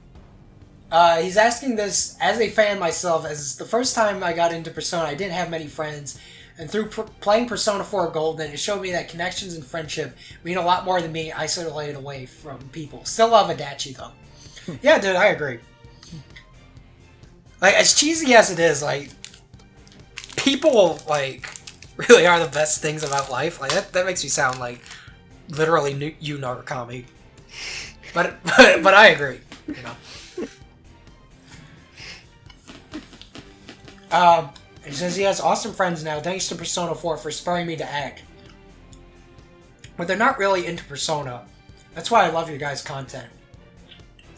He's asking this as a fan myself, as it's the first time I got into Persona. I didn't have many friends, and through playing Persona 4 Golden, it showed me that connections and friendship mean a lot more than being isolated away from people. Still love Adachi, though. Yeah, dude, I agree. Like, as cheesy as it is, like, people, like, really are the best things about life. Like, that makes me sound like... literally you Narukami. But I agree, you know. He says he has awesome friends now, thanks to Persona 4 for spurring me to act. But they're not really into Persona. That's why I love your guys' content.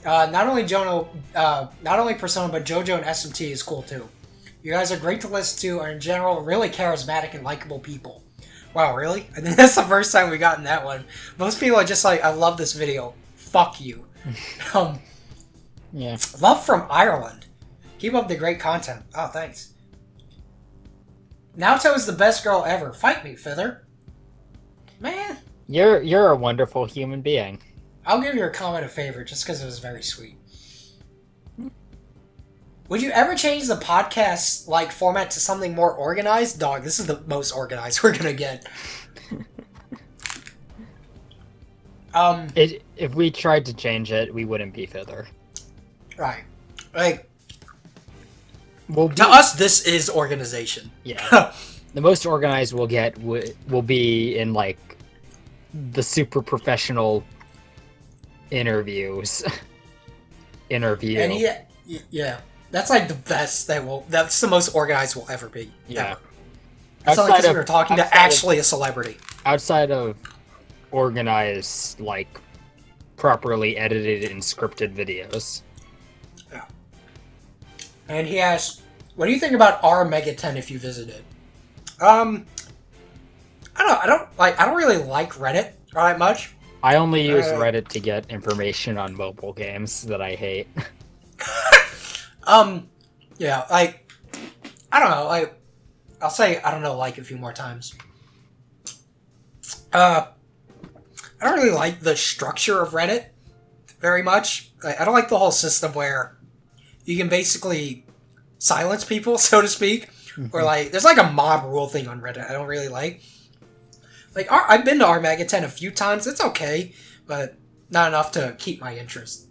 Not only Persona, but JoJo and SMT is cool too. You guys are great to listen to, and in general, really charismatic and likable people. Wow, really? I think that's the first time we've gotten that one. Most people are just like, I love this video. Fuck you. Yeah. Love from Ireland. Keep up the great content. Oh, thanks. Naoto is the best girl ever. Fight me, Fither. Man. You're a wonderful human being. I'll give your comment a favor just because it was very sweet. Would you ever change the podcast like format to something more organized? Dog, this is the most organized we're gonna get. If we tried to change it, we wouldn't be Fither. Right. Like, We'll to us, this is organization. Yeah. The most organized we'll get will be in, like, the super professional interviews. Interview. And yeah. That's like the best that's the most organized we'll ever be. Yeah. Ever. That's not like we were talking to actually a celebrity. Outside of organized, like, properly edited and scripted videos. Yeah. And he asked, what do you think about R-Megaten if you visited? I don't really like Reddit all that much. I only use Reddit to get information on mobile games that I hate. Yeah, like, I don't know, like, I'll say, I don't know, like, a few more times. I don't really like the structure of Reddit very much. I don't like the whole system where you can basically silence people, so to speak. Or, like, there's, like, a mob rule thing on Reddit I don't really like. Like, I've been to Armageddon a few times. It's okay, but not enough to keep my interest.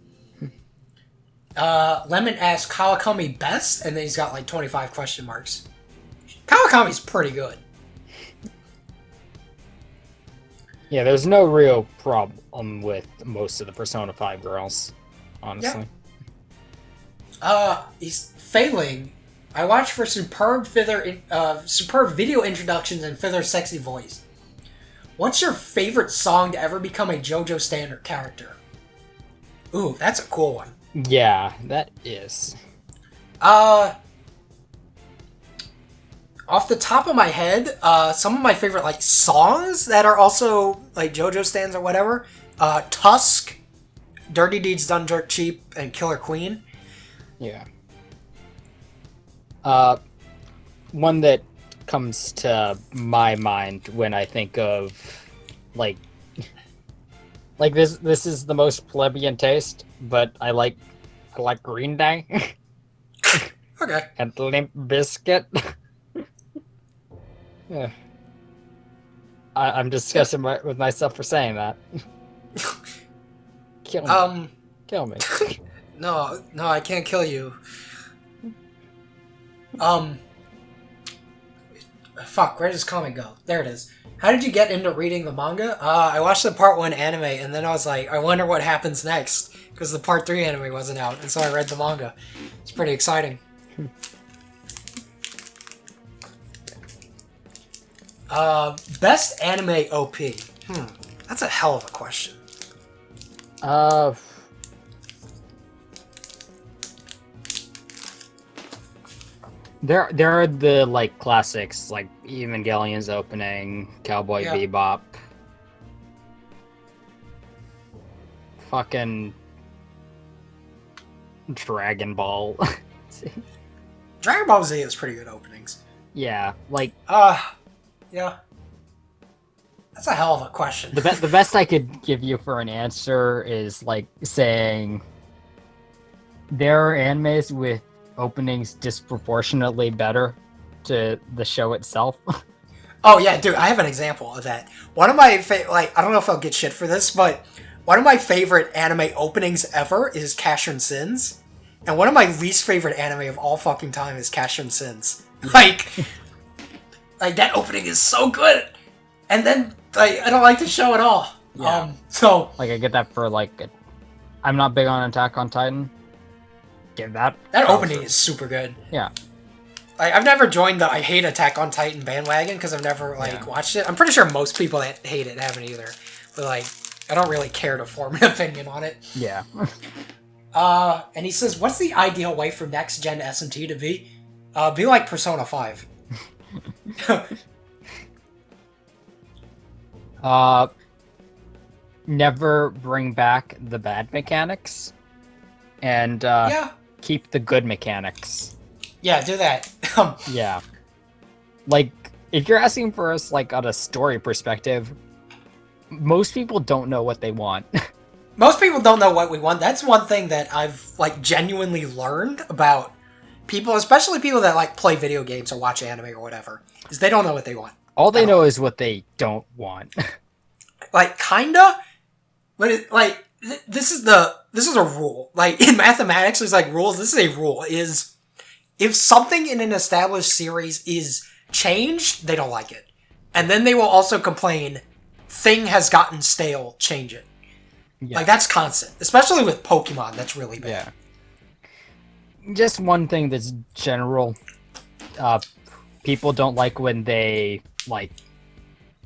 Lemon asked Kawakami best, and then he's got, like, 25 question marks. Kawakami's pretty good. Yeah, there's no real problem with most of the Persona 5 girls, honestly. Yeah. He's failing. I watched for superb video introductions and Fither's sexy voice. What's your favorite song to ever become a JoJo standard character? Ooh, that's a cool one. Yeah, that is. Off the top of my head, some of my favorite, like, songs that are also, like, JoJo stands or whatever. Tusk, Dirty Deeds Done Dirt Cheap, and Killer Queen. Yeah. One that comes to my mind when I think of, like this is the most plebeian taste, but I like Green Day. Okay. And Limp Bizkit. Yeah. I'm disgusted with myself for saying that. Kill me. Kill me. No, I can't kill you. Fuck, where does this comment go? There it is. How did you get into reading the manga? I watched the part 1 anime, and then I was like, I wonder what happens next, because the part 3 anime wasn't out, and so I read the manga. It's pretty exciting. Best anime OP? That's a hell of a question. There are the, like, classics, like Evangelion's opening, Cowboy Bebop. Fucking Dragon Ball. Dragon Ball Z has pretty good openings. Yeah, like... yeah. That's a hell of a question. The best I could give you for an answer is, like, saying there are animes with openings disproportionately better to the show itself. Oh yeah, dude, I have an example of that. One of my I don't know if I'll get shit for this, but one of my favorite anime openings ever is Casshern Sins, and one of my least favorite anime of all fucking time is Casshern Sins. Like that opening is so good, and then I don't like the show at all. Yeah. So like I get that for like, I'm not big on Attack on Titan. Give that opening is super good. Yeah. I've never joined the I hate Attack on Titan bandwagon because I've never watched it. I'm pretty sure most people that hate it haven't either. But like, I don't really care to form an opinion on it. Yeah. And he says, what's the ideal way for next gen SMT to be? Be like Persona 5. Never bring back the bad mechanics, and keep the good mechanics. Yeah, do that. Yeah. Like, if you're asking for us, like, on a story perspective, most people don't know what they want. Most people don't know what we want. That's one thing that I've, like, genuinely learned about people, especially people that, like, play video games or watch anime or whatever, is they don't know what they want. All they know is what they don't want. Like, kinda, but it, like, this is a rule. Like, in mathematics, there's, like, rules. This is a rule, is if something in an established series is changed, they don't like it. And then they will also complain, thing has gotten stale, change it. Yeah. Like, that's constant. Especially with Pokemon, that's really bad. Yeah. Just one thing that's general. People don't like when they, like...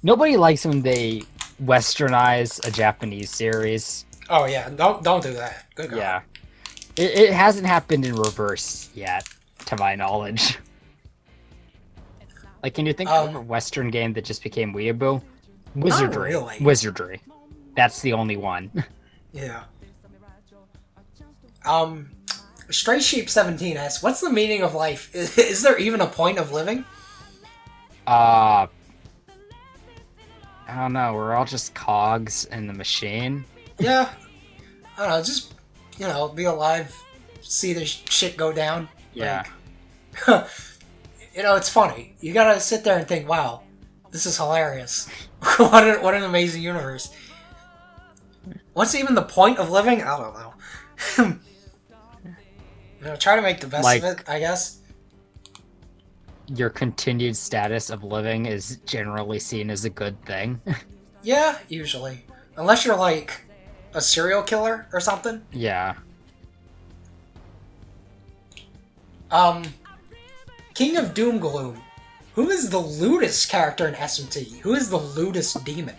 Nobody likes when they westernize a Japanese series. Oh, yeah. Don't do that. Good God. Yeah. It hasn't happened in reverse yet, to my knowledge. Like, can you think of a Western game that just became weeaboo? Wizardry. Not really. Wizardry. That's the only one. Yeah. Stray Sheep 17 asks, what's the meaning of life? Is there even a point of living? I don't know. We're all just cogs in the machine. Yeah. I don't know. Just, be alive. See the shit go down. Yeah. Like, it's funny. You gotta sit there and think, wow, this is hilarious. what an amazing universe. What's even the point of living? I don't know. Try to make the best of it, I guess. Your continued status of living is generally seen as a good thing. Yeah, usually. Unless you're, like, a serial killer or something. Yeah. King of Doomgloom. Who is the lewdest character in SMT? Who is the lewdest demon?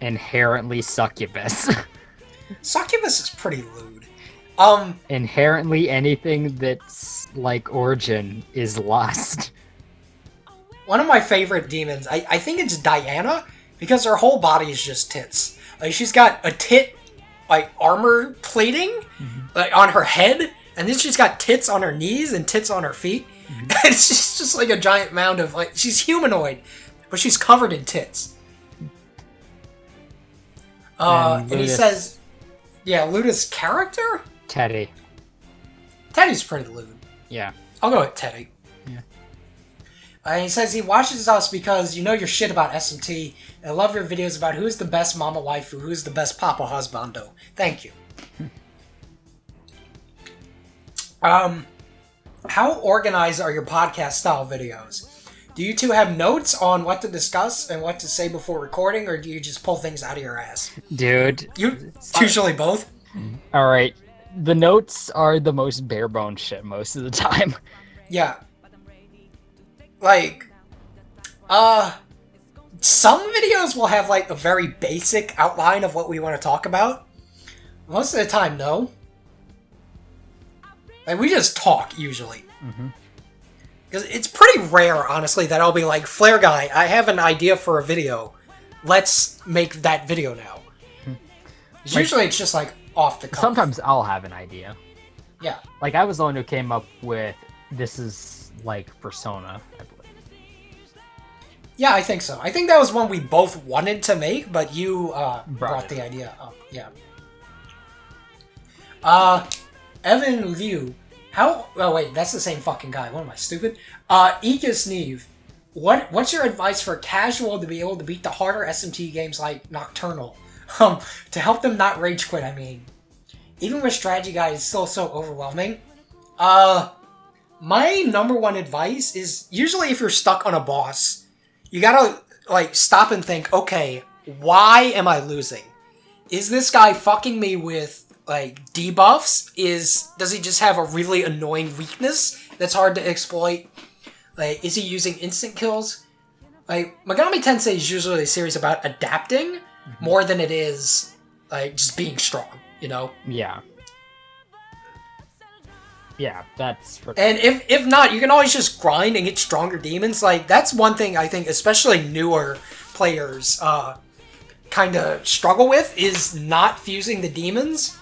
Inherently succubus. Succubus is pretty lewd. Inherently anything that's like origin is lust. One of my favorite demons, I think it's Diana, because her whole body is just tits. Like, she's got a tit, like, armor plating, like, on her head, and then she's got tits on her knees and tits on her feet. And it's just like a giant mound of, like, she's humanoid, but she's covered in tits. And he says, yeah, Luda's character? Teddy. Teddy's pretty lewd. Yeah. I'll go with Teddy. Yeah. He says he watches us because you know your shit about SMT, and I love your videos about who's the best mama waifu, who's the best papa husbando. Thank you. How organized are your podcast-style videos? Do you two have notes on what to discuss and what to say before recording, or do you just pull things out of your ass? Dude. It's usually both. Alright. The notes are the most bare-bones shit most of the time. Yeah. Like, some videos will have, like, a very basic outline of what we want to talk about. Most of the time, no. Like, we just talk, usually. Because it's pretty rare, honestly, that I'll be like, Flair guy, I have an idea for a video. Let's make that video now. Usually it's just, like, off the cuff. Sometimes I'll have an idea. Yeah. Like, I was the one who came up with, this is, like, Persona, I believe. Yeah, I think so. I think that was one we both wanted to make, but you brought the idea up. Yeah. Evan Liu. Oh wait, that's the same fucking guy. What am I, stupid? Ekis Neve. What's your advice for casual to be able to beat the harder SMT games like Nocturnal? To help them not rage quit, I mean. Even with strategy guide, it's still so overwhelming. My number one advice is, usually if you're stuck on a boss, you gotta, like, stop and think, okay, why am I losing? Is this guy fucking me with, like, debuffs? Does he just have a really annoying weakness that's hard to exploit? Like, is he using instant kills? Like, Megami Tensei is usually a series about adapting more than it is, like, just being strong, you know? Yeah. Yeah, that's... And if not, you can always just grind and get stronger demons. Like, that's one thing I think, especially newer players kind of struggle with is not fusing the demons,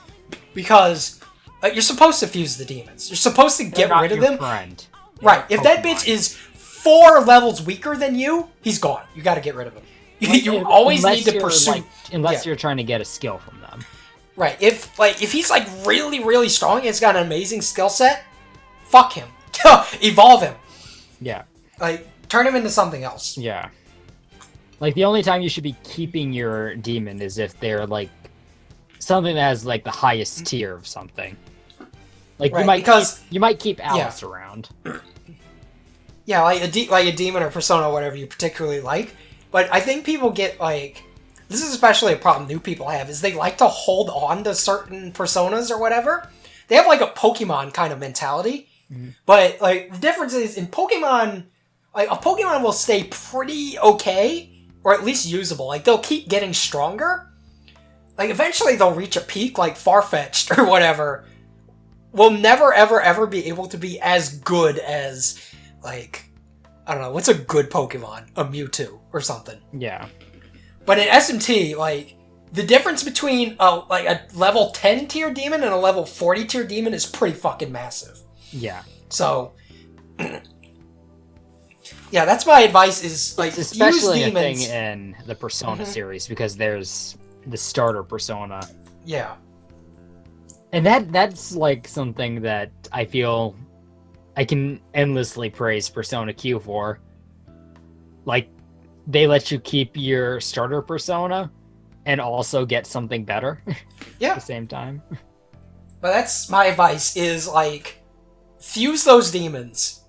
because you're supposed to fuse the demons. You're supposed to get rid of them. Friend. Right. If that bitch is 4 levels weaker than you, he's gone. You got to get rid of him. You always need to pursue... unless you're trying to get a skill from them. Right. If he's really, really strong, he's got an amazing skill set, fuck him. Evolve him. Yeah. Turn him into something else. Yeah. The only time you should be keeping your demon is if they're, something that has, the highest tier of something. Right, you might keep Alice around. Yeah, a demon or persona or whatever you particularly like. But I think people get, this is especially a problem new people have, is they like to hold on to certain personas or whatever. They have, a Pokemon kind of mentality. Mm-hmm. But, the difference is, in Pokemon, a Pokemon will stay pretty okay, or at least usable. They'll keep getting stronger. Eventually they'll reach a peak, Farfetch'd or whatever. Will never, ever, ever be able to be as good as, I don't know, what's a good Pokemon? A Mewtwo or something. Yeah. But in SMT, the difference between a level 10 tier demon and a level 40 tier demon is pretty fucking massive. Yeah. So, yeah, that's my advice is, it's especially a thing in the Persona series, because there's the starter Persona. Yeah. And that's, something that I feel I can endlessly praise Persona Q for. They let you keep your starter Persona and also get something better at the same time. But that's my advice is, fuse those demons.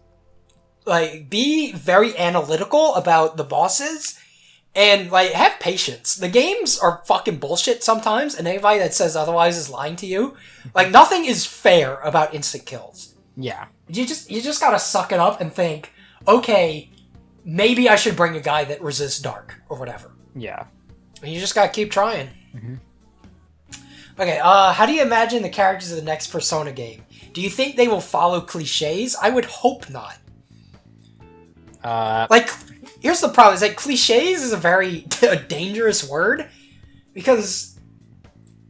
Be very analytical about the bosses and, have patience. The games are fucking bullshit sometimes, and anybody that says otherwise is lying to you. Nothing is fair about instant kills. Yeah. You just gotta suck it up and think, okay, maybe I should bring a guy that resists dark, or whatever. Yeah. And you just gotta keep trying. Mm-hmm. Okay, how do you imagine the characters of the next Persona game? Do you think they will follow cliches? I would hope not. Here's the problem, is cliches is a very dangerous word, because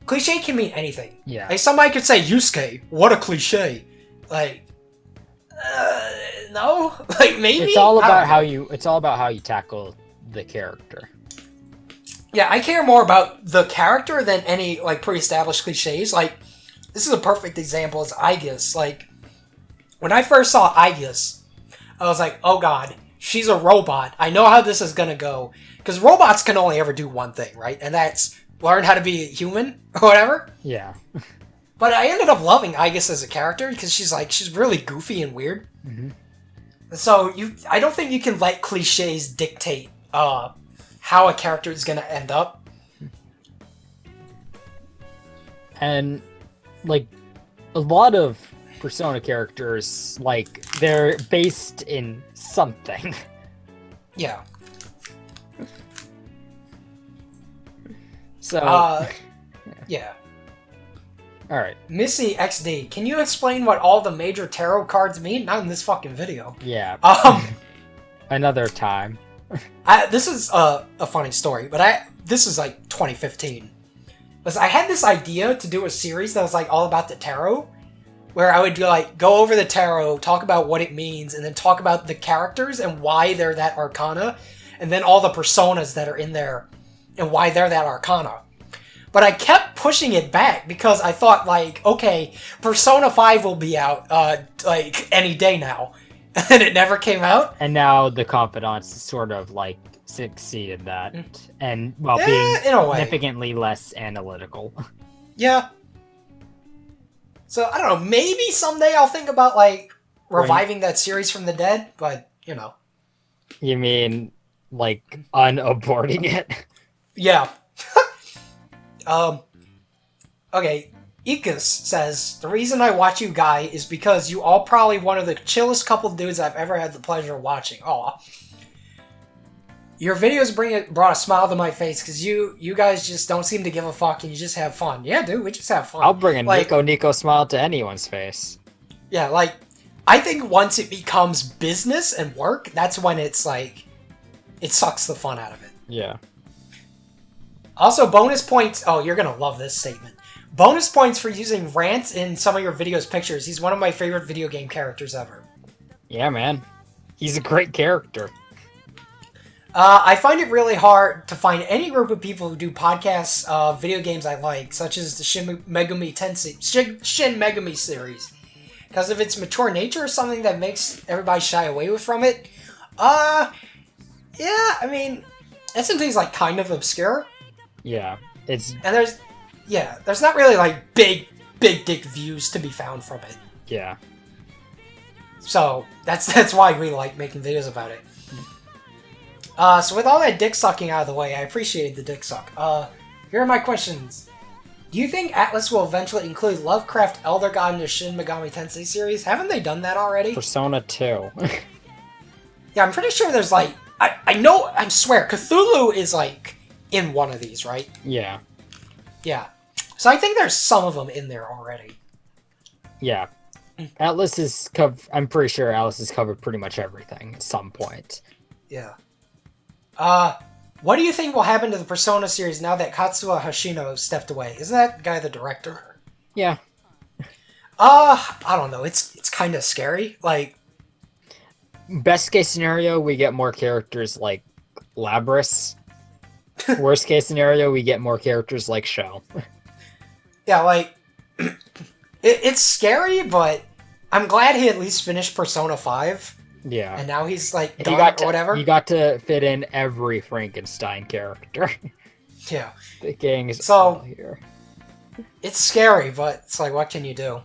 cliche can mean anything. Yeah. Somebody could say, Yusuke, what a cliche. No? Maybe? It's all about how you tackle the character. Yeah, I care more about the character than any, pre-established cliches. This is a perfect example, is Aegis. When I first saw Aegis, I was like, oh god, she's a robot. I know how this is gonna go. Because robots can only ever do one thing, right? And that's learn how to be a human, or whatever. Yeah. But I ended up loving Aegis as a character, because she's really goofy and weird. Mm-hmm. So, I don't think you can let cliches dictate, how a character is gonna end up. And, a lot of Persona characters, they're based in something. Yeah. So... yeah. Alright. Missy XD, can you explain what all the major tarot cards mean? Not in this fucking video. Yeah. Another time. This is a funny story, but this is 2015. Because I had this idea to do a series that was all about the tarot, where I would go over the tarot, talk about what it means, and then talk about the characters and why they're that arcana, and then all the personas that are in there and why they're that arcana. But I kept pushing it back because I thought, okay, Persona 5 will be out, any day now. And it never came out. And now the Confidants sort of, succeeded that. And, being in a way. Significantly less analytical. Yeah. So, I don't know, maybe someday I'll think about, reviving that series from the dead, but, You mean, unaborting it? Yeah. Okay, Ikus says, the reason I watch you guy is because you all probably one of the chillest couple dudes I've ever had the pleasure of watching. Aw. Your videos brought a smile to my face because you guys just don't seem to give a fuck and you just have fun. Yeah, dude, we just have fun. I'll bring a Nico smile to anyone's face. Yeah, I think once it becomes business and work, that's when it's it sucks the fun out of it. Yeah. Also, bonus points. Oh, you're gonna love this statement. Bonus points for using rants in some of your videos' pictures. He's one of my favorite video game characters ever. Yeah, man. He's a great character. I find it really hard to find any group of people who do podcasts of video games I like, such as the Shin Megami series. Because of its mature nature or something that makes everybody shy away from it. Yeah, I mean, SMT's like kind of obscure. Yeah, it's... And there's not really like big dick views to be found from it. Yeah. So, that's why we like making videos about it. So with all that dick sucking out of the way, I appreciated the dick suck. Here are my questions. Do you think Atlas will eventually include Lovecraft Elder God in the Shin Megami Tensei series? Haven't they done that already? Persona 2. Yeah, I'm pretty sure there's like... I swear, Cthulhu is like in one of these, right? Yeah. Yeah. So I think there's some of them in there already. Yeah. Atlas is I'm pretty sure Atlas has covered pretty much everything at some point. Yeah. What do you think will happen to the Persona series now that Katsuya Hoshino stepped away? Isn't that guy the director? Yeah. I don't know. It's kind of scary. Like, best case scenario, we get more characters like Labris. Worst case scenario, we get more characters like Shell. Yeah, like, it's scary, but I'm glad he at least finished Persona 5. Yeah. And now he's like done or whatever. He got to fit in every Frankenstein character. Yeah. The gang is all here. It's scary, but it's like, what can you do?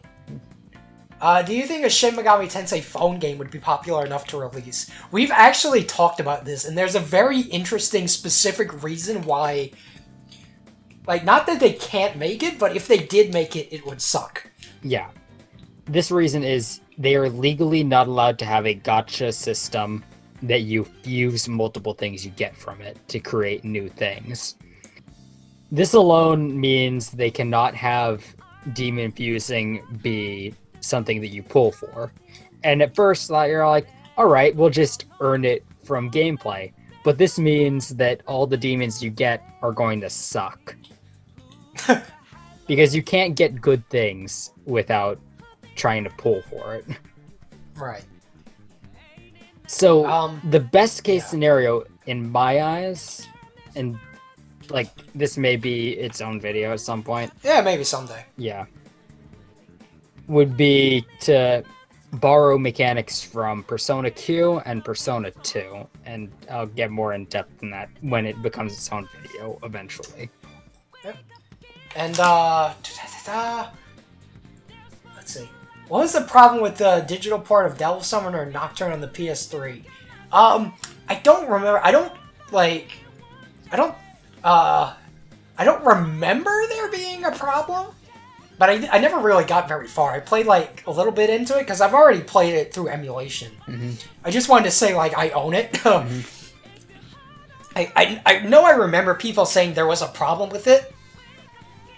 Do you think a Shin Megami Tensei phone game would be popular enough to release? We've actually talked about this, and there's a very interesting, specific reason why... Like, not that they can't make it, but if they did make it, it would suck. Yeah. This reason is they are legally not allowed to have a gacha system that you fuse multiple things you get from it to create new things. This alone means they cannot have demon fusing be something that you pull for. And at first, you're like, alright, we'll just earn it from gameplay. But this means that all the demons you get are going to suck. Because you can't get good things without trying to pull for it. Right. So, the best case scenario, in my eyes, and like, this may be its own video at some point. Yeah, maybe someday. Yeah. Would be to borrow mechanics from Persona Q and Persona 2, and I'll get more in depth in that when it becomes its own video eventually. Yep. And let's see. What was the problem with the digital port of Devil Summoner and Nocturne on the PS3? I don't remember. I don't remember there being a problem. But I never really got very far. I played, like, a little bit into it, because I've already played it through emulation. Mm-hmm. I just wanted to say, like, I own it. Mm-hmm. I know I remember people saying there was a problem with it,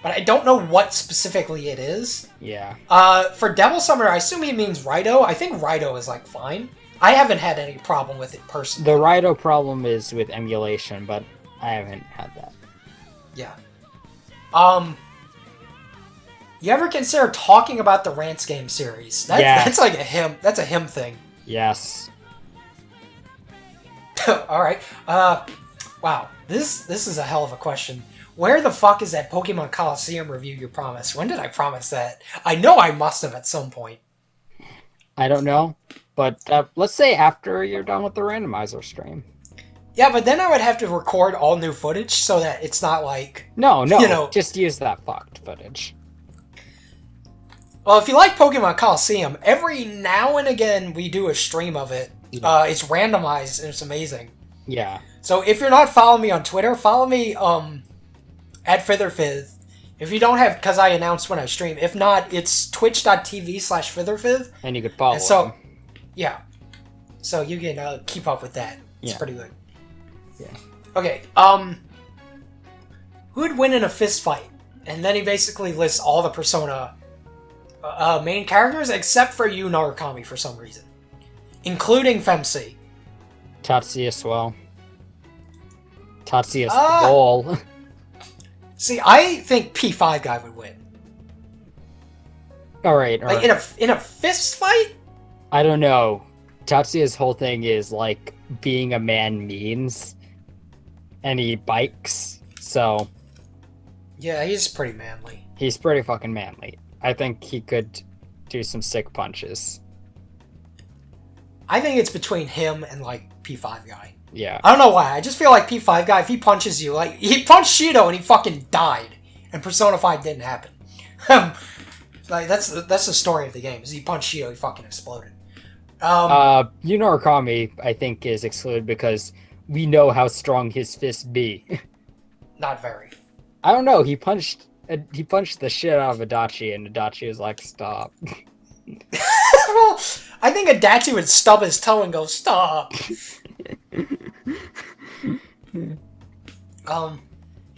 but I don't know what specifically it is. Yeah. For Devil Summoner, I assume he means Raito. I think Raito is, like, fine. I haven't had any problem with it personally. The Raito problem is with emulation, but I haven't had that. Yeah. You ever consider talking about the Rants game series? That's like that's a him thing. Yes. Alright. Wow. This is a hell of a question. Where the fuck is that Pokemon Coliseum review you promised? When did I promise that? I know I must have at some point. I don't know. But let's say after you're done with the randomizer stream. Yeah, but then I would have to record all new footage so that it's not like... No, just use that fucked footage. Well, if you like Pokemon Coliseum, every now and again we do a stream of it. Yeah. It's randomized and it's amazing. Yeah. So if you're not following me on Twitter, follow me at FitherFith. If you don't have, because I announced when I stream. If not, it's twitch.tv/FitherFith. And you could follow and so, him. Yeah. So you can keep up with that. It's pretty good. Yeah. Okay, who would win in a fist fight? And then he basically lists all the Persona main characters except for Yu Narukami for some reason. Including Femsi. Tatsuya as well. Tatsuya's the goal. See, I think P5 guy would win. Alright. Like, in a fist fight? I don't know. Tatsuya's whole thing is, like, being a man means, and he bikes, so... Yeah, he's pretty manly. He's pretty fucking manly. I think he could do some sick punches. I think it's between him and, like, P5 guy. Yeah. I don't know why. I just feel like P5 guy, if he punches you, like, he punched Shido and he fucking died. And Persona 5 didn't happen. Like, that's the story of the game. Is he punched Shido, he fucking exploded. Arcami, I think, is excluded because we know how strong his fists be. Not very. I don't know. He punched the shit out of Adachi, and Adachi was like, "Stop." Well, I think Adachi would stub his toe and go, "Stop." He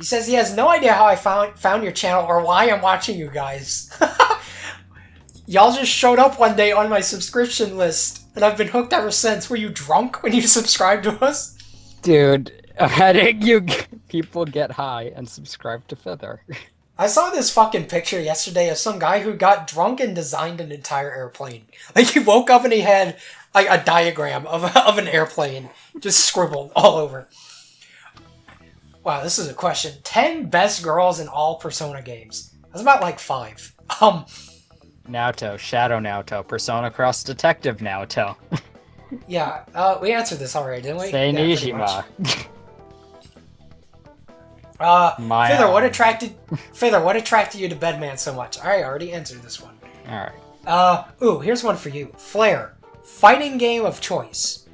says he has no idea how I found your channel or why I'm watching you guys. Y'all just showed up one day on my subscription list, and I've been hooked ever since. Were you drunk when you subscribed to us? Dude, how did you people get high and subscribe to Fither? I saw this fucking picture yesterday of some guy who got drunk and designed an entire airplane. Like, he woke up and he had, like, a diagram of an airplane just scribbled all over. Wow, this is a question. 10 best girls in all Persona games. That's about, like, 5. Naoto, Shadow Naoto, Persona Cross Detective Naoto. Yeah, we answered this already, didn't we? Say Nijima. Fither, what attracted you to Bedman so much? I already answered this one. Alright. Here's one for you. Flair, fighting game of choice.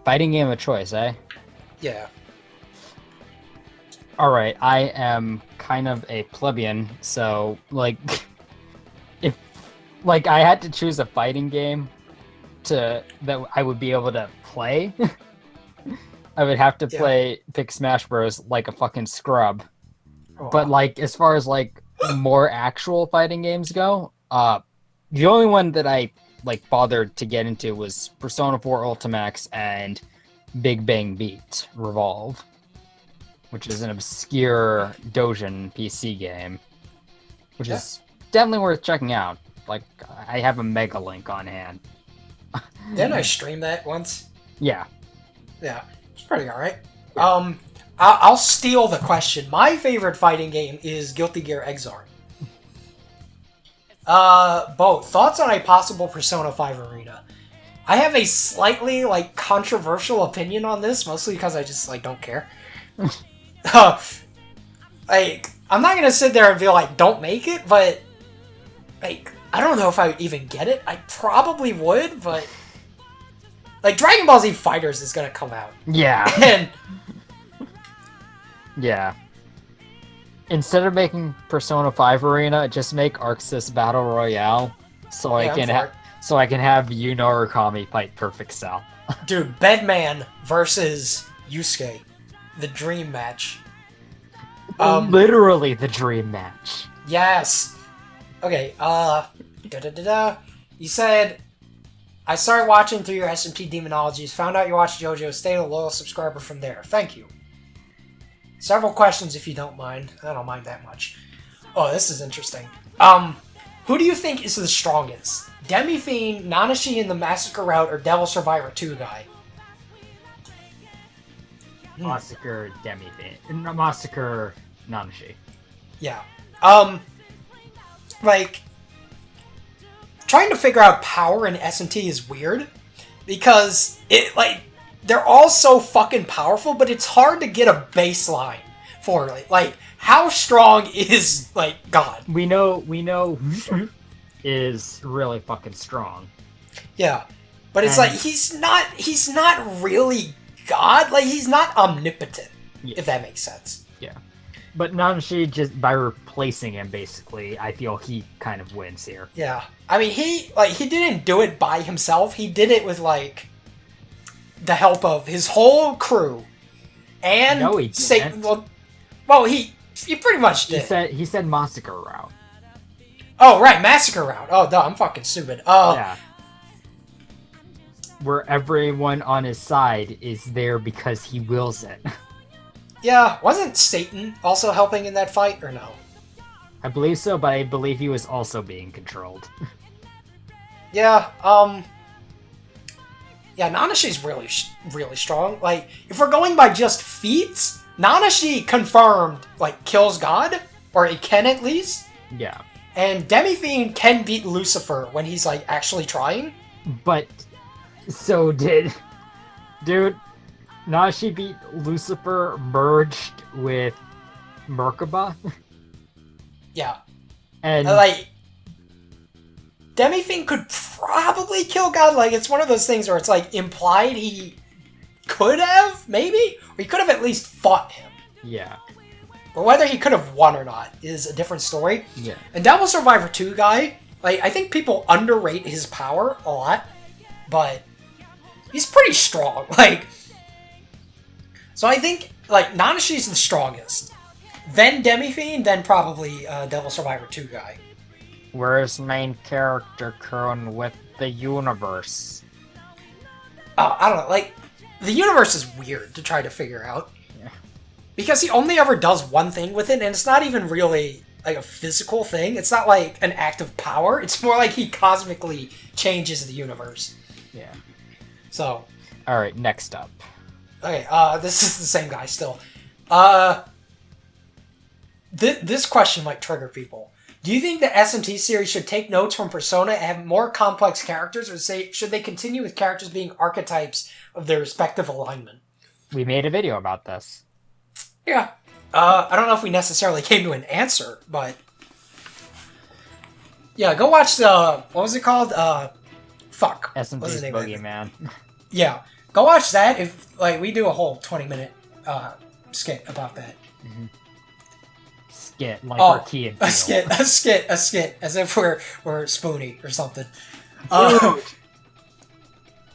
Fighting game of choice, eh? Yeah. Alright, I am kind of a plebeian, so, like, if, like, I had to choose a fighting game that I would be able to play, I would have to pick Smash Bros. Like a fucking scrub. Oh. But, like, as far as, like, more actual fighting games go, the only one that I, like, bothered to get into was Persona 4 Ultimax and Big Bang Beat Revolve, which is an obscure Dojin PC game, which is definitely worth checking out. Like, I have a Mega Link on hand. Didn't I stream that once? Yeah. Yeah, it's pretty alright. I'll steal the question. My favorite fighting game is Guilty Gear Xrd. Both. Thoughts on a possible Persona 5 arena? I have a slightly, like, controversial opinion on this, mostly because I just, like, don't care. Like, I'm not gonna sit there and be like, don't make it, but, like, I don't know if I would even get it. I probably would, but, like, Dragon Ball Z Fighters is gonna come out. Yeah. And yeah. Instead of making Persona 5 Arena, just make Arxis Battle Royale, so I can have Yuno Urkami fight Perfect Cell. Dude, Bedman versus Yusuke, the dream match. Literally the dream match. Yes. Okay. You said, I started watching through your SMP Demonologies, found out you watched JoJo, stayed a loyal subscriber from there. Thank you. Several questions if you don't mind. I don't mind that much. Oh, this is interesting. Who do you think is the strongest? Demi Fiend, Nanashi in the Massacre Route, or Devil Survivor 2 guy? Massacre Demi Fiend. Massacre Nanashi. Yeah. Like, trying to figure out power in S&T is weird, because it, like, they're all so fucking powerful, but it's hard to get a baseline for it. Like, how strong is, like, God? We know is really fucking strong. Yeah. But it's like, he's not really God. Like, he's not omnipotent, if that makes sense. Yeah. But Nanashi, just by replacing him, basically, I feel he kind of wins here. Yeah. I mean, he didn't do it by himself. He did it with, like, the help of his whole crew. And no, he didn't. Well, he pretty much did. He said Massacre Route. Oh, right, Massacre Route. Oh, no, I'm fucking stupid. Yeah. Where everyone on his side is there because he wills it. Yeah, wasn't Satan also helping in that fight, or no? I believe so, but I believe he was also being controlled. Yeah, yeah, Nanashi's really strong. Like, if we're going by just feats, Nanashi confirmed, like, kills God, or he can at least. Yeah. And Demi-Fiend can beat Lucifer when he's, like, actually trying. But, so did... Dude, Nanashi beat Lucifer merged with Merkaba. Yeah. And, like, Demi-Fiend could probably kill God. Like, it's one of those things where it's, like, implied he could have, maybe? Or he could have at least fought him. yeah. But whether he could have won or not is a different story. Yeah. And Devil Survivor 2 guy, like, I think people underrate his power a lot. But he's pretty strong. Like, so I think, like, Nanashi's the strongest. Then Demi-Fiend, then probably Devil Survivor 2 guy. Where's main character Kurn with the universe? I don't know, like, the universe is weird to try to figure out. Yeah. Because he only ever does one thing with it, and it's not even really, like, a physical thing. It's not, like, an act of power. It's more like he cosmically changes the universe. Yeah. So. Alright, next up. Okay, this is the same guy still. This question might trigger people. Do you think the SMT series should take notes from Persona and have more complex characters, or should they continue with characters being archetypes of their respective alignment? We made a video about this. Yeah. I don't know if we necessarily came to an answer, but... Yeah, go watch the... What was it called? Fuck. SMT's Boogeyman. Yeah. Go watch that if, like, we do a whole 20-minute skit about that. Mm-hmm. Skit, like we're Key and Peele. A skit, as if we're Spoonie or something.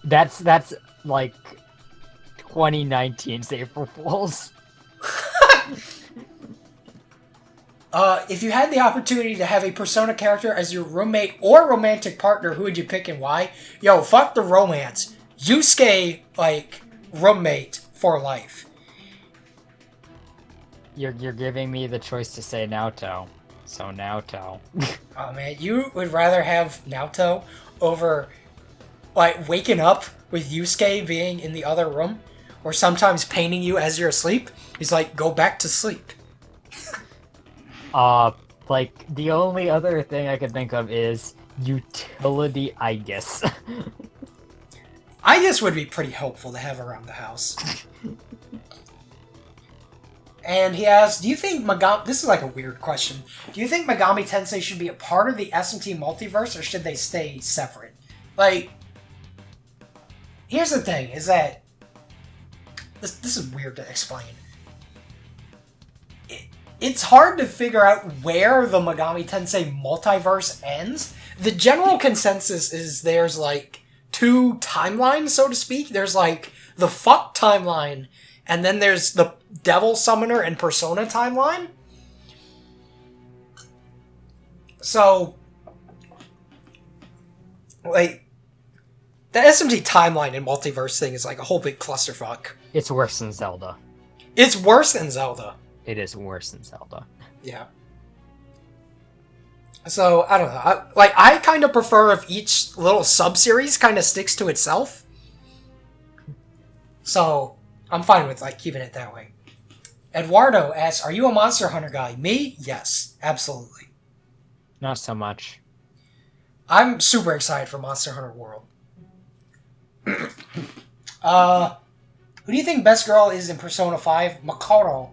That's like 2019's April Fools. If you had the opportunity to have a Persona character as your roommate or romantic partner, who would you pick and why? Yo, fuck the romance. Yusuke, like, roommate for life. You're giving me the choice to say Naoto. So Naoto. Oh man, you would rather have Naoto over, like, waking up with Yusuke being in the other room? Or sometimes painting you as you're asleep? He's like, go back to sleep. Like, the only other thing I could think of is utility Aegis. Aegis would be pretty helpful to have around the house. And he asks, do you think this is like a weird question. Do you think Megami Tensei should be a part of the SMT multiverse, or should they stay separate? Like, here's the thing, is that... This is weird to explain. It's hard to figure out where the Megami Tensei multiverse ends. The general consensus is there's, like, two timelines, so to speak. There's, like, the fuck timeline, and then there's the Devil Summoner and Persona timeline. So, like, the SMT timeline and multiverse thing is like a whole big clusterfuck. It's worse than Zelda. It's worse than Zelda. It is worse than Zelda. Yeah. So, I don't know. I kind of prefer if each little sub-series kind of sticks to itself. So, I'm fine with, like, keeping it that way. Eduardo asks, are you a Monster Hunter guy? Me? Yes. Absolutely. Not so much. I'm super excited for Monster Hunter World. Who do you think best girl is in Persona 5? Makoto.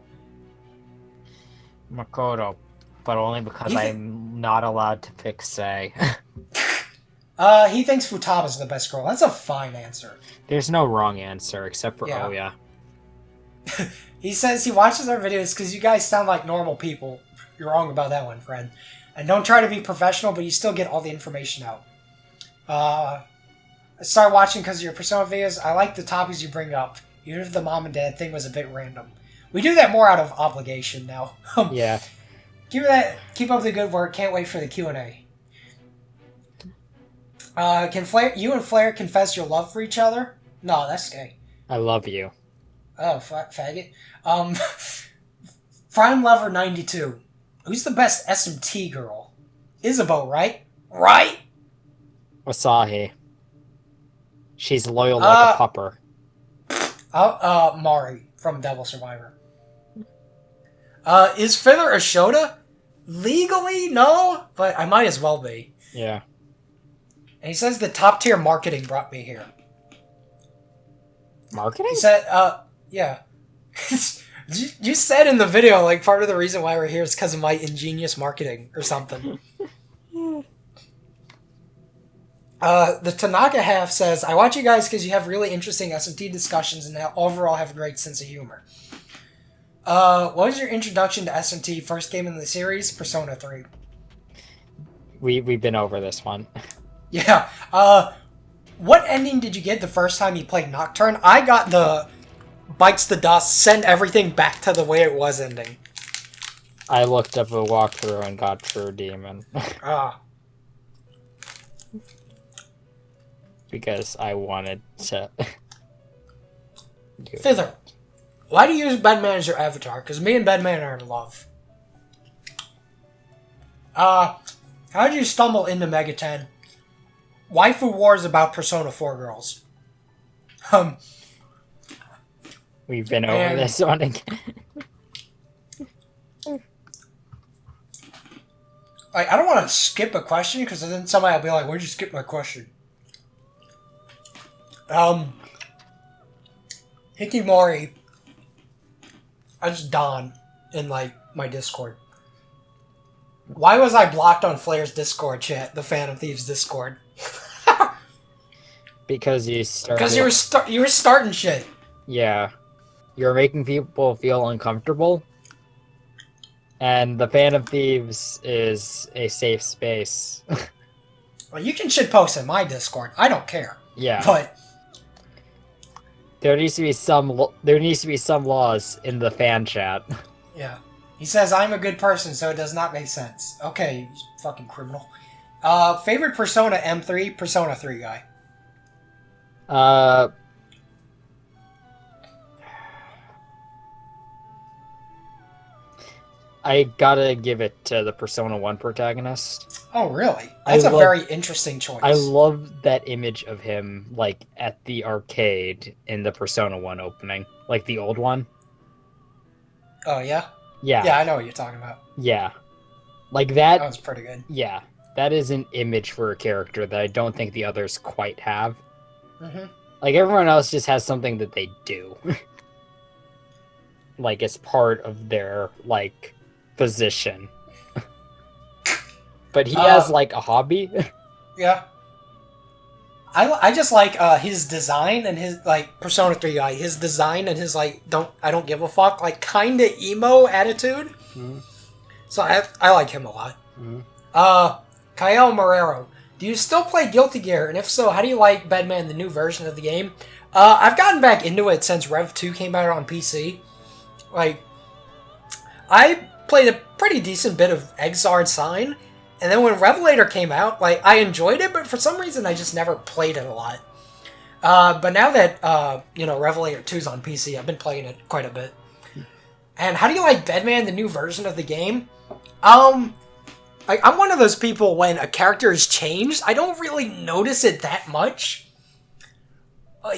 Makoto. But only because I'm not allowed to pick Sei. He thinks Futaba's the best girl. That's a fine answer. There's no wrong answer, except for Oya. He says he watches our videos because you guys sound like normal people. You're wrong about that one, friend. And don't try to be professional, but you still get all the information out. I started watching because of your Persona videos. I like the topics you bring up, even if the mom and dad thing was a bit random. We do that more out of obligation now. Yeah. Keep up the good work. Can't wait for the Q&A. Can you and Flair confess your love for each other? No, that's gay. I love you. Oh, faggot. Prime Lover 92. Who's the best SMT girl? Isabeau, right? Right? Asahi. She's loyal like a pupper. Mari from Devil Survivor. Is Fither a Shota? Legally, no, but I might as well be. Yeah. And he says the top tier marketing brought me here. Marketing? He said, yeah. You said in the video, like, part of the reason why we're here is because of my ingenious marketing or something. The Tanaka half says, I watch you guys because you have really interesting SMT discussions and overall have a great sense of humor. What was your introduction to SMT? First game in the series? Persona 3. We've been over this one. Yeah. What ending did you get the first time you played Nocturne? I got the bites the dust, send everything back to the way it was ending. I looked up a walkthrough and got True Demon. Because I wanted to... Fither. Why do you use Bedman as your avatar? Because me and Bedman are in love. How did you stumble into Mega 10? Waifu Wars about Persona 4 girls. We've been over this one again. I don't want to skip a question, because then somebody will be like, why'd you skip my question? Hikimori. That's Don in, like, my Discord. Why was I blocked on Flair's Discord chat, the Phantom Thieves Discord? Because you started... Because you were starting shit. Yeah. You're making people feel uncomfortable. And the Phantom Thieves is a safe space. Well, you can shitpost in my Discord. I don't care. Yeah. But... There needs to be some laws in the fan chat. Yeah. He says, I'm a good person, so it does not make sense. Okay, you fucking criminal. Favorite Persona M3? Persona 3 guy. I gotta give it to the Persona 1 protagonist. Oh, really? That's a very interesting choice. I love that image of him, like, at the arcade in the Persona 1 opening. Like, the old one. Oh, yeah? Yeah. Yeah, I know what you're talking about. Yeah. Like, that... That was pretty good. Yeah. That is an image for a character that I don't think the others quite have. Mm-hmm. Like, everyone else just has something that they do. Like, it's part of their, like... position. But he has like a hobby. Yeah. I just like his design and his like Persona 3 guy, his design and his like I don't give a fuck, like kinda emo attitude. Mm-hmm. So I like him a lot. Mm-hmm. Kyle Marrero, do you still play Guilty Gear? And if so, how do you like Bedman, the new version of the game? I've gotten back into it since Rev 2 came out on PC. Like, I played a pretty decent bit of Exard Sign, and then when Revelator came out, like, I enjoyed it, but for some reason I just never played it a lot. But now that, Revelator 2's on PC, I've been playing it quite a bit. And how do you like Bedman, the new version of the game? I'm one of those people, when a character is changed, I don't really notice it that much.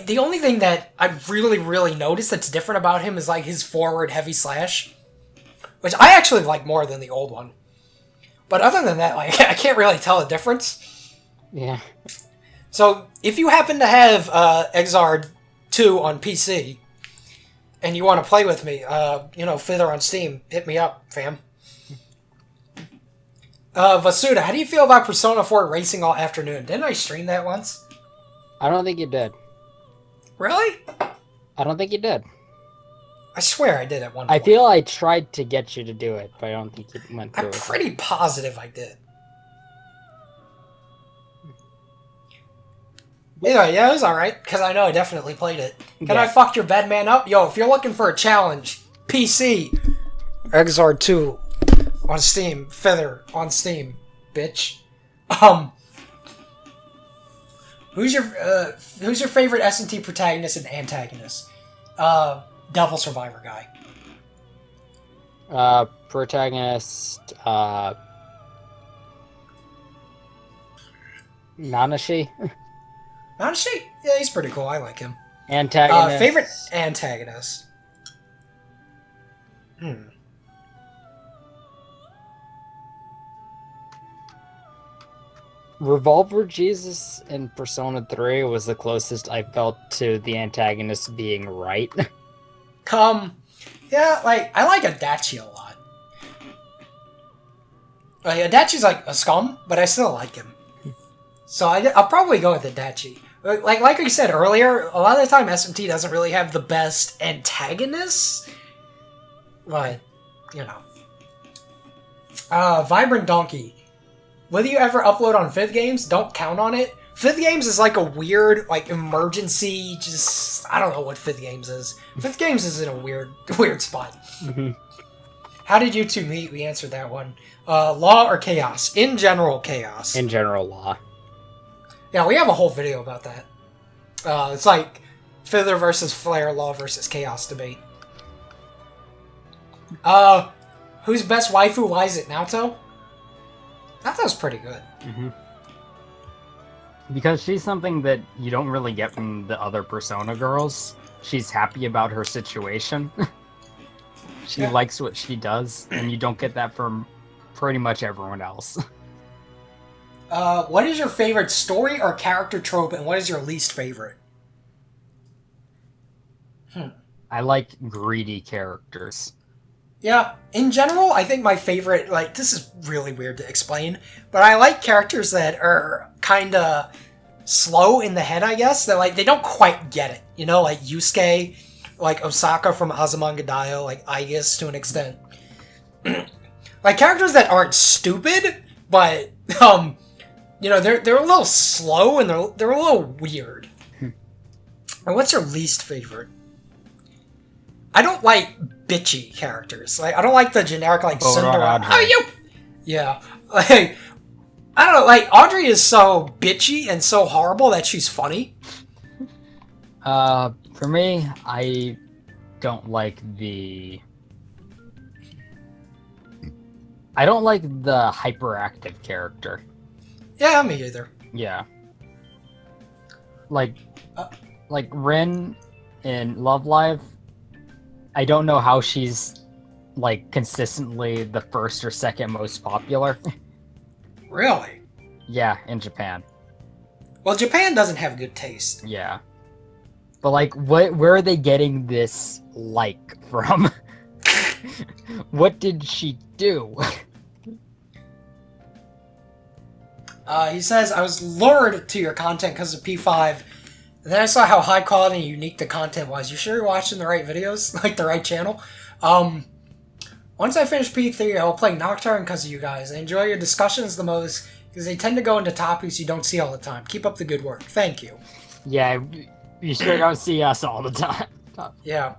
The only thing that I really, really notice that's different about him is, like, his forward heavy slash. Which I actually like more than the old one. But other than that, like, I can't really tell a difference. Yeah. So, if you happen to have Exard 2 on PC, and you want to play with me, Fither on Steam, hit me up, fam. Vasuda, how do you feel about Persona 4 racing all afternoon? Didn't I stream that once? I don't think you did. Really? I don't think you did. I swear I did at one point. I feel I tried to get you to do it, but I don't think you went through I'm pretty positive I did. Yeah, it was alright, because I know I definitely played it. Can I fuck your Bedman up? Yo, if you're looking for a challenge, PC, Exard 2 on Steam, Fither on Steam, bitch. Who's your favorite S&T protagonist and antagonist? Devil Survivor guy. Protagonist, Nanashi? Nanashi? Yeah, he's pretty cool. I like him. Antagonist. Favorite antagonist? Revolver Jesus in Persona 3 was the closest I felt to the antagonist being right. Yeah, like, I like Adachi a lot. Like, Adachi's like a scum, but I still like him. So I'll probably go with Adachi. Like we said earlier, a lot of the time SMT doesn't really have the best antagonists. But, you know. Vibrant Donkey. Whether you ever upload on Fifth Games, don't count on it. Fifth Games is like a weird, like, emergency, just... I don't know what Fifth Games is. Fifth Games is in a weird spot. Mm-hmm. How did you two meet? We answered that one. Law or chaos? In general, chaos. In general, law. Yeah, we have a whole video about that. It's like Fither versus Flair, law versus chaos debate. Who's best waifu? Why is it Naoto? Naoto's pretty good. Mm-hmm. Because she's something that you don't really get from the other Persona girls. She's happy about her situation. She likes what she does, and you don't get that from pretty much everyone else. What is your favorite story or character trope, and what is your least favorite? I like greedy characters. Yeah, in general, I think my favorite, like, this is really weird to explain, but I like characters that are kinda slow in the head, I guess. That, like, they don't quite get it. You know, like Yusuke, like Osaka from Azumanga Daioh, like Aigis to an extent. Like, characters that aren't stupid, but, you know, they're a little slow and they're a little weird. And what's your least favorite? I don't like bitchy characters. Like, I don't like the generic, like, Cinderella. Oh, you! Yeah. Like, I don't know, like, Audrey is so bitchy and so horrible that she's funny. For me, I don't like the... I don't like the hyperactive character. Yeah, me either. Yeah. Like Rin in Love Live, I don't know how she's, like, consistently the first or second most popular. Really? Yeah, in Japan. Well, Japan doesn't have good taste. Yeah. But, like, where are they getting this like from? What did she do? He says, I was lured to your content because of P5, and then I saw how high quality and unique the content was. You sure you're watching the right videos? Like, the right channel? Once I finish P3, I will play Nocturne because of you guys. I enjoy your discussions the most, because they tend to go into topics you don't see all the time. Keep up the good work. Thank you. Yeah, you sure don't see us all the time. Yeah.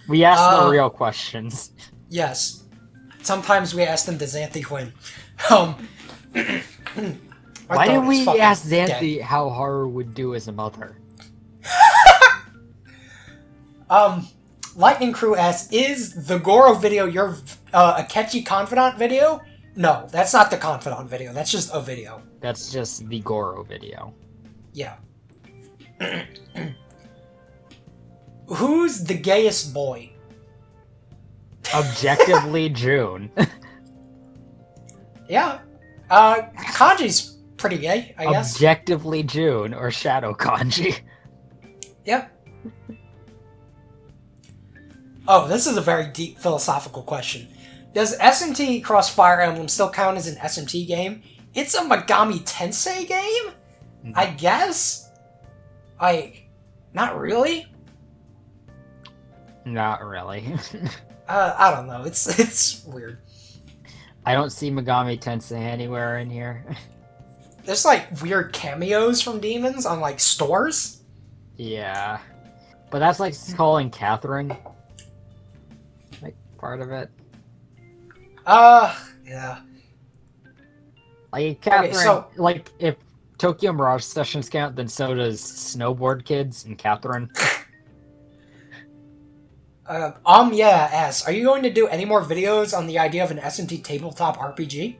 We ask the real questions. Yes. Sometimes we ask them, does Xanthi win? Why did we ask Xanthi how Haru would do as a mother? Lightning Crew asks, is the Goro video your Akechi Confidant video? No, that's not the Confidant video. That's just a video. That's just the Goro video. Yeah. Who's the gayest boy? Objectively, June. Yeah. Kanji's pretty gay, I guess. Objectively, June, or Shadow Kanji. Yep. Oh, this is a very deep philosophical question. Does SMT Cross Fire Emblem still count as an SMT game? It's a Megami Tensei game? I guess? Like, not really? Not really. I don't know. It's weird. I don't see Megami Tensei anywhere in here. There's, like, weird cameos from demons on, like, stores. Yeah. But that's like calling Catherine, like, part of it. Yeah. Like, Catherine, Okay, so... like, if Tokyo Mirage Sessions count, then so does Snowboard Kids and Catherine. Yeah, are you going to do any more videos on the idea of an SMT tabletop RPG?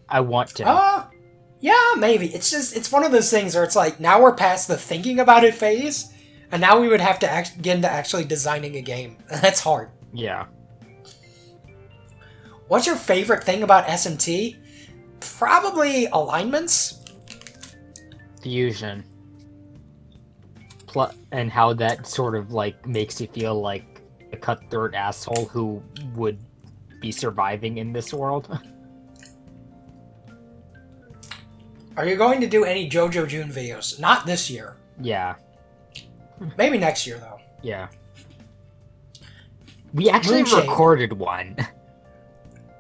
I want to. Yeah, maybe. It's one of those things where it's like, now we're past the thinking about it phase, and now we would have to get into actually designing a game. That's hard. Yeah. What's your favorite thing about SMT? Probably alignments. Fusion. And how that sort of, like, makes you feel like a cutthroat asshole who would be surviving in this world. Are you going to do any JoJo June videos? Not this year. Yeah. Maybe next year, though. Yeah. We actually recorded one.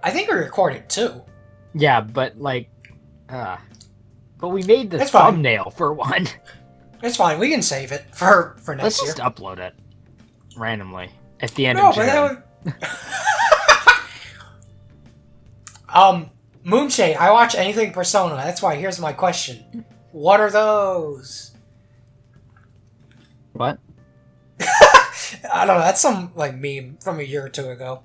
I think we recorded two. Yeah, but, like... but we made the thumbnail for one. It's fine. We can save it for next year. Let's just upload it. Randomly. At the end of June. Moonshade, I watch anything Persona. That's why here's my question. What are those? What? I don't know. That's some, like, meme from a year or two ago.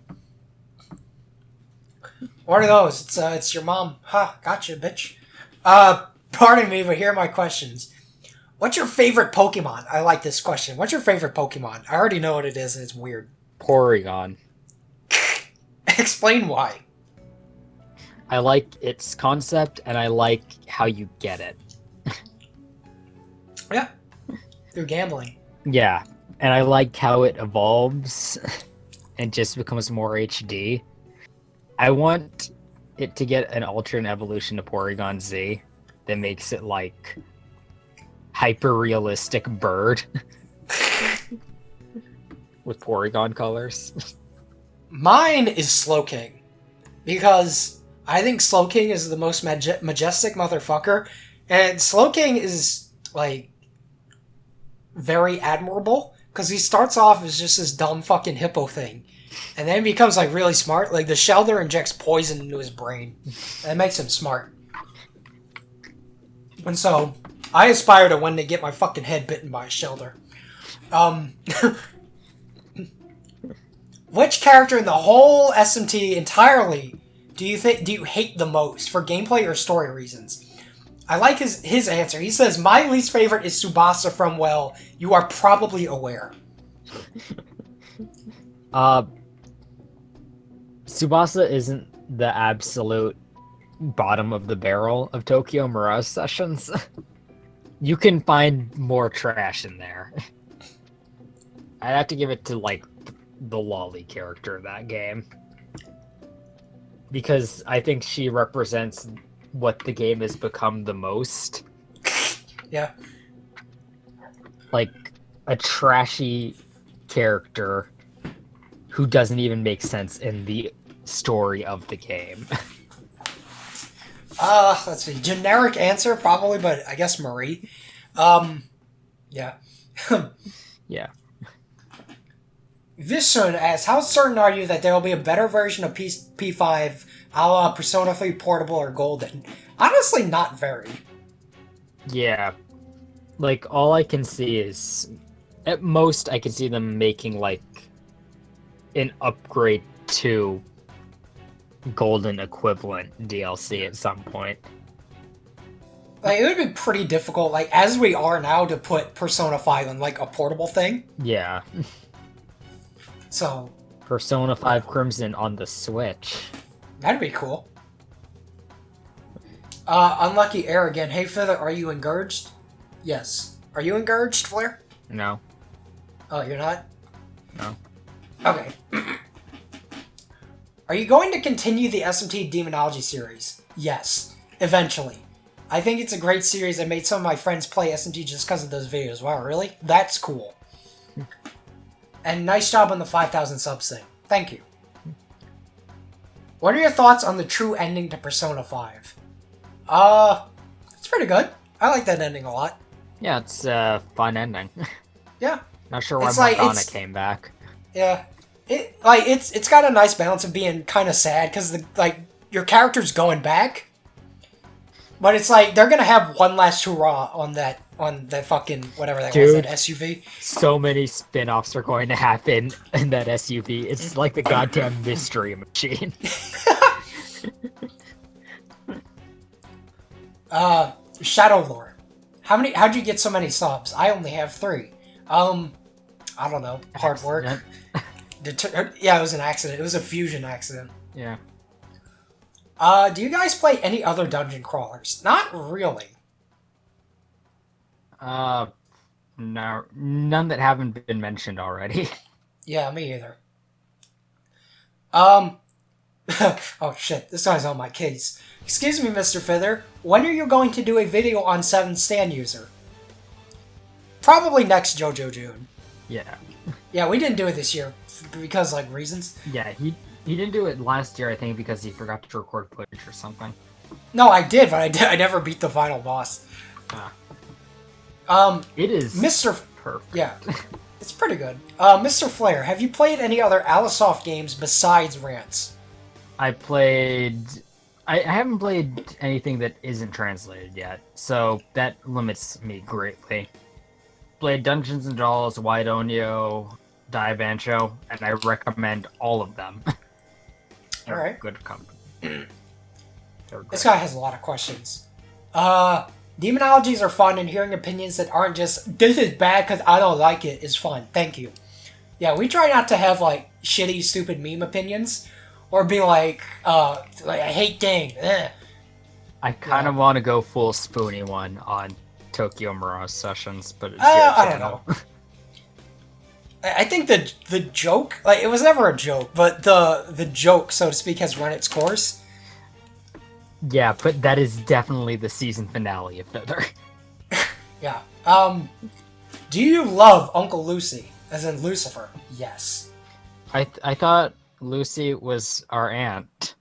What are those? It's your mom. Ha, gotcha, bitch. Pardon me, but here are my questions. What's your favorite Pokemon? I like this question. What's your favorite Pokemon? I already know what it is, and it's weird. Porygon. Explain why. I like its concept, and I like how you get it. Yeah. Through gambling. Yeah. And I like how it evolves and just becomes more HD. I want it to get an alternate evolution to Porygon Z that makes it like hyper-realistic bird with Porygon colors. Mine is Slowking, because I think Slowking is the most majestic motherfucker, and Slowking is, like, very admirable, because he starts off as just this dumb fucking hippo thing, and then becomes, like, really smart. Like, the Shelder injects poison into his brain, and it makes him smart. And so, I aspire to one day get my fucking head bitten by a Shelder. Which character in the whole SMT entirely do you hate the most for gameplay or story reasons? I like his answer. He says, my least favorite is Tsubasa from, well, you are probably aware. Tsubasa isn't the absolute bottom of the barrel of Tokyo Mirage Sessions. You can find more trash in there. I'd have to give it to, like, the lolly character of that game. Because I think she represents what the game has become the most. Yeah. Like, a trashy character who doesn't even make sense in the story of the game. Let's see. Generic answer, probably, but I guess Marie. Yeah. Yeah. Vishun asks, how certain are you that there will be a better version of P5 a la Persona 3 Portable or Golden? Honestly, not very. Yeah. Like, all I can see is... At most, I can see them making, like, an upgrade to Golden equivalent DLC at some point. Like, it would be pretty difficult, like, as we are now, to put Persona 5 on, like, a portable thing. Yeah. So... Persona 5 Crimson on the Switch. That'd be cool. Unlucky Air again. Hey, Fither, are you engaged? Yes. Are you engaged, Flair? No. Oh, you're not? No. Okay. Are you going to continue the SMT Demonology series? Yes. Eventually. I think it's a great series. I made some of my friends play SMT just because of those videos. Wow, really? That's cool. And nice job on the 5,000 subs thing. Thank you. What are your thoughts on the true ending to Persona 5? It's pretty good. I like that ending a lot. Yeah, it's a fun ending. Yeah. Not sure why Madonna came back. Yeah. It's got a nice balance of being kind of sad, because, your character's going back, But it's like, they're gonna have one last hurrah on that fucking, whatever that was, that SUV. So many spin-offs are going to happen in that SUV. It's like the goddamn mystery machine. Shadow Lore. How'd you get so many subs? I only have 3. I don't know. Hard work. Yeah, it was an accident. It was a fusion accident. Yeah. Do you guys play any other dungeon crawlers? Not really. No, none that haven't been mentioned already. Yeah, me either. Oh shit, this guy's on my case. Excuse me, Mr. Fither. When are you going to do a video on 7 stand user? Probably next JoJo June. Yeah. Yeah, we didn't do it this year because, like, reasons. Yeah, he didn't do it last year, I think, because he forgot to record footage or something. No, I did, but I never beat the final boss. It is Mr. perfect. Yeah, it's pretty good. Mr. Flair, have you played any other Alisoft games besides Rants? I haven't played anything that isn't translated yet, so that limits me greatly. Played Dungeons and Dolls, White Onyo, Divancho, and I recommend all of them. Alright. Good company. This guy has a lot of questions. Demonologies are fun, and hearing opinions that aren't just, this is bad because I don't like it, is fun. Thank you. Yeah, we try not to have, like, shitty, stupid meme opinions, or be like I hate Ding. I kind of want to go full spoony one on Tokyo Mirage Sessions, but it's I don't know. I think the joke, like, it was never a joke, but the joke, so to speak, has run its course. Yeah, but that is definitely the season finale of Fither. Yeah. Do you love Uncle Lucy, as in Lucifer? Yes. I thought Lucy was our aunt.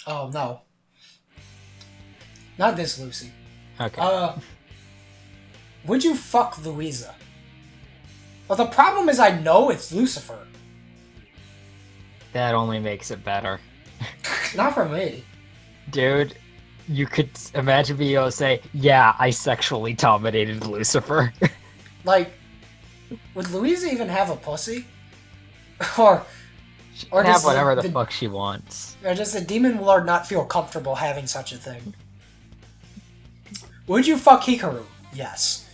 Oh, no. Not this Lucy. Okay. Would you fuck Louisa? Well, the problem is I know it's Lucifer. That only makes it better. Not for me. Dude, you could imagine being able to say, yeah, I sexually dominated Lucifer. Like, would Louisa even have a pussy? Or have whatever the fuck she wants. Or does the Demon Lord not feel comfortable having such a thing? Would you fuck Hikaru? Yes.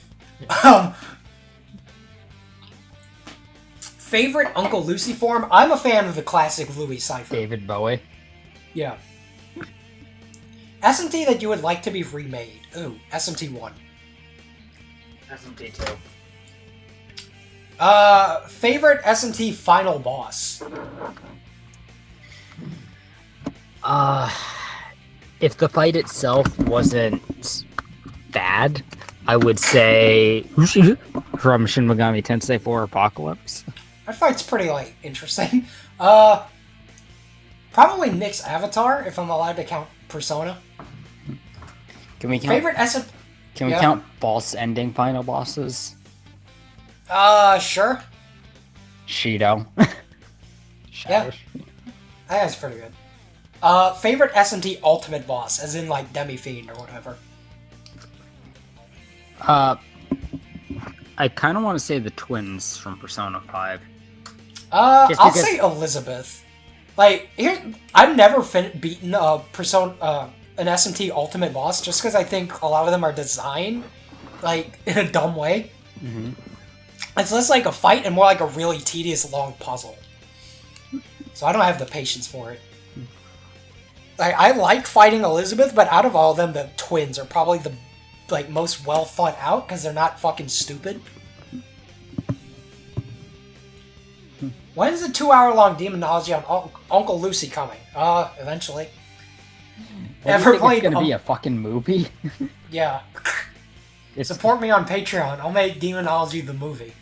Favorite Uncle Lucy form? I'm a fan of the classic Louis cipher. David Bowie. Yeah. SMT that you would like to be remade. Ooh, SMT1. SMT2. Favorite SMT final boss? If the fight itself wasn't bad, I would say from Shin Megami Tensei 4 Apocalypse. That fight's pretty, like, interesting. Probably Nick's Avatar, if I'm allowed to count Persona. Can we count? Favorite SM? Can we count boss ending final bosses? Sure. Shido. Yeah. That's pretty good. Favorite SMT ultimate boss, as in, like, Demi-Fiend or whatever. I kind of want to say the twins from Persona 5. I'll say Elizabeth. Like, I've never beaten an SMT ultimate boss just because I think a lot of them are designed, like, in a dumb way. Mm-hmm. It's less like a fight and more like a really tedious, long puzzle. So I don't have the patience for it. I like fighting Elizabeth, but out of all of them, the twins are probably the, like, most well thought out because they're not fucking stupid. When's the 2-hour-long demonology on Uncle Lucy coming? Eventually. Ever played? It's gonna be a fucking movie. Yeah. Support me on Patreon. I'll make Demonology the movie.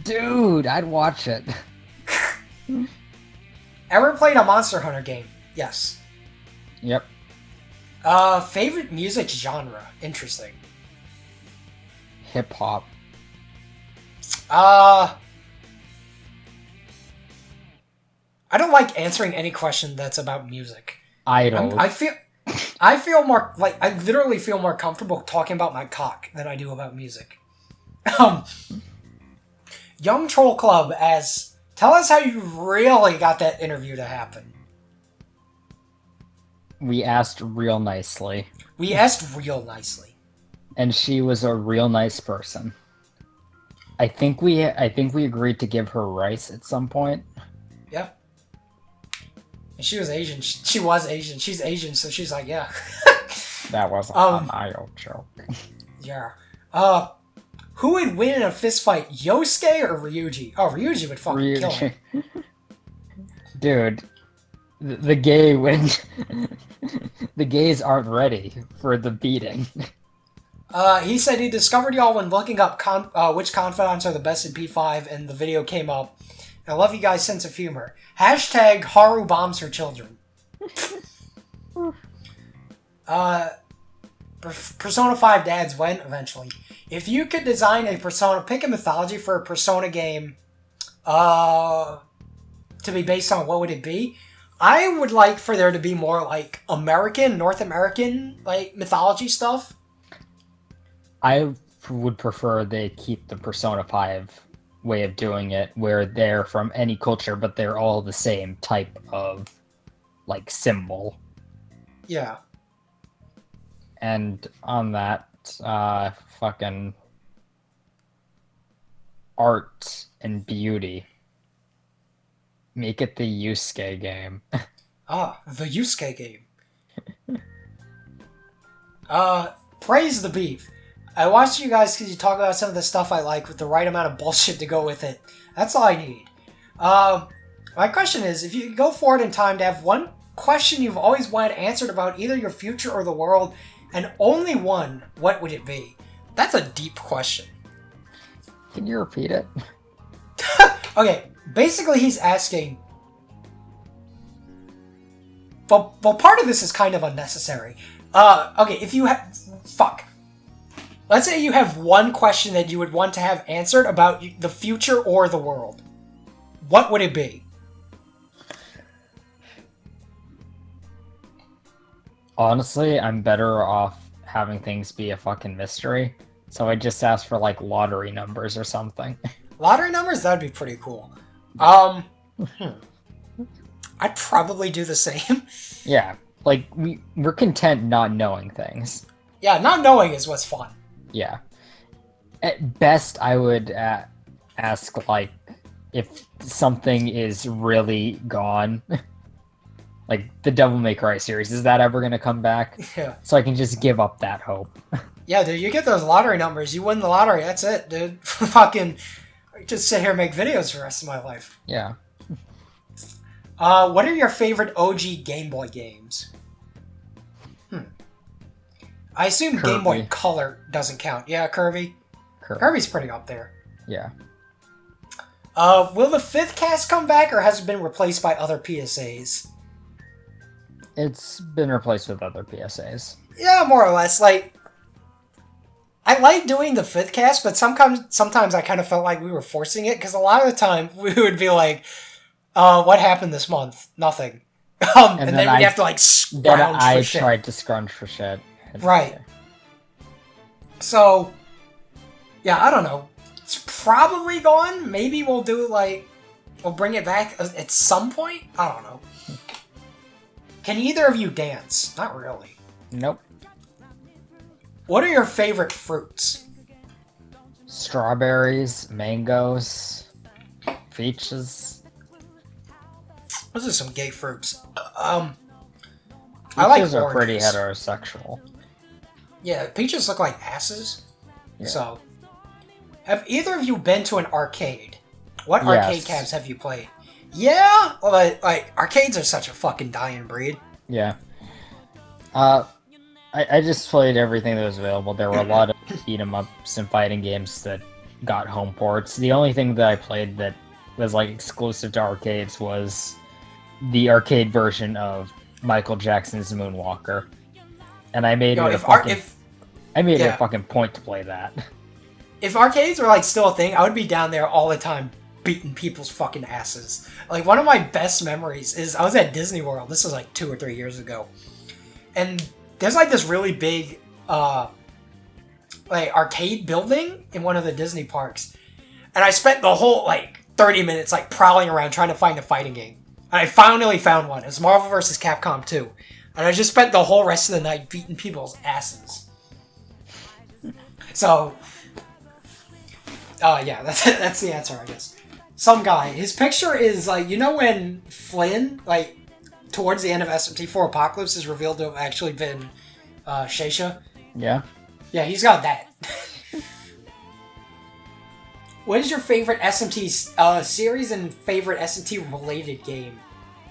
Dude, I'd watch it. Ever played a Monster Hunter game? Yes. Yep. Favorite music genre? Interesting. Hip hop. I don't like answering any question that's about music. Idols. I feel I feel more, like, I literally feel more comfortable talking about my cock than I do about music. Young Troll Club as, tell us how you really got that interview to happen. We asked real nicely. And she was a real nice person. I think we agreed to give her rice at some point. Yeah. And she was Asian. She was Asian. She's Asian, so she's like, yeah. That was an IO joke. Yeah. Who would win in a fist fight, Yosuke or Ryuji? Oh, Ryuji would fucking kill him. Dude, the gay would... the gays aren't ready for the beating. He said he discovered y'all when looking up which confidants are the best in P5, and the video came up. I love you guys' sense of humor. Hashtag Haru bombs her children. Persona 5 dads when? Eventually. If you could design a Persona, pick a mythology for a Persona game to be based on, what would it be? I would like for there to be more, like, North American, like, mythology stuff. I would prefer they keep the Persona 5 way of doing it, where they're from any culture, but they're all the same type of, like, symbol. Yeah. And on that, fucking art and beauty. Make it the Yusuke game. The Yusuke game. Praise the beef. I watched you guys because you talk about some of the stuff I like with the right amount of bullshit to go with it. That's all I need. My question is, if you could go forward in time to have one question you've always wanted answered about either your future or the world, and only one, what would it be? That's a deep question. Can you repeat it? Okay, basically he's asking... Well, part of this is kind of unnecessary. Okay, if you have... Fuck. Let's say you have one question that you would want to have answered about the future or the world. What would it be? Honestly, I'm better off having things be a fucking mystery. So I just asked for, like, lottery numbers or something. Lottery numbers? That'd be pretty cool. I'd probably do the same. Yeah, like, we're content not knowing things. Yeah, not knowing is what's fun. Yeah. At best, I would ask, like, if something is really gone. Like, the Devil May Cry series, is that ever going to come back? Yeah. So I can just give up that hope. Yeah, dude, you get those lottery numbers, you win the lottery, that's it, dude. Fucking just sit here and make videos for the rest of my life. Yeah. What are your favorite OG Game Boy games? I assume Kirby. Game Boy Color doesn't count. Yeah, Kirby. Kirby's pretty up there. Yeah. Will the fifth cast come back, or has it been replaced by other PSAs? It's been replaced with other PSAs. Yeah, more or less. Like, I like doing the fifth cast, but sometimes I kind of felt like we were forcing it, because a lot of the time we would be like, what happened this month? Nothing. And then we'd have to, like, scrounge for shit. I tried to scrounge for shit. Right. So, yeah, I don't know. It's probably gone. Maybe we'll do, like, we'll bring it back at some point? I don't know. Can either of you dance? Not really. Nope. What are your favorite fruits? Strawberries, mangoes, peaches. Those are some gay fruits. I like oranges. Are pretty heterosexual. Yeah, peaches look like asses. Yeah. So, have either of you been to an arcade? What arcade cabs have you played? Yeah? Well, like, arcades are such a fucking dying breed. Yeah. I just played everything that was available. There were a lot of beat-em-ups and fighting games that got home ports. The only thing that I played that was, like, exclusive to arcades was the arcade version of Michael Jackson's Moonwalker. And I made it a fucking point to play that. If arcades were, like, still a thing, I would be down there all the time beating people's fucking asses. Like, one of my best memories is I was at Disney World. This was, like, 2 or 3 years ago. and there's like this really big like arcade building in one of the Disney parks, and I spent the whole like 30 minutes like prowling around trying to find a fighting game, and I finally found one. It's Marvel vs. Capcom 2, and I just spent the whole rest of the night beating people's asses. So, yeah, that's the answer, I guess. Some guy, his picture is like, you know when Flynn, like, towards the end of SMT4 Apocalypse is revealed to have actually been Shaysha? Yeah. Yeah, he's got that. What is your favorite SMT series and favorite SMT related game?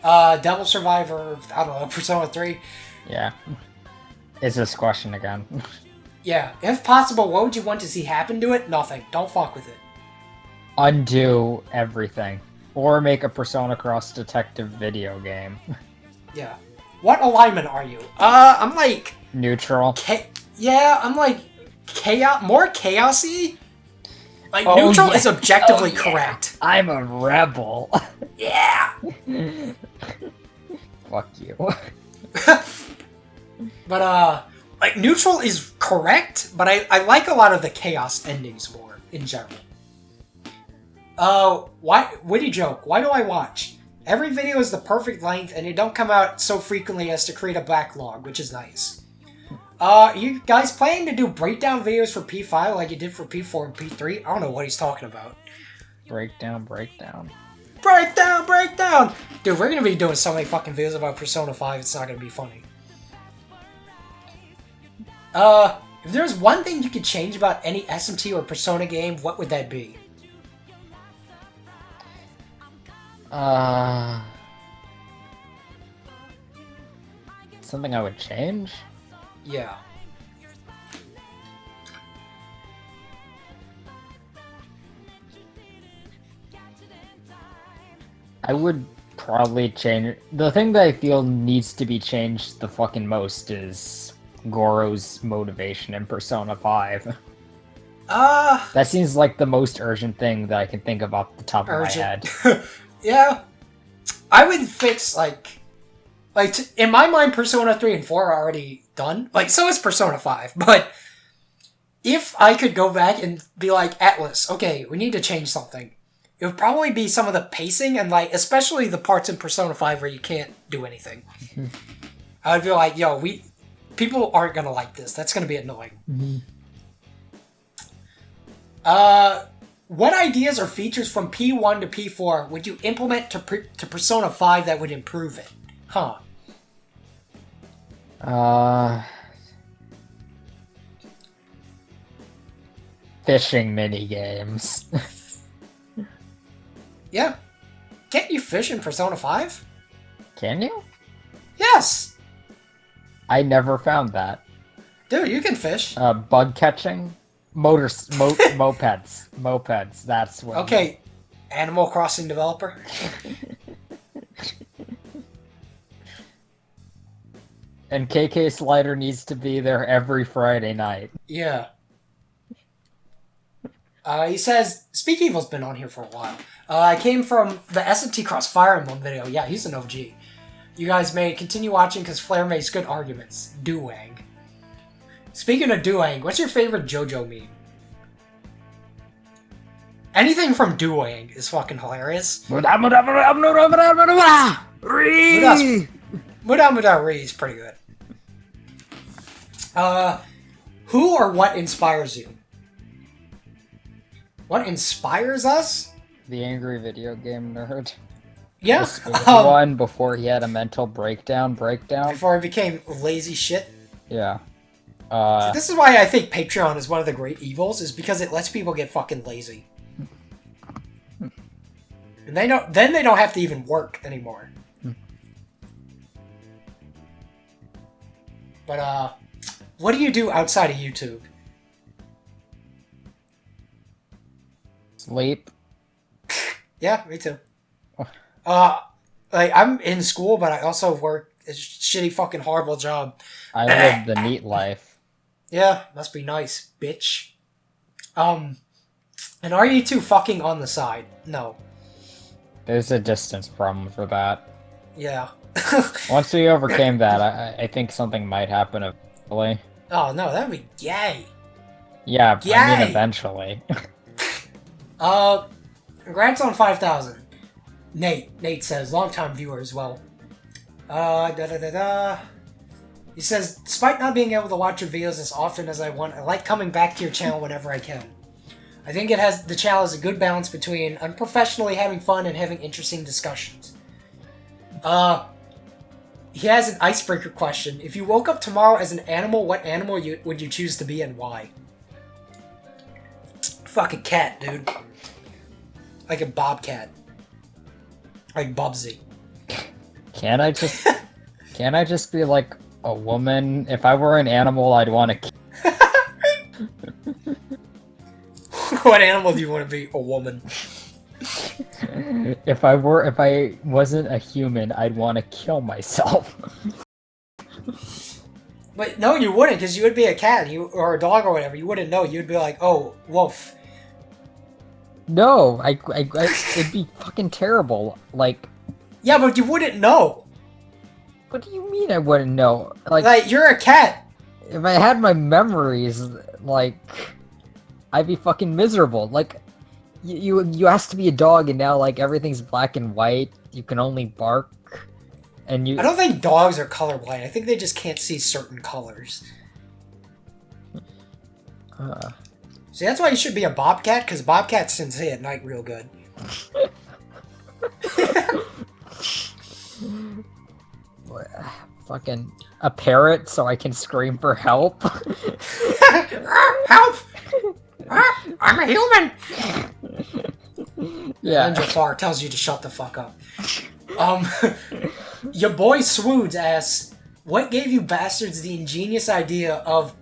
Devil Survivor, I don't know, Persona 3? Yeah. It's this question again. Yeah, if possible, what would you want to see happen to it? Nothing. Don't fuck with it. Undo everything. Or make a Persona Cross Detective video game. Yeah. What alignment are you? I'm like... Neutral. Yeah, I'm like... more chaosy? Like, oh, neutral yeah. is objectively correct. I'm a rebel. Yeah! Fuck you. But, like, neutral is correct, but I like a lot of the chaos endings more, in general. Witty joke, why do I watch? Every video is the perfect length, and they don't come out so frequently as to create a backlog, which is nice. You guys planning to do breakdown videos for P5 like you did for P4 and P3? I don't know what he's talking about. Breakdown. Breakdown! Dude, we're gonna be doing so many fucking videos about Persona 5, it's not gonna be funny. If there's one thing you could change about any SMT or Persona game, what would that be? Something I would change? Yeah. I would probably change... The thing that I feel needs to be changed the fucking most is Goro's motivation in Persona 5. That seems like the most urgent thing that I can think of off the top of my head. Yeah. I would fix, in my mind, Persona 3 and 4 are already done. Like, so is Persona 5. But if I could go back and be like, Atlas, okay, we need to change something. It would probably be some of the pacing and, like, especially the parts in Persona 5 where you can't do anything. I would be like, yo, people aren't gonna like this. That's gonna be annoying. What ideas or features from P1 to P4 would you implement to Persona 5 that would improve it? Huh. Fishing minigames. Yeah. Can't you fish in Persona 5? Can you? Yes! I never found that. Dude, you can fish. Bug catching? Mopeds, that's what... Okay, Animal Crossing developer. And KK Slider needs to be there every Friday night. Yeah. He says, Speak Evil's been on here for a while. I came from the SMT Cross Fire Emblem video. Yeah, he's an OG. You guys may continue watching because Flair makes good arguments. Duang. Speaking of Duang, what's your favorite JoJo meme? Anything from Duang is fucking hilarious. Muda Muda Ri is pretty good. Who or what inspires you? What inspires us? The angry video game nerd. Yeah. One before he had a mental breakdown. Before he became lazy shit. Yeah. This is why I think Patreon is one of the great evils, is because it lets people get fucking lazy. And they don't have to even work anymore. But what do you do outside of YouTube? Sleep. Yeah, me too. Like, I'm in school, but I also work a shitty fucking horrible job. I live the neat life. Yeah, must be nice, bitch. And are you two fucking on the side? No. There's a distance problem for that. Yeah. Once we overcame that, I think something might happen eventually. Oh no, that'd be gay. Yeah, Yay! I mean eventually. Congrats on 5,000. Nate says, longtime viewer as well. He says, despite not being able to watch your videos as often as I want, I like coming back to your channel whenever I can. I think the channel has a good balance between unprofessionally having fun and having interesting discussions. He has an icebreaker question. If you woke up tomorrow as an animal, what animal would you choose to be and why? Fucking cat, dude. Like a bobcat. Like Bubsy. Can't I just be like a woman? If I were an animal, I'd want to. What animal do you want to be? A woman. If I wasn't a human, I'd want to kill myself. But no, you wouldn't, because you would be a cat, or a dog or whatever. You wouldn't know. You'd be like, oh, wolf. No, it'd be fucking terrible. Like. Yeah, but you wouldn't know. What do you mean I wouldn't know? Like you're a cat. If I had my memories, like, I'd be fucking miserable. Like, you asked to be a dog, and now like everything's black and white. You can only bark, and you. I don't think dogs are colorblind. I think they just can't see certain colors. See, that's why you should be a bobcat, because bobcats can see at night real good. Fucking a parrot so I can scream for help. Help! I'm a human! Yeah. Ninja Far tells you to shut the fuck up. Your boy Swoods asks, what gave you bastards the ingenious idea of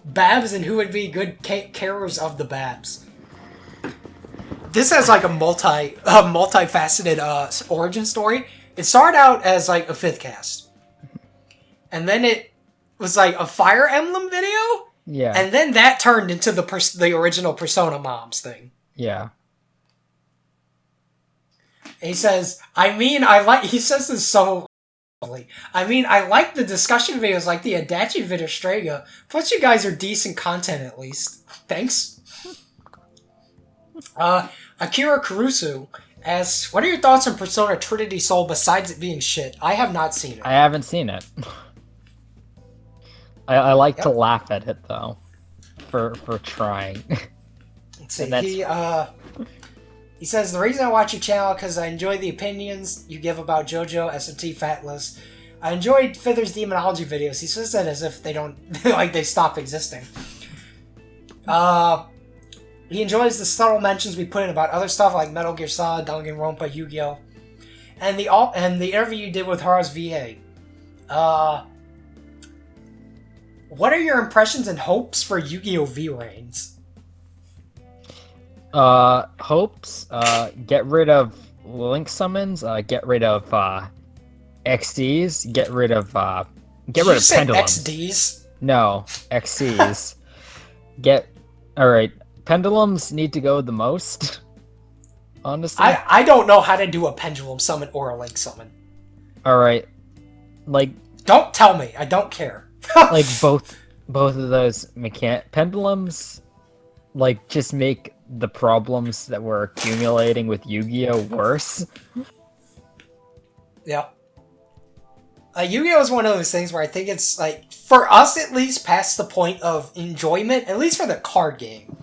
Babs and who would be good carers of the Babs? This has like a multifaceted origin story. It started out as like a fifth cast, and then it was like a Fire Emblem video. Yeah. And then that turned into the original Persona Moms thing. Yeah. And he says, he says this so I like the discussion videos like the Adachi Vidastrega, plus you guys are decent content at least. Thanks. Akira Kurusu asks, what are your thoughts on Persona Trinity Soul besides it being shit? I have not seen it. I haven't seen it. I like to laugh at it though, for trying. Let's see. He says the reason I watch your channel because I enjoy the opinions you give about JoJo, SMT, Fatless. I enjoyed Fither's demonology videos. He says that as if they don't like they stop existing. He enjoys the subtle mentions we put in about other stuff like Metal Gear Solid, Danganronpa, Yu-Gi-Oh, and the interview you did with Haru's VA. What are your impressions and hopes for Yu-Gi-Oh! V-Reigns? Hopes, get rid of Link summons, get rid of, XDs, get rid of pendulums. XDs? No, XCs. Alright, pendulums need to go the most, honestly. I don't know how to do a pendulum summon or a Link summon. Alright, like... Don't tell me, I don't care. Like, both of those pendulums, like, just make the problems that we're accumulating with Yu-Gi-Oh! Worse. Yeah. Yu-Gi-Oh! Is one of those things where I think it's, like, for us at least, past the point of enjoyment, at least for the card game.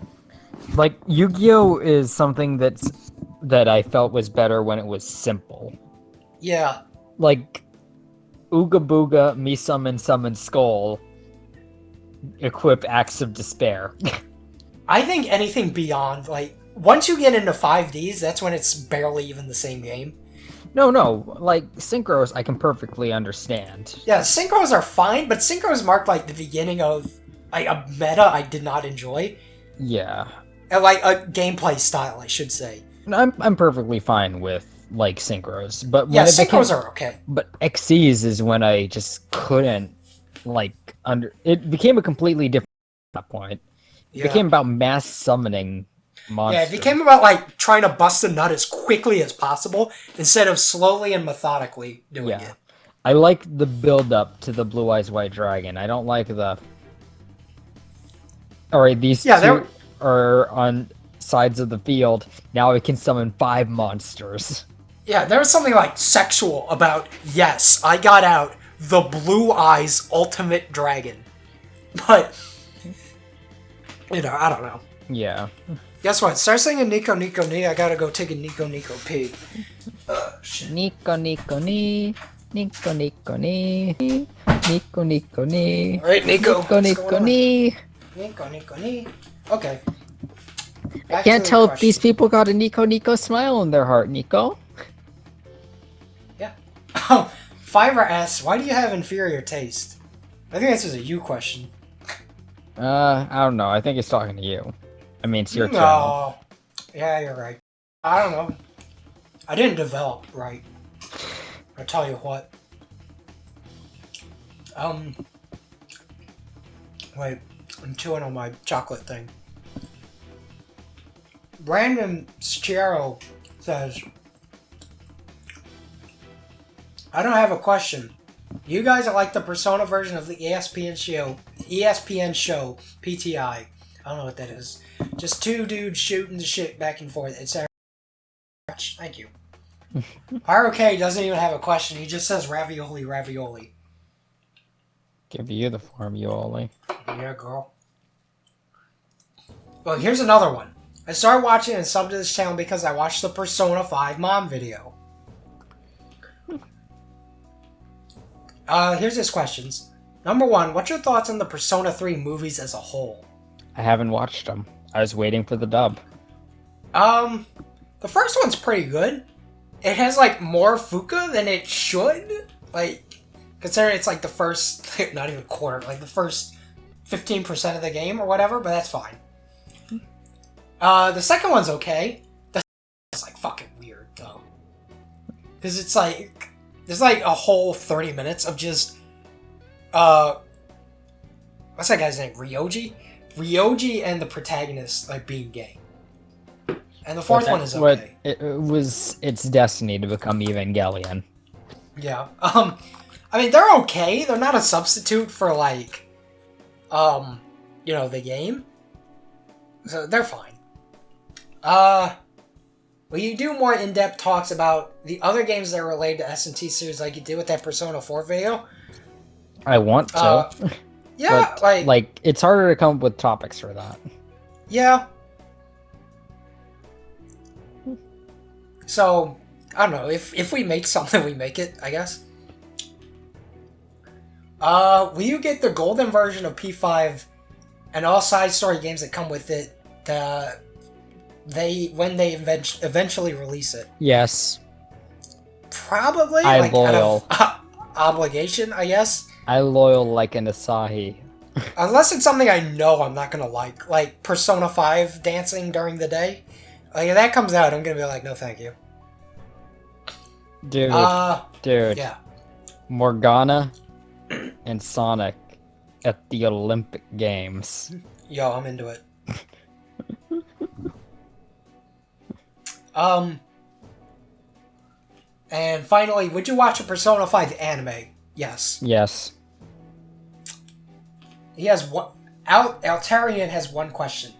Like, Yu-Gi-Oh! Is something that I felt was better when it was simple. Yeah. Like, Ooga Booga, me summon Skull, equip Acts of Despair. I think anything beyond, like, once you get into 5Ds, that's when it's barely even the same game. No, like, Synchros I can perfectly understand. Yeah, Synchros are fine, but Synchros marked, like, the beginning of, like, a meta I did not enjoy. Yeah. And, like, a gameplay style, I should say. I'm perfectly fine with, like, Synchros, but yeah, Synchros are okay. But XCs is when I just couldn't, like, it became a completely different at that point. It became about mass summoning. monster. Yeah, it became about, like, trying to bust a nut as quickly as possible instead of slowly and methodically doing it. I like the build-up to the Blue Eyes White Dragon. I don't like the... Alright, these two are on sides of the field. Now we can summon 5 monsters. Yeah, there was something, like, sexual about, yes, I got out the Blue Eyes Ultimate Dragon. But, you know, I don't know. Yeah. Guess what? Start singing Nico Nico Ni. I gotta go take a Nico Nico pee. Shit. Nico Nico Ni. Nico Nico Ni. Nico Nico Ni. Alright, Nico. Nico Nico Ni. Nico Nico Ni. Okay. I can't tell if these people got a Nico Nico smile in their heart, Nico. Yeah. Oh, Fiverr asks, why do you have inferior taste? I think this is a you question. I don't know. I think he's talking to you. I mean, it's your channel. No. Yeah, you're right. I don't know. I didn't develop right. I'll tell you what. Wait. I'm chewing on my chocolate thing. Brandon Schiero says, I don't have a question. You guys are like the Persona version of the ESPN show PTI. I don't know what that is. Just two dudes shooting the shit back and forth. It's thank you. Pyro K doesn't even have a question. He just says ravioli, ravioli. Give you the formuoli. Yeah, girl. Well, here's another one. I started watching and subbed to this channel because I watched the Persona 5 mom video. Here's his questions. Number 1, what's your thoughts on the Persona 3 movies as a whole? I haven't watched them. I was waiting for the dub. The first one's pretty good. It has, like, more Fuka than it should. Like, considering it's, like, the first, not even quarter, like, the first 15% of the game or whatever, but that's fine. The second one's okay. The it's like fucking weird though, because it's like there's like a whole 30 minutes of just what's that guy's name? Ryoji and the protagonist like being gay. And the fourth one is okay. It was its destiny to become Evangelion. Yeah. I mean they're okay. They're not a substitute for like you know, the game. So they're fine. Will you do more in-depth talks about the other games that are related to S&T series like you did with that Persona 4 video? I want to. Yeah, but, like, it's harder to come up with topics for that. Yeah. So, I don't know. If we make something, we make it, I guess. Will you get the golden version of P5 and all side story games that come with it when they eventually release it? Yes. Probably. I like, loyal. Out of obligation, I guess. I loyal like an Asahi. Unless it's something I know I'm not gonna like Persona 5 dancing during the day. Like if that comes out, I'm gonna be like, no, thank you. Dude. Yeah. Morgana and Sonic at the Olympic Games. Yo, I'm into it. And finally, would you watch a Persona 5 anime? Yes. Yes. He has one. Altarian has one question.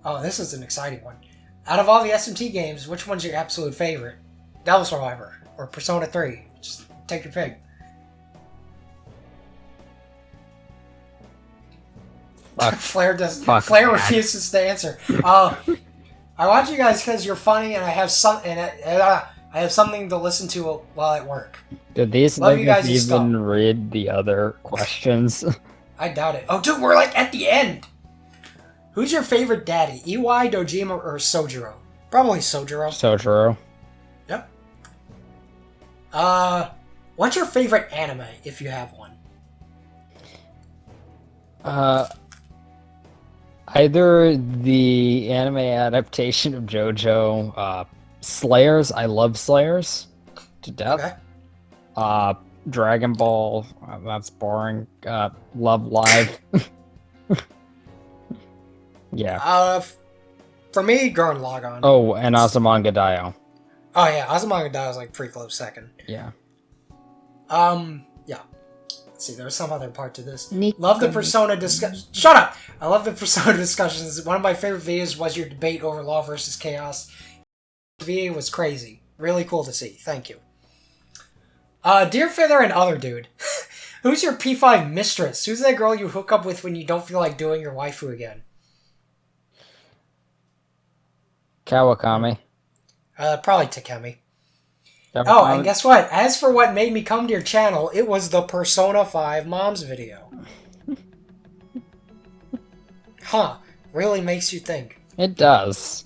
Oh, this is an exciting one. Out of all the SMT games, which one's your absolute favorite? Devil Survivor or Persona 3? Just take your pick. Flair refuses to answer. I watch you guys because you're funny, and I have I have something to listen to while at work. Did these niggas even read the other questions? I doubt it. Oh, dude, we're like at the end. Who's your favorite daddy? EY, Dojima, or Sojiro? Probably Sojiro. Sojiro. Yep. What's your favorite anime, if you have one? Either the anime adaptation of JoJo, Slayers. I love Slayers to death. Okay. Dragon Ball. That's boring. Love Live. Yeah. For me, Gurren Lagann. Oh, and Azumanga Daioh. Oh yeah, Azumanga Daioh is like pretty close second. Yeah. Yeah. Let's see, there's some other part to this. Love the Persona discussion. Shut up! I love the Persona discussions. One of my favorite videos was your debate over Law versus Chaos. The video was crazy. Really cool to see. Thank you. Dear Fither and other dude. Who's your P5 mistress? Who's that girl you hook up with when you don't feel like doing your waifu again? Kawakami. Probably Takemi. Kawakami. Oh, and guess what? As for what made me come to your channel, it was the Persona 5 Moms video. Huh. Really makes you think. It does.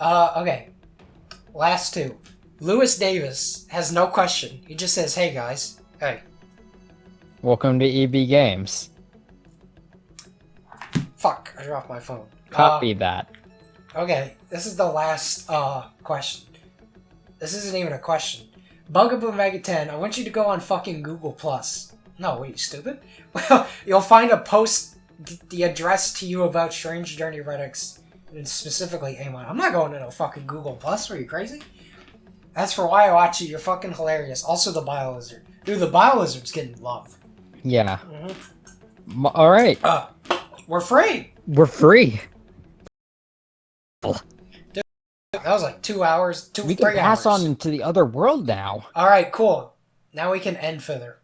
Okay. Last two. Lewis Davis has no question. He just says, hey guys. Hey. Welcome to EB Games. Fuck. I dropped my phone. Copy that. Okay. This is the last question. This isn't even a question. Bugaboo Mega 10, I want you to go on fucking Google+. No, wait, you stupid? Well, you'll find a post, the address to you about Strange Journey Redux, and specifically Amon. I'm not going to no fucking Google+. Are you crazy? As for why I watch you, you're fucking hilarious. Also the Biolizard. Dude, the Biolizard's getting love. Yeah. Alright. We're free! We're free! Dude, that was like 2 hours, We can pass on into the other world now. Alright, cool. Now we can end Fither.